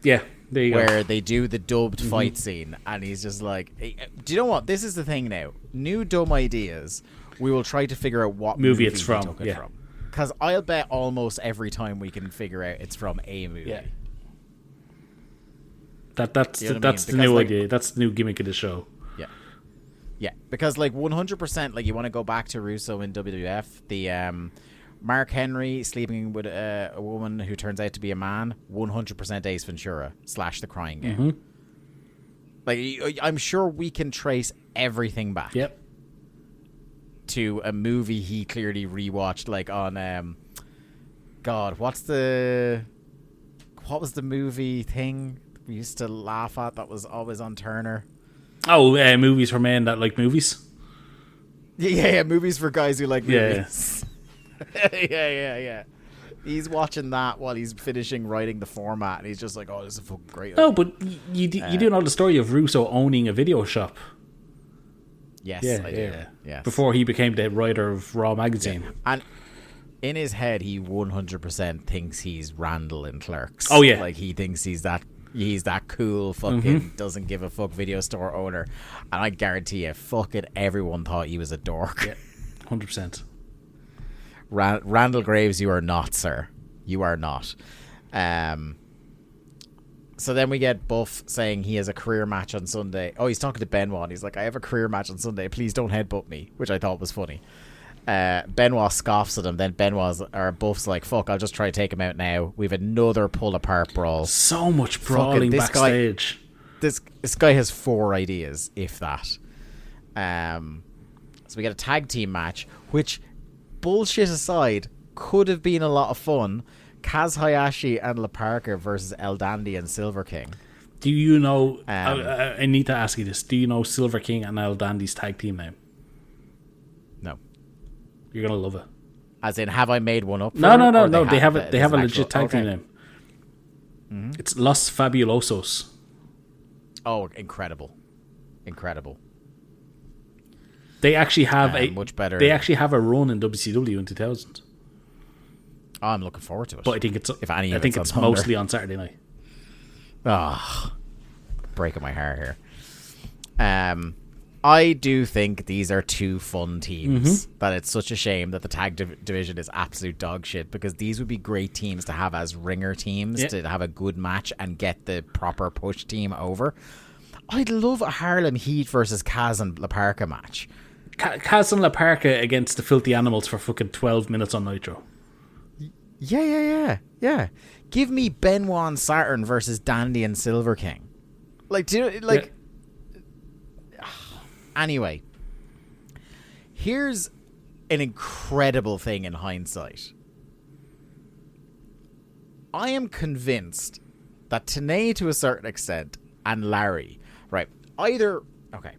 Yeah, there you go. Where they do the dubbed fight scene, and he's just like, hey, do you know what? This is the thing now. New dumb ideas. We will try to figure out what movie it's from. Took it from. Because I'll bet almost every time we can figure out it's from a movie. Yeah. That's you know the new idea. That's the new gimmick of the show. Yeah, because like 100%, like you want to go back to Russo in WWF, the Mark Henry sleeping with a woman who turns out to be a man, 100% Ace Ventura / The Crying Game. Like I'm sure we can trace everything back. Yep. To a movie he clearly rewatched, like on God, what was the movie thing we used to laugh at that was always on Turner? Oh, movies for men that like movies. Yeah, movies for guys who like movies. Yeah. He's watching that while he's finishing writing the format, and he's just like, "Oh, this is a fucking great." No, but you do know the story of Russo owning a video shop. Yes, I do. Yeah. Yes. Before he became the writer of Raw magazine. Yeah. And in his head, he 100% thinks he's Randall in Clerks. Oh yeah, like he thinks he's that cool fucking doesn't give a fuck video store owner, and I guarantee you, fucking everyone thought he was a dork. Yeah, 100%. Randall Graves, you are not, sir. You are not. So then we get Buff saying he has a career match on Sunday. Oh, he's talking to Benoit, and he's like, I have a career match on Sunday. Please don't headbutt me, which I thought was funny. Benoit scoffs at him. Then Buff's like, fuck, I'll just try to take him out now. We have another pull apart brawl. So much brawling backstage. This guy has 4 ideas, if that. So we get a tag team match, which, bullshit aside, could have been a lot of fun, Kaz Hayashi and La Parka versus El Dandy and Silver King. Do you know... I need to ask you this. Do you know Silver King and El Dandy's tag team name? No. You're going to love it. As in, have I made one up? No. They have a legit tag team name. Mm-hmm. It's Los Fabulosos. Oh, incredible. They actually have much better. They actually have a run in WCW in 2000. Oh, I'm looking forward to it. But I think it's mostly on Saturday night. Breaking my heart here. I do think these are two fun teams. That it's such a shame that the tag division is absolute dog shit, because these would be great teams to have as ringer teams to have a good match and get the proper push team over. I'd love a Harlem Heat versus Kaz and La Parka match. Kaz and La Parka against the Filthy Animals for fucking 12 minutes on Nitro. Yeah. Give me Benoit and Saturn versus Dandy and Silver King. Anyway, here's an incredible thing in hindsight. I am convinced that Tenay, to a certain extent, and Larry, right, okay,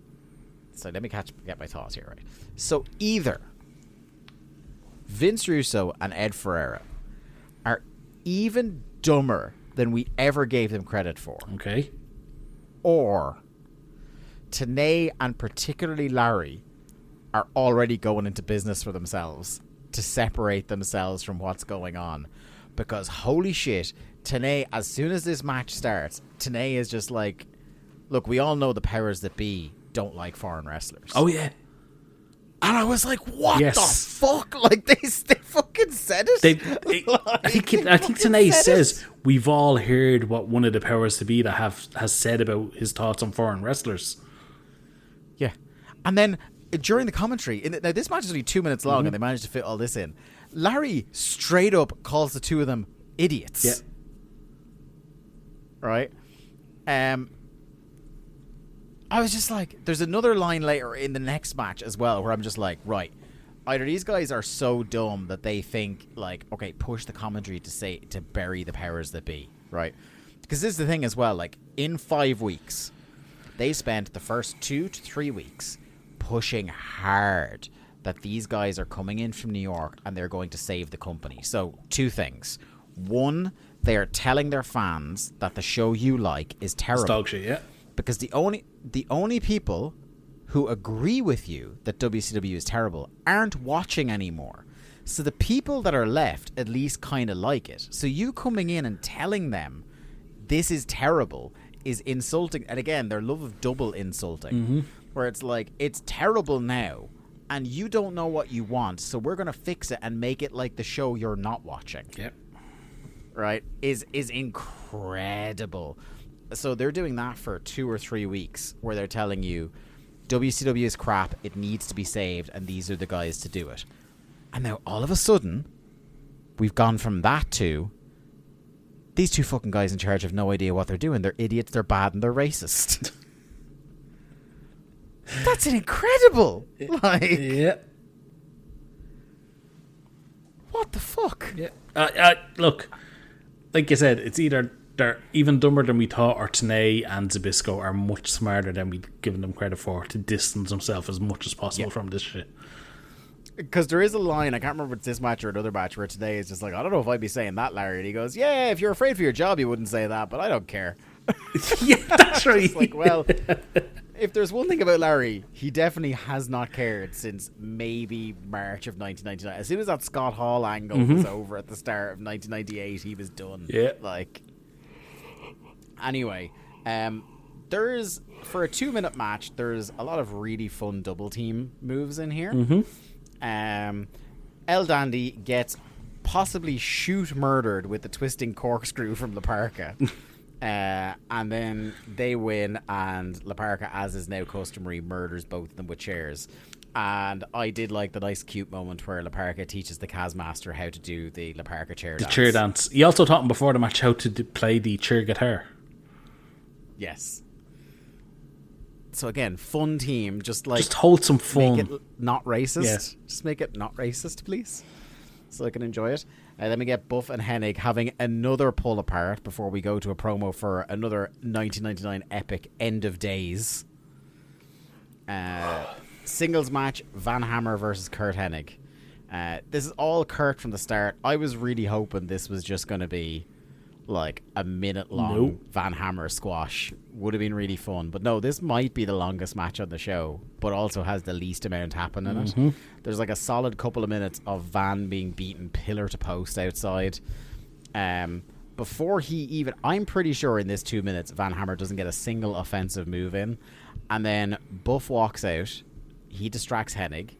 so let me get my thoughts here, right? So either Vince Russo and Ed Ferreira are even dumber than we ever gave them credit for. Okay. Or Tenay and particularly Larry are already going into business for themselves to separate themselves from what's going on. Because holy shit, Tenay, as soon as this match starts, Tenay is just like, look, we all know the powers that be don't like foreign wrestlers. Oh, yeah. And I was like, what the fuck? Like, they fucking said it? I think Tenay says, we've all heard what one of the powers to be that has said about his thoughts on foreign wrestlers. Yeah. And then during the commentary, now this match is only 2 minutes long, and they managed to fit all this in. Larry straight up calls the two of them idiots. Yeah. Right? I was just like, there's another line later in the next match as well where I'm just like, right, either these guys are so dumb that they think like, okay, push the commentary to bury the powers that be, right? Because this is the thing as well, like in 5 weeks, they spent the first 2 to 3 weeks pushing hard that these guys are coming in from New York and they're going to save the company. So 2 things. 1, they are telling their fans that the show you like is terrible. It's dog shit, yeah. Because the only people who agree with you that WCW is terrible aren't watching anymore. So the people that are left at least kind of like it. So you coming in and telling them this is terrible is insulting. And again, their love of double insulting. Where it's like, it's terrible now and you don't know what you want, so we're going to fix it and make it like the show you're not watching. Yep. Right? Is incredible. So they're doing that for 2 or 3 weeks where they're telling you WCW is crap, it needs to be saved, and these are the guys to do it. And now all of a sudden we've gone from that to these 2 fucking guys in charge have no idea what they're doing. They're idiots, they're bad, and they're racist. That's incredible. Like, yeah. What the fuck? Yeah. Look, like you said, it's either they're even dumber than we thought, or Tenay and Zbyszko are much smarter than we'd given them credit for to distance themselves as much as possible from this shit. Because there is a line, I can't remember if it's this match or another match, where Tenay is just like, I don't know if I'd be saying that, Larry. And he goes, yeah, if you're afraid for your job, you wouldn't say that, but I don't care. Yeah, that's right. It's like, well, if there's one thing about Larry, he definitely has not cared since maybe March of 1999. As soon as that Scott Hall angle was over at the start of 1998, he was done. Yeah. Like, anyway, there's, for a 2-minute match, there's a lot of really fun double team moves in here. El Dandy gets possibly shoot murdered with the twisting corkscrew from La Parka. And then they win, and La Parka, as is now customary, murders both of them with chairs. And I did like the nice cute moment where La Parka teaches the Kazmaster how to do the La Parka chair dance. The chair dance. You also taught him before the match how to play the chair guitar. Yes. So again, fun team. Just wholesome fun. Make it not racist. Yeah. Just make it not racist, please. so I can enjoy it. Then we get Buff and Hennig having another pull apart before we go to a promo for another 1999 epic End of Days. Singles match, Van Hammer versus Kurt Hennig. This is all Kurt from the start. I was really hoping this was just going to be like a minute long Van Hammer squash. Would have been really fun. But no, this might be the longest match on the show, but also has the least amount happening in it. There's like a solid couple of minutes of Van being beaten pillar to post outside. Before he even... I'm pretty sure in this 2 minutes, Van Hammer doesn't get a single offensive move in. And then Buff walks out. He distracts Hennig.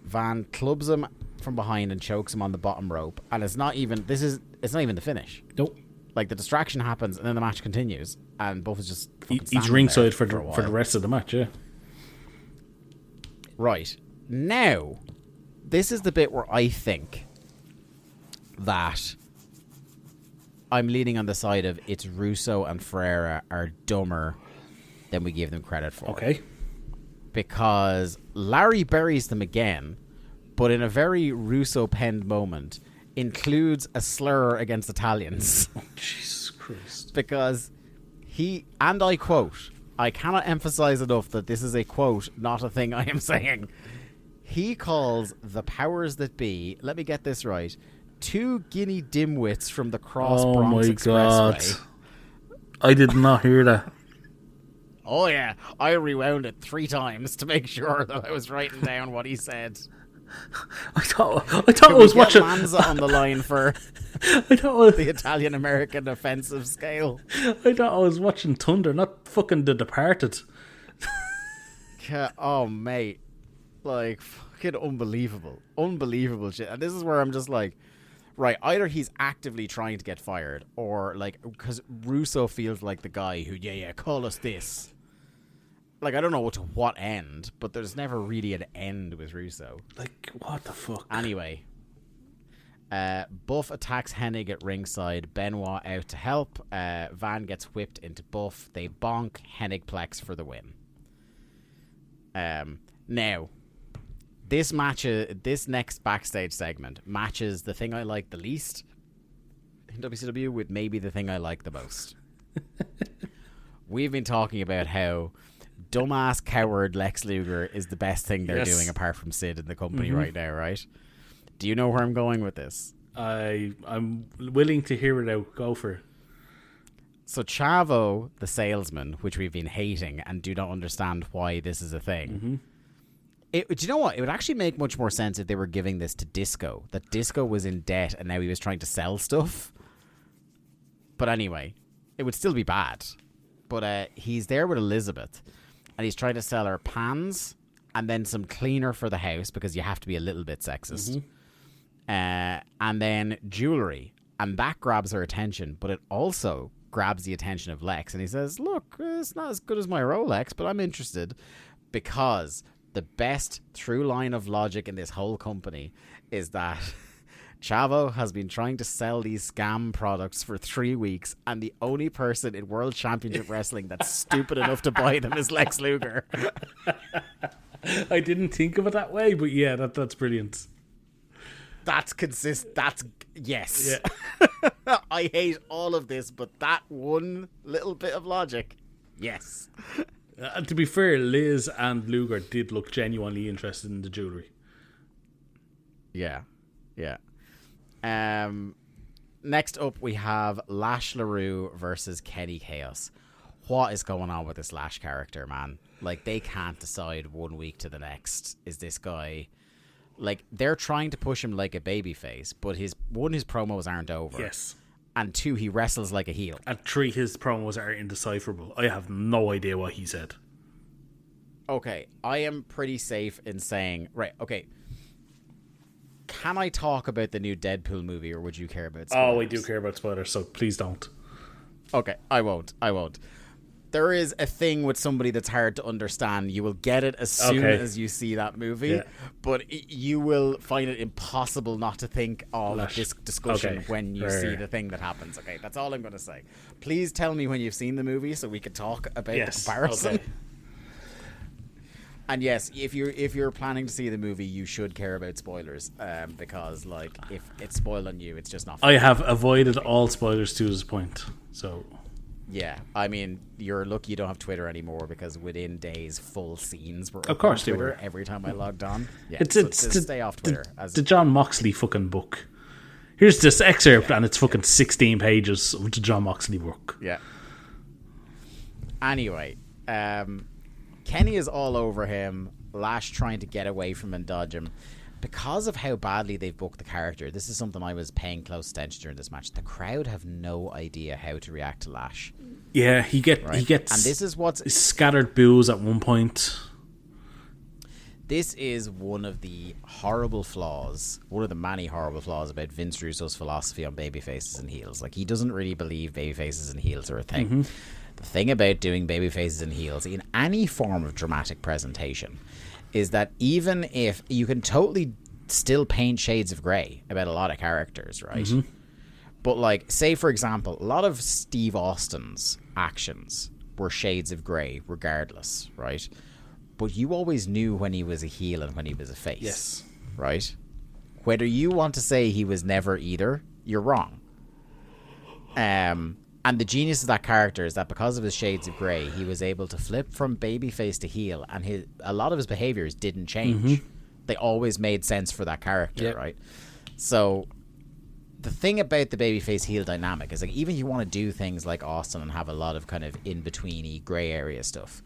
Van clubs him from behind and chokes him on the bottom rope. And it's not even... It's not even the finish. Nope. Like, the distraction happens, and then the match continues, and Buff is just he's ringside for the rest of the match, yeah. Right. Now, this is the bit where I think that I'm leaning on the side of it's Russo and Ferreira are dumber than we give them credit for. Okay. Because Larry buries them again, but in a very Russo-penned moment, includes a slur against Italians. Oh, Jesus Christ. Because he, and I quote, I cannot emphasize enough that this is a quote, not a thing I am saying. He calls the powers that be, let me get this right, 2 Guinea dimwits from the Cross Bronx Expressway. God. I did not hear that. Oh yeah, I rewound it 3 times to make sure that I was writing down what he said. I thought I was watching Manza on the line for the Italian American offensive scale. I thought I was watching Thunder, not fucking The Departed. Oh mate, like fucking unbelievable shit. And this is where I'm just like, right, either he's actively trying to get fired, or like because Russo feels like the guy who call us this. Like, I don't know to what end, but there's never really an end with Russo. Like, what the fuck? Anyway, Buff attacks Hennig at ringside. Benoit out to help. Van gets whipped into Buff. They bonk. Hennig plex for the win. Now, this next backstage segment matches the thing I like the least in WCW with maybe the thing I like the most. We've been talking about how dumbass coward Lex Luger is the best thing they're doing apart from Sid in the company right now, right? Do you know where I'm going with this? I'm willing to hear it out. Go for it. So Chavo, the salesman, which we've been hating and do not understand why this is a thing. Do you know what? It would actually make much more sense if they were giving this to Disco. That Disco was in debt and now he was trying to sell stuff. But anyway, it would still be bad. But he's there with Elizabeth. And he's trying to sell her pans and then some cleaner for the house because you have to be a little bit sexist. And then jewelry. And that grabs her attention, but it also grabs the attention of Lex. And he says, look, it's not as good as my Rolex, but I'm interested because the best through line of logic in this whole company is that Chavo has been trying to sell these scam products for 3 weeks, and the only person in World Championship Wrestling that's stupid enough to buy them is Lex Luger. I didn't think of it that way, but yeah, that's brilliant. That's yes. Yeah. I hate all of this, but that one little bit of logic, yes. To be fair, Liz and Luger did look genuinely interested in the jewelry. Yeah. Next up, we have Lash LaRue versus Kenny Chaos. What is going on with this Lash character, man? Like, they can't decide 1 week to the next. Is this guy... Like, they're trying to push him like a babyface, but his promos aren't over. Yes. And 2, he wrestles like a heel. And 3, his promos are indecipherable. I have no idea what he said. Okay, I am pretty safe in saying... Right, okay. Can I talk about the new Deadpool movie, or would you care about spoilers? Oh, I do care about spoilers, so please don't. Okay, I won't. There is a thing with somebody that's hard to understand. You will get it as soon as you see that movie, but you will find it impossible not to think of this discussion when you see the thing that happens. Okay, that's all I'm going to say. Please tell me when you've seen the movie so we can talk about the comparison. And yes, if you're planning to see the movie, you should care about spoilers, because like if it's spoiled on you, it's just not fun. I have avoided all spoilers to this point. So yeah, I mean, you're lucky you don't have Twitter anymore, because within days, full scenes were. Of course on they Twitter were. Every time I logged on, yeah, it's stay off Twitter. The John Moxley fucking book. Here's this excerpt, and it's fucking 16 pages of the John Moxley book. Yeah. Anyway, Kenny is all over him. Lash trying to get away from him and dodge him. Because of how badly they've booked the character, this is something I was paying close attention during this match. The crowd have no idea how to react to Lash. Yeah, he gets and this is what's scattered boos at one point. This is one of the horrible flaws, one of the many horrible flaws about Vince Russo's philosophy on babyfaces and heels. Like, he doesn't really believe babyfaces and heels are a thing. Mm-hmm. The thing about doing babyfaces and heels in any form of dramatic presentation is that even if you can totally still paint shades of grey about a lot of characters, right? Mm-hmm. But, like, say, for example, a lot of Steve Austin's actions were shades of grey regardless, right? But you always knew when he was a heel and when he was a face. Yes. Right? Whether you want to say he was never either, you're wrong. And the genius of that character is that because of his shades of grey, he was able to flip from babyface to heel, and a lot of his behaviours didn't change. Mm-hmm. They always made sense for that character, right? So the thing about the babyface heel dynamic is, like, even if you want to do things like Austin and have a lot of kind of in-betweeny grey area stuff,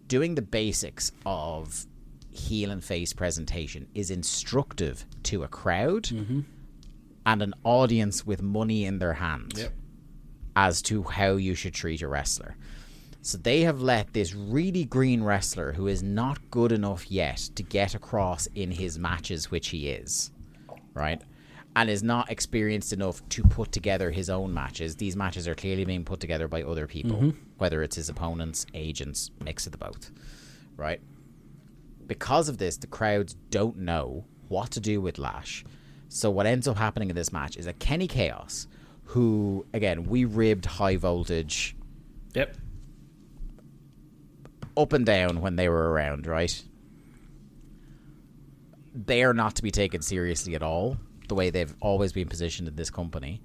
doing the basics of heel and face presentation is instructive to a crowd and an audience with money in their hand as to how you should treat a wrestler. So they have let this really green wrestler who is not good enough yet to get across in his matches, which he is, right? And is not experienced enough to put together his own matches. These matches are clearly being put together by other people, whether it's his opponents, agents, mix of the both, right? Because of this, the crowds don't know what to do with Lash. So what ends up happening in this match is that Kenny Chaos, who, again, we ribbed High Voltage up and down when they were around, right? They are not to be taken seriously at all, the way they've always been positioned in this company.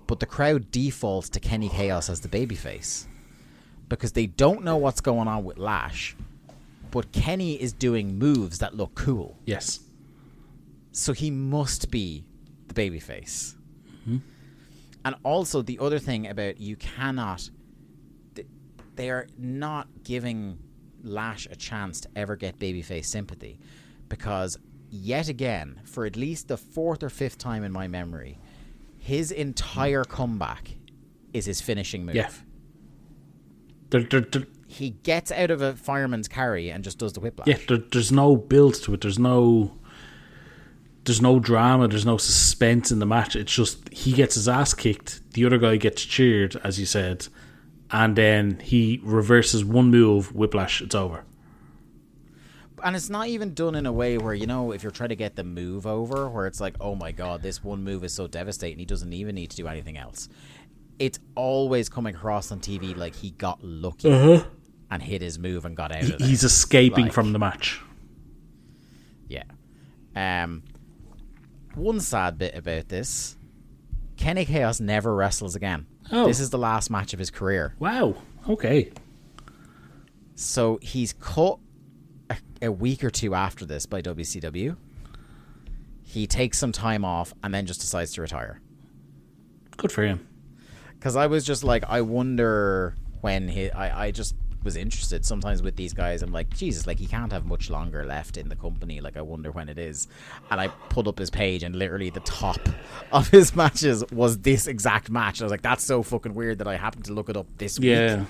But the crowd defaults to Kenny Chaos as the babyface because they don't know what's going on with Lash, but Kenny is doing moves that look cool. Yes. So he must be the babyface. And also the other thing about you cannot... They are not giving Lash a chance to ever get babyface sympathy because, yet again, for at least the fourth or fifth time in my memory, his entire comeback is his finishing move. Yeah. He gets out of a fireman's carry and just does the whiplash. Yeah, there's no build to it. There's no drama. There's no suspense in the match. It's just he gets his ass kicked. The other guy gets cheered, as you said, and then he reverses one move, whiplash. It's over. And it's not even done in a way where, you know, if you're trying to get the move over, where it's like, oh my god, this one move is so devastating, he doesn't even need to do anything else. It's always coming across on TV like he got lucky and hit his move and got out of there. He's escaping from the match. Yeah. One sad bit about this, Kenny Chaos never wrestles again. Oh. This is the last match of his career. Wow. Okay. So he's cut a week or two after this by WCW. He takes some time off and then just decides to retire. Good for him. Because I was just like, I wonder when I just was interested sometimes with these guys. I'm like, Jesus, like, he can't have much longer left in the company. Like, I wonder when it is. And I pulled up his page and literally the top of his matches was this exact match. And I was like, that's so fucking weird that I happened to look it up this week. Yeah.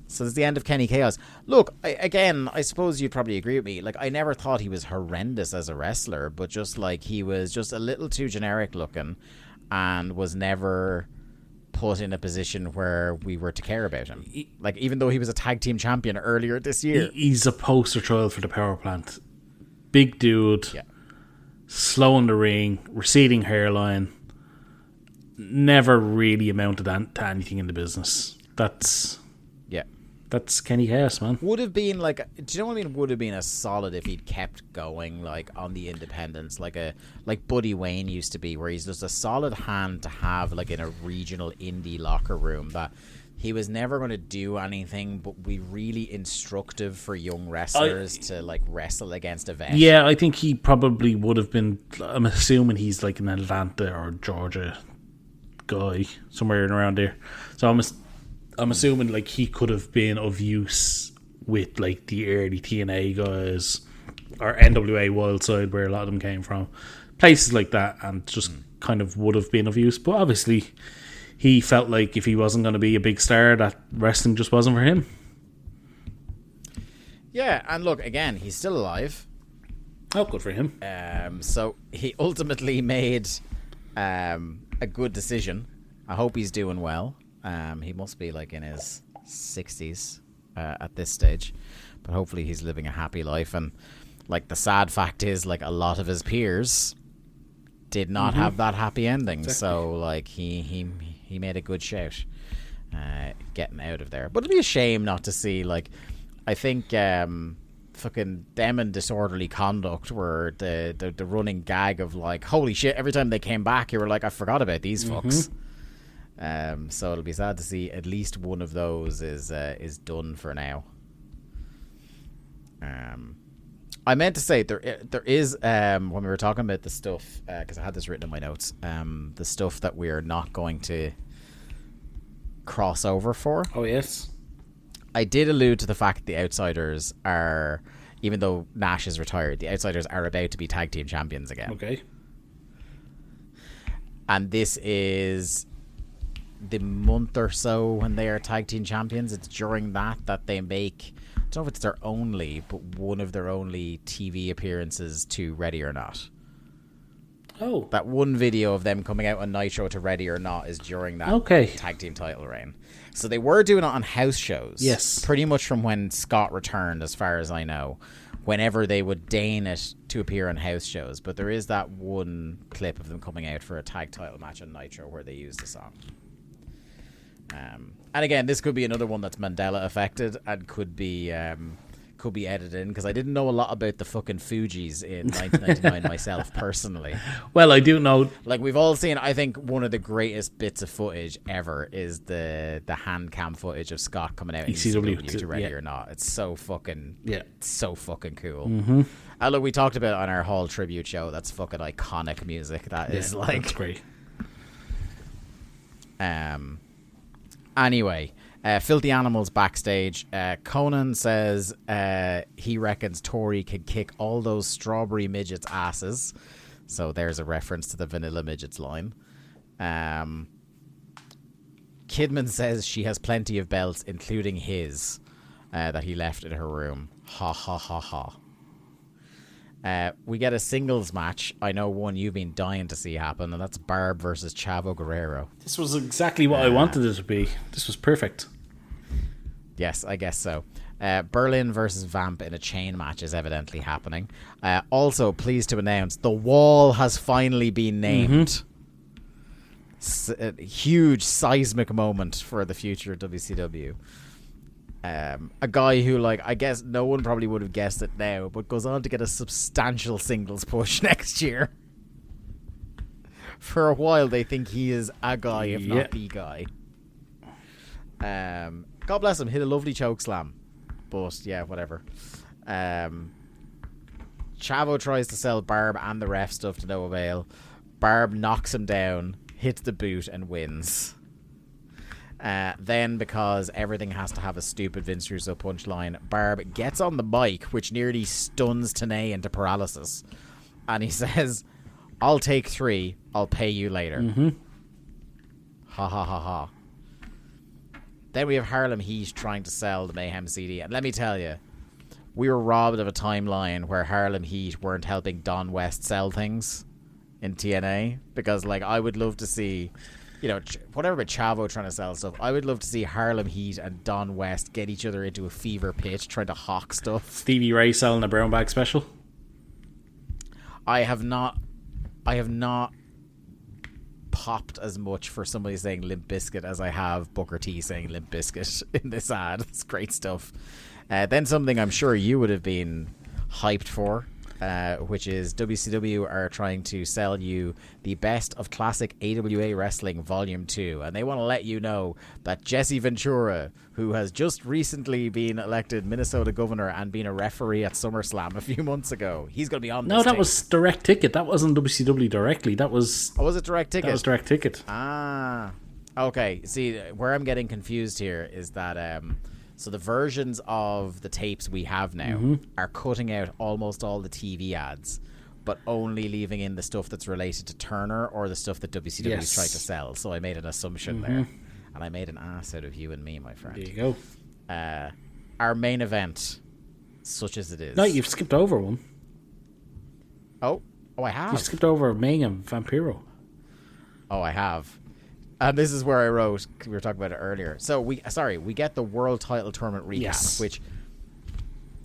So it's the end of Kenny Chaos. Look, I suppose you'd probably agree with me. Like, I never thought he was horrendous as a wrestler, but just like he was just a little too generic looking and was never put in a position where we were to care about him. Like, even though he was a tag team champion earlier this year. He's a poster child for the power plant. Big dude. Yeah. Slow in the ring. Receding hairline. Never really amounted to anything in the business. That's That's Kenny Chaos, man. Would have been like, do you know what I mean? Would have been a solid if he'd kept going, like on the independents, like Buddy Wayne used to be, where he's just a solid hand to have, like in a regional indie locker room. That he was never going to do anything, but be really instructive for young wrestlers to like wrestle against a vet. Yeah, I think he probably would have been. I'm assuming he's like an Atlanta or Georgia guy, somewhere around there. So I'm assuming like he could have been of use with like the early TNA guys or NWA Wildside, where a lot of them came from, places like that, and just kind of would have been of use. But obviously, he felt like if he wasn't going to be a big star, that wrestling just wasn't for him. Yeah, and look, again, he's still alive. Oh, good for him. So he ultimately made a good decision. I hope he's doing well. He must be like in his 60s at this stage, but hopefully he's living a happy life. And like the sad fact is, like a lot of his peers did not have that happy ending. Exactly. So like he made a good shout getting out of there. But it'd be a shame not to see, like, I think fucking them and Disorderly Conduct were the running gag of like, holy shit, every time they came back you were like, I forgot about these fucks. So it'll be sad to see at least one of those is done for now. I meant to say there is when we were talking about the stuff, because I had this written in my notes, the stuff that we're not going to cross over for. Oh yes, I did allude to the fact that the Outsiders are, even though Nash is retired, the Outsiders are about to be tag team champions again. Okay. And this is the month or so when they are tag team champions. It's during that they make, I don't know if it's their only, but one of their only TV appearances to Ready or Not. Oh. That one video of them coming out on Nitro to Ready or Not is during that tag team title reign. So they were doing it on house shows. Yes. Pretty much from when Scott returned, as far as I know. Whenever they would deign it to appear on house shows. But there is that one clip of them coming out for a tag title match on Nitro where they use the song. And again, this could be another one that's Mandela affected and could be edited in, because I didn't know a lot about the fucking Fugees in 1999 myself personally. Well, I do know, like, we've all seen, I think one of the greatest bits of footage ever is the hand cam footage of Scott coming out in ECW to Ready or Not. It's so fucking cool. Look, we talked about it on our Hall tribute show. That's fucking iconic music. That is like, that's great. Anyway, Filthy Animals backstage. Conan says he reckons Tori can kick all those strawberry midgets' asses. So there's a reference to the Vanilla Midgets line. Kidman says she has plenty of belts, including his, that he left in her room. Ha ha ha ha. We get a singles match. I know one you've been dying to see happen, and that's Barb versus Chavo Guerrero. This was exactly what I wanted it to be. This was perfect. Yes, I guess so. Berlin versus Vamp in a chain match is evidently happening. Also, pleased to announce, The Wall has finally been named. A huge seismic moment for the future of WCW. A guy who, like, I guess no one probably would have guessed it now, but goes on to get a substantial singles push next year. For a while, they think he is a guy, if not the guy. God bless him, hit a lovely choke slam. But, yeah, whatever. Chavo tries to sell Barb and the ref stuff to no avail. Barb knocks him down, hits the boot, and wins. Then, because everything has to have a stupid Vince Russo punchline, Barb gets on the mic, which nearly stuns Tenay into paralysis. And he says, I'll take 3, I'll pay you later. Ha ha ha ha. Then we have Harlem Heat trying to sell the Mayhem CD. And let me tell you, we were robbed of a timeline where Harlem Heat weren't helping Don West sell things in TNA. Because, like, I would love to see, you know, whatever about Chavo trying to sell stuff, I would love to see Harlem Heat and Don West get each other into a fever pitch trying to hawk stuff. Stevie Ray selling a brown bag special. popped as much for somebody saying Limp Bizkit as I have Booker T saying Limp Bizkit in this ad. It's great stuff. Then something I'm sure you would have been hyped for, which is WCW are trying to sell you the best of classic AWA wrestling volume 2, and they want to let you know that Jesse Ventura, who has just recently been elected Minnesota governor and been a referee at SummerSlam a few months ago, he's going to be on this tape. Was direct ticket. That wasn't WCW directly. That was... Oh, was it direct ticket? That was direct ticket. Ah, okay. See, where I'm getting confused here is that so the versions of the tapes we have now are cutting out almost all the TV ads, but only leaving in the stuff that's related to Turner or the stuff that WCW is trying to sell. So I made an assumption there, and I made an ass out of you and me, my friend. There you go. Our main event, such as it is. No, you've skipped over one. Oh, I have. You skipped over Mayhem Vampiro. Oh, I have. And this is where I wrote, we were talking about it earlier. So we get the World Title Tournament recap, which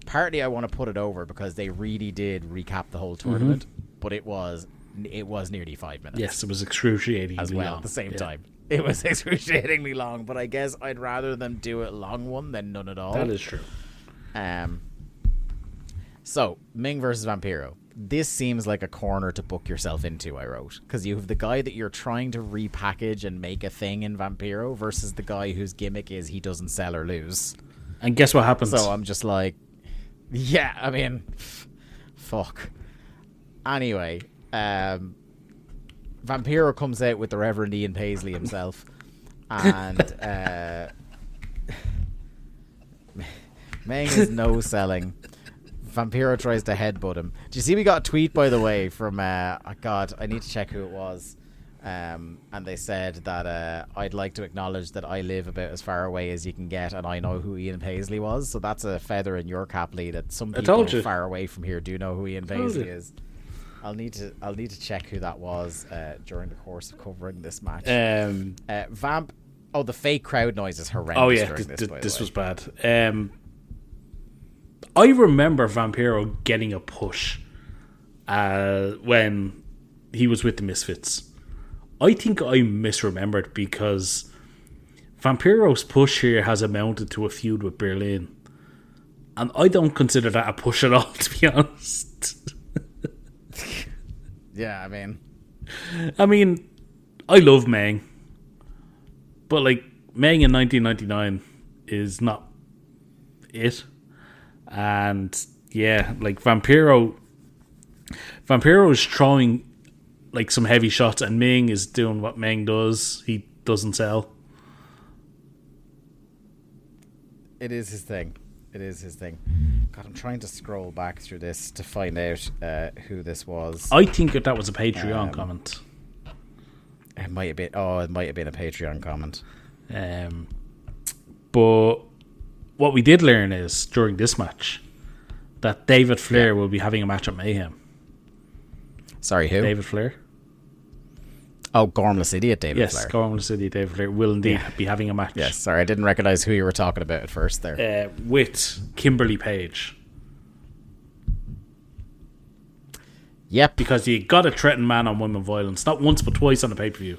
partly I want to put it over because they really did recap the whole tournament, but it was nearly 5 minutes. Yes, it was excruciatingly as well long. At the same time. It was excruciatingly long, but I guess I'd rather them do a long one than none at all. That is true. So, Ming versus Vampiro. This seems like a corner to book yourself into, I wrote. Because you have the guy that you're trying to repackage and make a thing in Vampiro versus the guy whose gimmick is he doesn't sell or lose. And guess what happens? So I'm just like, yeah, I mean, fuck. Anyway, Vampiro comes out with the Reverend Ian Paisley himself. And Meng is no selling. Vampiro tries to headbutt him. Do you see we got a tweet, by the way, from God, I need to check who it was. And they said that I'd like to acknowledge that I live about as far away as you can get, and I know who Ian Paisley was. So that's a feather in your cap, Lee, that some people far away from here do know who Ian Paisley is. I'll need to check who that was during the course of covering this match. The fake crowd noise is horrendous. Oh yeah, this was bad. I remember Vampiro getting a push when he was with the Misfits. I think I misremembered because Vampiro's push here has amounted to a feud with Berlin. And I don't consider that a push at all, to be honest. Yeah, I mean, I love Meng. But, like, Meng in 1999 is not it. And yeah, like Vampiro is throwing like some heavy shots, and Ming is doing what Meng does. He doesn't sell. It is his thing. God, I'm trying to scroll back through this to find out who this was. I think that was a Patreon comment. It might have been. Oh, it might have been a Patreon comment. But what we did learn is, during this match, that David Flair will be having a match at Mayhem. Sorry, who? David Flair. Oh, Gormless Idiot David Flair. Yes, Gormless Idiot David Flair will indeed be having a match. Yes, sorry, I didn't recognise who you were talking about at first there. With Kimberly Page. Yep. Because you got to threaten man on women violence. Not once, but twice on the pay-per-view.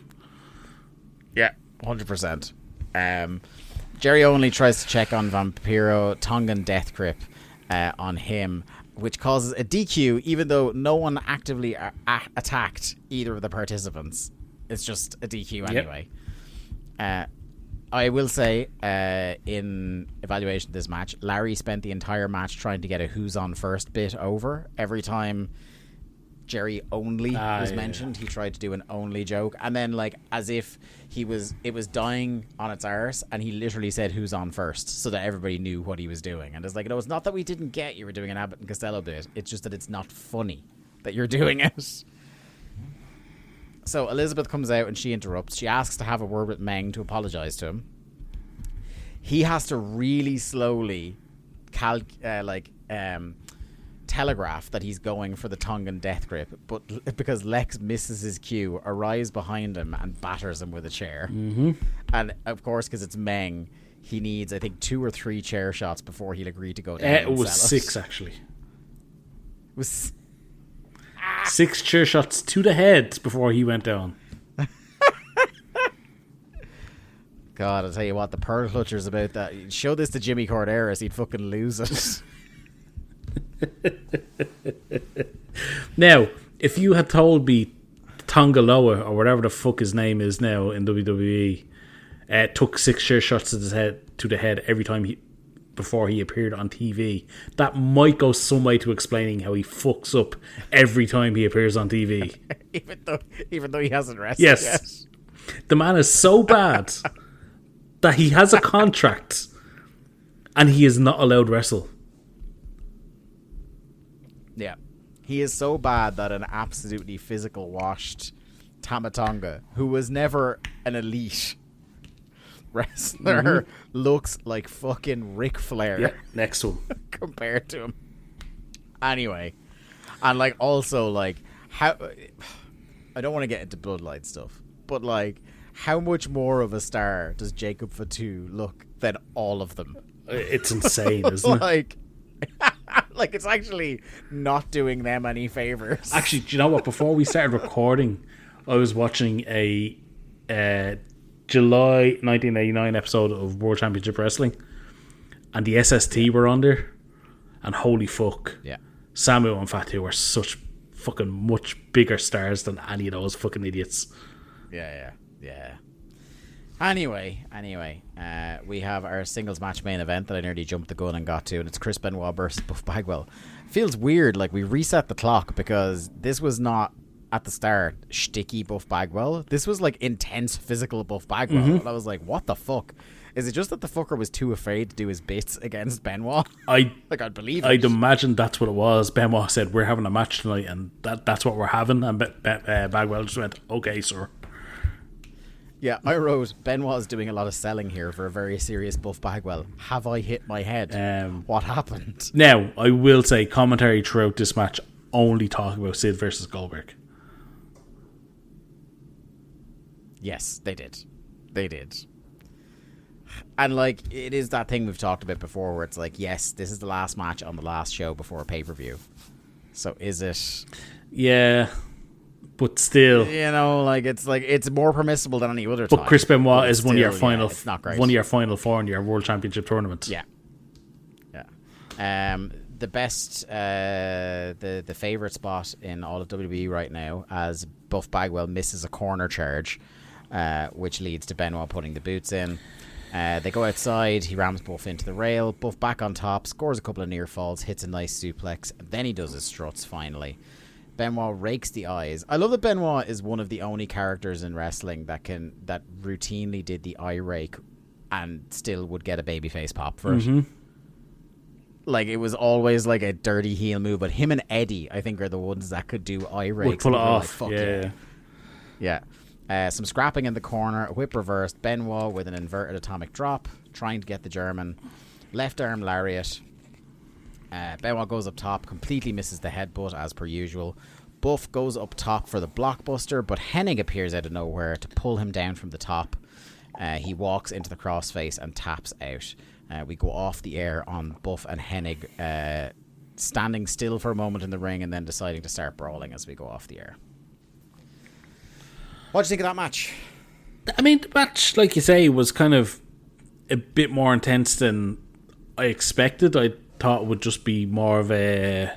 Yeah, 100%. Jerry only tries to check on Vampiro, Tongan Death Grip on him, which causes a DQ, even though no one actively attacked either of the participants. It's just a DQ anyway. I will say, in evaluation of this match, Larry spent the entire match trying to get a who's on first bit over. Every time Jerry only was mentioned, he tried to do an only joke, and then like as if it was dying on its arse, and he literally said who's on first so that everybody knew what he was doing. And it's like, no, it's not that we didn't get you were doing an Abbott and Costello bit, it's just that it's not funny that you're doing it. So Elizabeth comes out and she interrupts. She asks to have a word with Meng to apologize to him. He has to really slowly telegraph that he's going for the Tongan Death Grip, but because Lex misses his cue, arrives behind him and batters him with a chair. And of course, because it's Meng, he needs, I think, 2 or 3 chair shots before he'll agree to go down. It was 6 actually. It was 6 chair shots to the head before he went down. God, I'll tell you what, the pearl clutcher's about that. Show this to Jimmy Corderas, he'd fucking lose it. Now, if you had told me Tongaloa, or whatever the fuck his name is now in WWE, took 6 chair shots to the head every time before he appeared on TV, that might go some way to explaining how he fucks up every time he appears on TV. even though he hasn't wrestled yes. yet. The man is so bad that he has a contract and he is not allowed to wrestle. Yeah. He is so bad that an absolutely physical washed Tama Tonga, who was never an elite wrestler, looks like fucking Ric Flair. Yeah, next to him. Compared to him. Anyway. And like also like how I don't want to get into bloodline stuff, but like how much more of a star does Jacob Fatu look than all of them? It's insane, isn't it? Like like it's actually not doing them any favors. Actually, do you know what? Before we started recording, I was watching a July 1989 episode of World Championship Wrestling, and the SST were on there, and holy fuck, yeah, Samu and Fatu are such fucking much bigger stars than any of those fucking idiots. Yeah. Anyway, we have our singles match main event that I nearly jumped the gun and got to, and it's Chris Benoit versus Buff Bagwell. Feels weird, like we reset the clock, because this was not at the start shticky Buff Bagwell. This was like intense physical Buff Bagwell. And I was like, what the fuck? Is it just that the fucker was too afraid to do his bits against Benoit? I'd believe it. I'd imagine that's what it was. Benoit said, we're having a match tonight, and that's what we're having. And Bagwell just went, okay, sir. Yeah, I wrote, Benoit is doing a lot of selling here for a very serious Buff Bagwell. Have I hit my head? What happened? Now, I will say, commentary throughout this match only talk about Sid versus Goldberg. Yes, they did. And like, it is that thing we've talked about before where it's like, yes, this is the last match on the last show before a pay-per-view. So is it? Yeah, but still, you know, like it's more permissible than any other time. But Chris Benoit is one of your final, it's not great. One of your final four in your World Championship tournament. Yeah. The best, the favorite spot in all of WWE right now, as Buff Bagwell misses a corner charge, which leads to Benoit putting the boots in. They go outside, he rams Buff into the rail, Buff back on top, scores a couple of near falls, hits a nice suplex, and then he does his struts finally. Benoit rakes the eyes. I love that Benoit is one of the only characters in wrestling that routinely did the eye rake and still would get a babyface pop for it. Like, it was always like a dirty heel move, but him and Eddie, I think, are the ones that could do eye rakes. Would pull it off, like, yeah. Some scrapping in the corner, a whip reversed, Benoit with an inverted atomic drop, trying to get the German. Left arm lariat. Benoit goes up top, completely misses the headbutt as per usual. Buff goes up top for the blockbuster, but Hennig appears out of nowhere to pull him down from the top. He walks into the crossface and taps out. We go off the air on Buff and Hennig standing still for a moment in the ring and then deciding to start brawling as we go off the air. What do you think of that match? I mean, the match, like you say, was kind of a bit more intense than I expected. I thought it would just be more of a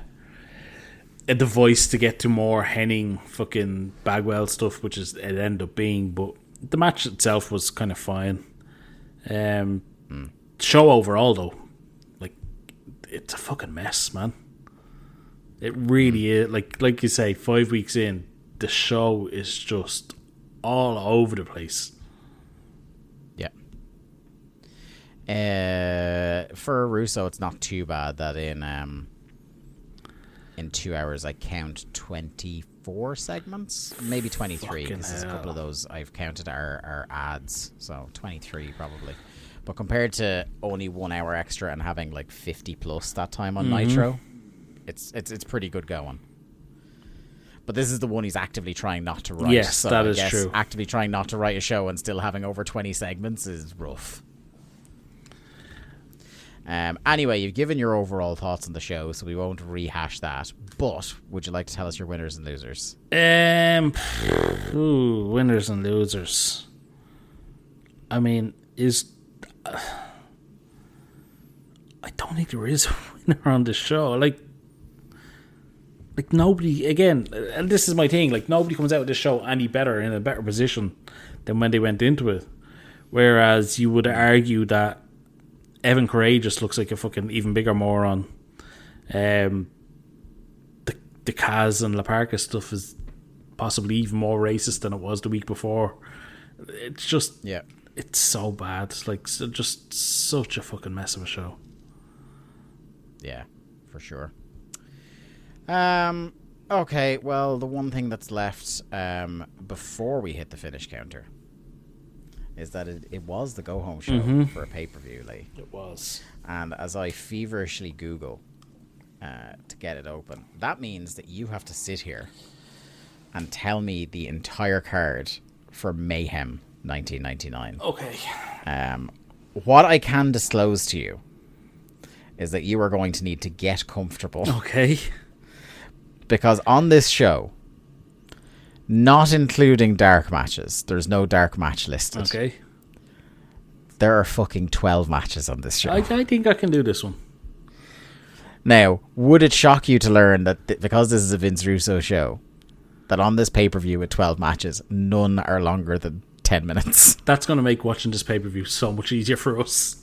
device to get to more Hennig fucking Bagwell stuff, which is it ended up being. But the match itself was kind of fine. Show overall, though, like, it's a fucking mess, man. It really is. Like you say, 5 weeks in, the show is just all over the place. Yeah. For Russo, it's not too bad that in 2 hours I count 24 segments, maybe 23. This is a couple of those I've counted are ads, so 23 probably. But compared to only 1 hour extra and having like 50 plus that time on Nitro, it's pretty good going. But this is the one he's actively trying not to write. Yes, so that I is guess true. Actively trying not to write a show and still having over 20 segments is rough. Anyway, you've given your overall thoughts on the show, so we won't rehash that. But would you like to tell us your winners and losers? Winners and losers. I mean, is I don't think there is a winner on this show. Like nobody, again, and this is my thing, like nobody comes out of this show any better, in a better position than when they went into it. Whereas you would argue that Evan Courageous looks like a fucking even bigger moron. The Kaz and La Parka stuff is possibly even more racist than it was the week before. It's just, it's so bad. Like, just such a fucking mess of a show. Yeah, for sure. Okay, well, the one thing that's left before we hit the finish counter is that it was the go-home show for a pay-per-view, Lee. It was. And as I feverishly Google to get it open, that means that you have to sit here and tell me the entire card for Mayhem 1999. Okay. What I can disclose to you is that you are going to need to get comfortable. Okay. Because on this show, not including dark matches, there's no dark match listed. Okay. There are fucking 12 matches on this show. I think I can do this one. Now, would it shock you to learn that because this is a Vince Russo show, that on this pay-per-view with 12 matches, none are longer than 10 minutes? That's going to make watching this pay-per-view so much easier for us.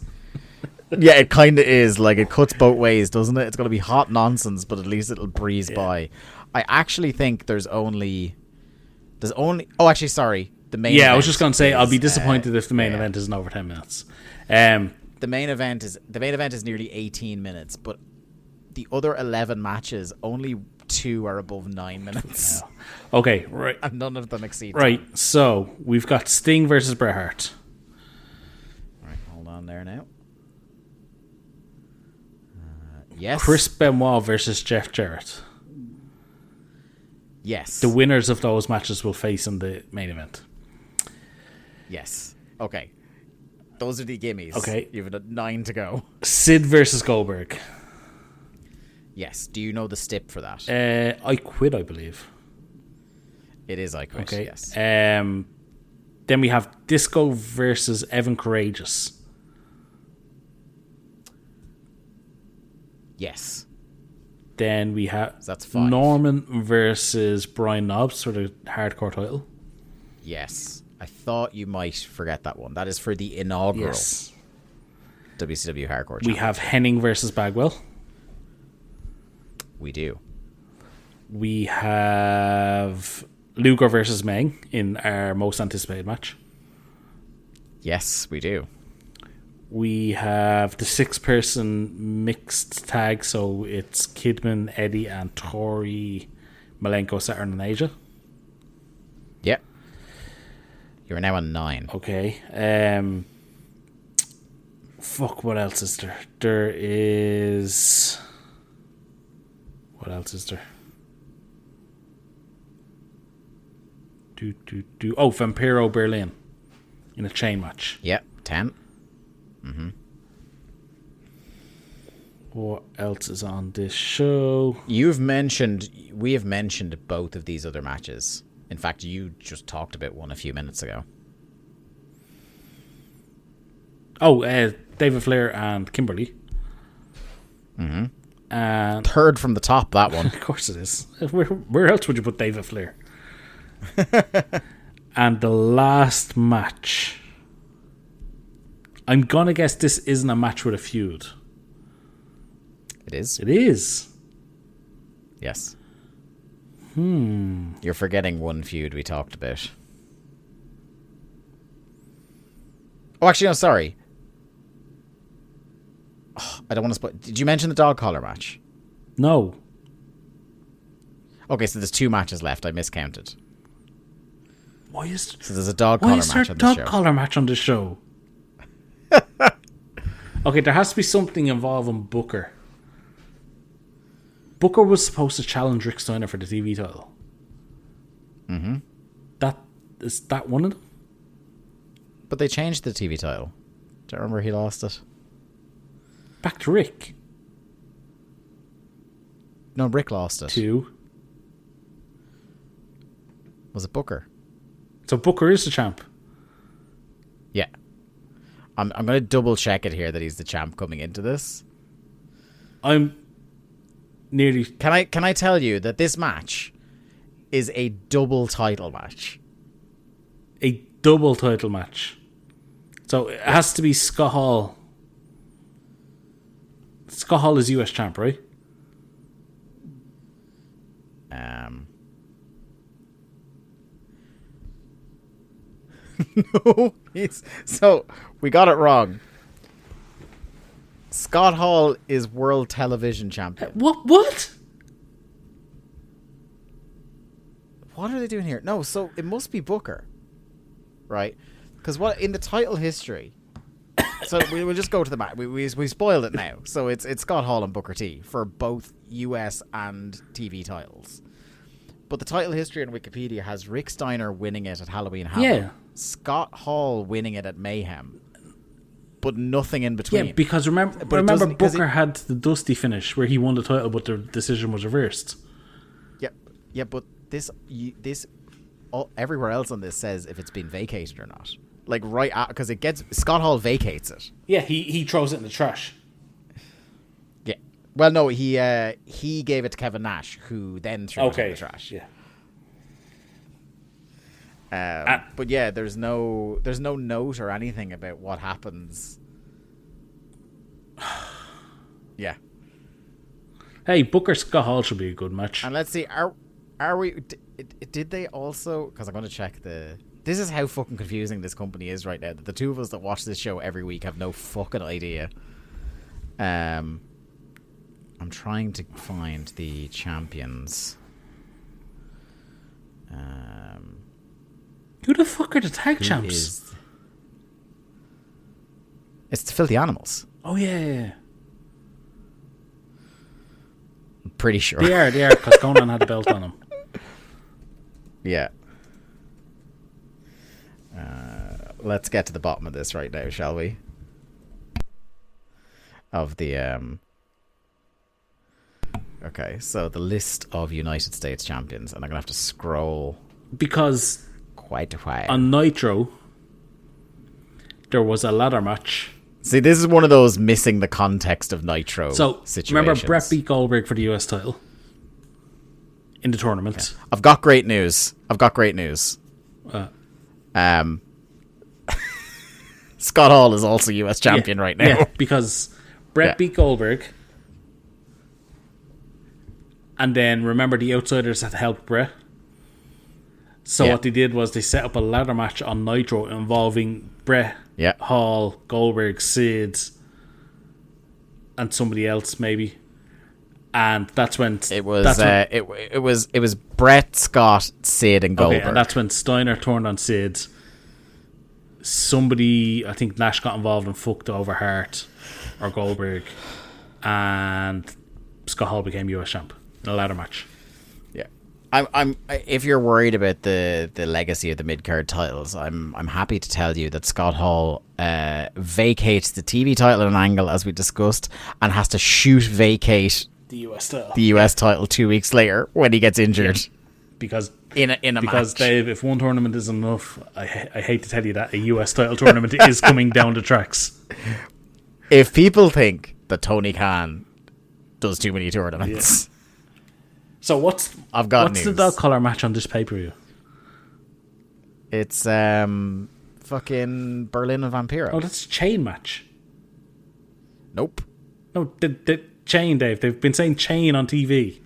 Yeah, it kind of is. Like, it cuts both ways, doesn't it? It's going to be hot nonsense, but at least it'll breeze by. I actually think there's only... Oh, actually, sorry. The main event I was just going to say, I'll be disappointed if the main yeah. event isn't over 10 minutes. The main event is nearly 18 minutes, but the other 11 matches, only 2 are above 9 minutes. Yeah. Okay, right. And none of them exceed Right, 10. so we've got Sting versus Bret Hart. Right, hold on there now. Yes. Chris Benoit versus Jeff Jarrett. Yes. The winners of those matches will face in the main event. Yes. Okay. Those are the gimmies. Okay. You've 9 to go. Sid versus Goldberg. Yes. Do you know the stip for that? I Quit, I believe. It is I Quit, Okay. yes. Then we have Disco versus Evan Courageous. Yes. Then we have That's 5. Norman versus Brian Knobbs for the hardcore title. Yes. I thought you might forget that one. That is for the inaugural Yes. WCW Hardcore We Championship. have Hennig versus Bagwell. We do. We have Luger versus Meng in our most anticipated match. Yes, we do. We have the 6-person mixed tag, so it's Kidman, Eddie, and Tori Malenko, Saturn, and Asia. Yep. You're now on 9. Okay. Fuck, what else is there? There is... What else is there? Oh, Vampiro Berlin in a chain match. Yep, 10. What else is on this show? We have mentioned both of these other matches. In fact, you just talked about one a few minutes ago. Oh, David Flair and Kimberly. Mm-hmm. And Third from the top, that one. of course it is. Where else would you put David Flair? And the last match. I'm gonna guess this isn't a match with a feud. It is? It is. Yes. You're forgetting one feud we talked about. Oh, actually, no, sorry. Oh, I don't want to spoil. Did you mention the dog collar match? No. Okay, so there's 2 matches left. I miscounted. Why is So there's a dog why collar is there match a on this dog show. collar match on this show? Okay, there has to be something involving Booker. Booker was supposed to challenge Rick Steiner for the TV title. Mm-hmm. Is that one of them? But they changed the TV title. Do you remember he lost it? Back to Rick. No, Rick lost it. 2. Was it Booker? So Booker is the champ. Yeah. I'm going to double check it here that he's the champ coming into this. I'm nearly... Can I tell you that this match is a double title match? A double title match. So it has to be Scott Hall. Scott Hall is US champ, right? No, so we got it wrong. Scott Hall is world television champion. What? What are they doing here? No, so it must be Booker, right? Because what in the title history? So we will just go to the match. We spoiled it now. So it's Scott Hall and Booker T for both US and TV titles. But the title history on Wikipedia has Rick Steiner winning it at Halloween Havoc. Yeah. Scott Hall winning it at Mayhem. But nothing in between. Yeah, because remember Booker had the Dusty finish where he won the title, but the decision was reversed. Yeah, but this everywhere else on this says if it's been vacated or not. Like right out, because it gets Scott Hall vacates it. Yeah, he throws it in the trash. Yeah. Well, no, he gave it to Kevin Nash, who then threw it in the trash. Yeah. But yeah, there's no note or anything about what happens. Yeah. Hey, Booker Scott Hall should be a good match. And let's see, are we? Did they also? Because I'm going to check the. This is how fucking confusing this company is right now. That the two of us that watch this show every week have no fucking idea. I'm trying to find the champions. Who the fuck are the tag champs? It's the Filthy Animals. Oh yeah. I'm pretty sure. They are, because Conan had a belt on them. Yeah. Let's get to the bottom of this right now, shall we? Of the Okay, so the list of United States champions, and I'm gonna have to scroll because quite a while. On Nitro, there was a ladder match. See, this is one of those missing the context of Nitro situations. Remember Brett beat Goldberg for the US title in the tournament. Yeah. I've got great news. Scott Hall is also US champion right now. Yeah, because Brett beat Goldberg. And then, remember, the Outsiders had helped Brett. So what they did was they set up a ladder match on Nitro involving Brett, Hall, Goldberg, Sid, and somebody else maybe. And that's when it was Brett, Scott, Sid, and Goldberg. Okay, and that's when Steiner turned on Sid. Somebody, I think Nash got involved and fucked over Hart or Goldberg, and Scott Hall became US champ in a ladder match. Yeah, I'm. If you're worried about the legacy of the mid card titles, I'm happy to tell you that Scott Hall vacates the TV title in an angle as we discussed, and has to vacate the US title. The US title 2 weeks later when he gets injured. Yeah. Because in a match. Dave, if one tournament isn't enough, I hate to tell you that a US title tournament is coming down the tracks. If people think that Tony Khan does too many tournaments, so what's the dog collar match on this pay-per-view? It's fucking Berlin and Vampiro. Oh, that's a chain match. Nope. No, the chain, Dave. They've been saying chain on TV.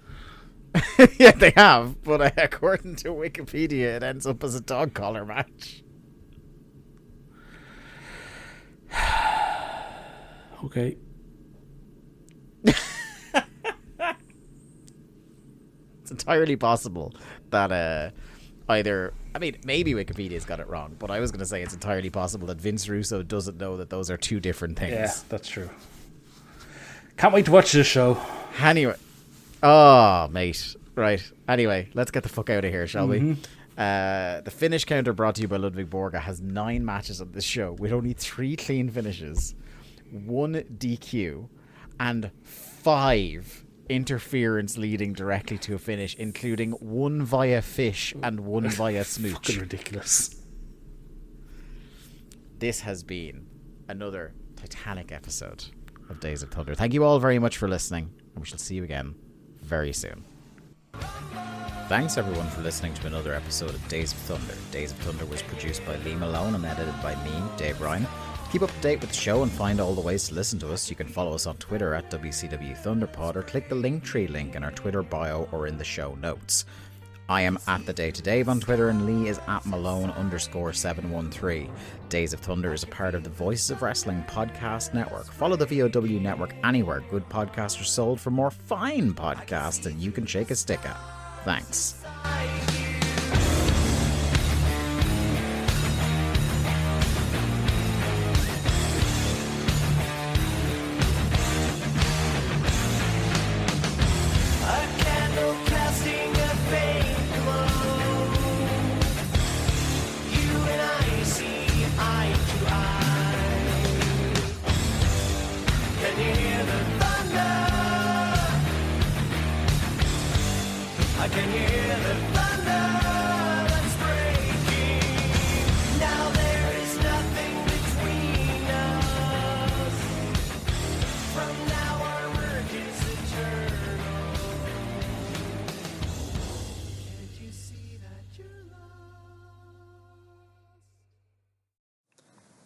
Yeah, they have, but according to Wikipedia, it ends up as a dog collar match. Okay. It's entirely possible that maybe Wikipedia's got it wrong, but I was going to say it's entirely possible that Vince Russo doesn't know that those are two different things. Yeah, that's true. Can't wait to watch this show. Anyway. Oh, mate. Right. Anyway, let's get the fuck out of here, shall we? The finish counter brought to you by Ludwig Borga has 9 matches on this show with only 3 clean finishes, 1 DQ, and 5 interference leading directly to a finish, including 1 via fish and 1 via smooch. Fucking ridiculous. This has been another Titanic episode of Days of Thunder. Thank you all very much for listening, and we shall see you again very soon. Thanks everyone for listening to another episode of Days of Thunder. Days of Thunder was produced by Lee Malone and edited by me, Dave Ryan. To keep up to date with the show and find all the ways to listen to us, you can follow us on Twitter at WCW Thunderpod or click the Linktree link in our Twitter bio or in the show notes. I am at The Day to Dave on Twitter and Lee is at Malone_713. Days of Thunder is a part of the Voices of Wrestling podcast network. Follow the VOW network anywhere good podcasts are sold for more fine podcasts than you can shake a stick at. Thanks. I can hear the thunder that's breaking. Now there is nothing between us. From now our work is eternal. Can't you see that you're lost?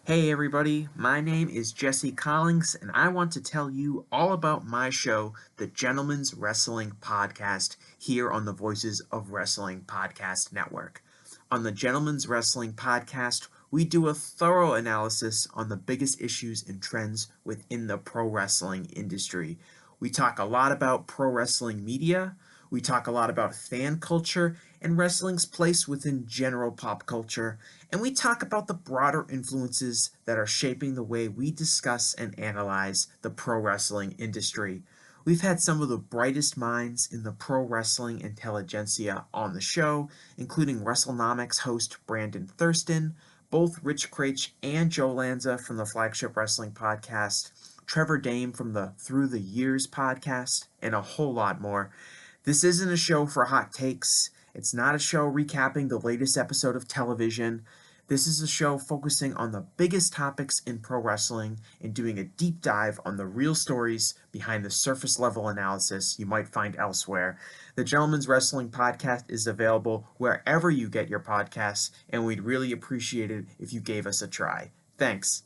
Hey everybody, my name is Jesse Collins, and I want to tell you all about my show, The Gentleman's Wrestling Podcast, here on the Voices of Wrestling Podcast Network. On the Gentleman's Wrestling Podcast, we do a thorough analysis on the biggest issues and trends within the pro wrestling industry. We talk a lot about pro wrestling media, we talk a lot about fan culture and wrestling's place within general pop culture, and we talk about the broader influences that are shaping the way we discuss and analyze the pro wrestling industry. We've had some of the brightest minds in the pro wrestling intelligentsia on the show, including WrestleNomics host Brandon Thurston, both Rich Craich and Joe Lanza from the Flagship Wrestling Podcast, Trevor Dame from the Through the Years podcast, and a whole lot more. This isn't a show for hot takes. It's not a show recapping the latest episode of television. This is a show focusing on the biggest topics in pro wrestling and doing a deep dive on the real stories behind the surface level analysis you might find elsewhere. The Gentleman's Wrestling Podcast is available wherever you get your podcasts, and we'd really appreciate it if you gave us a try. Thanks.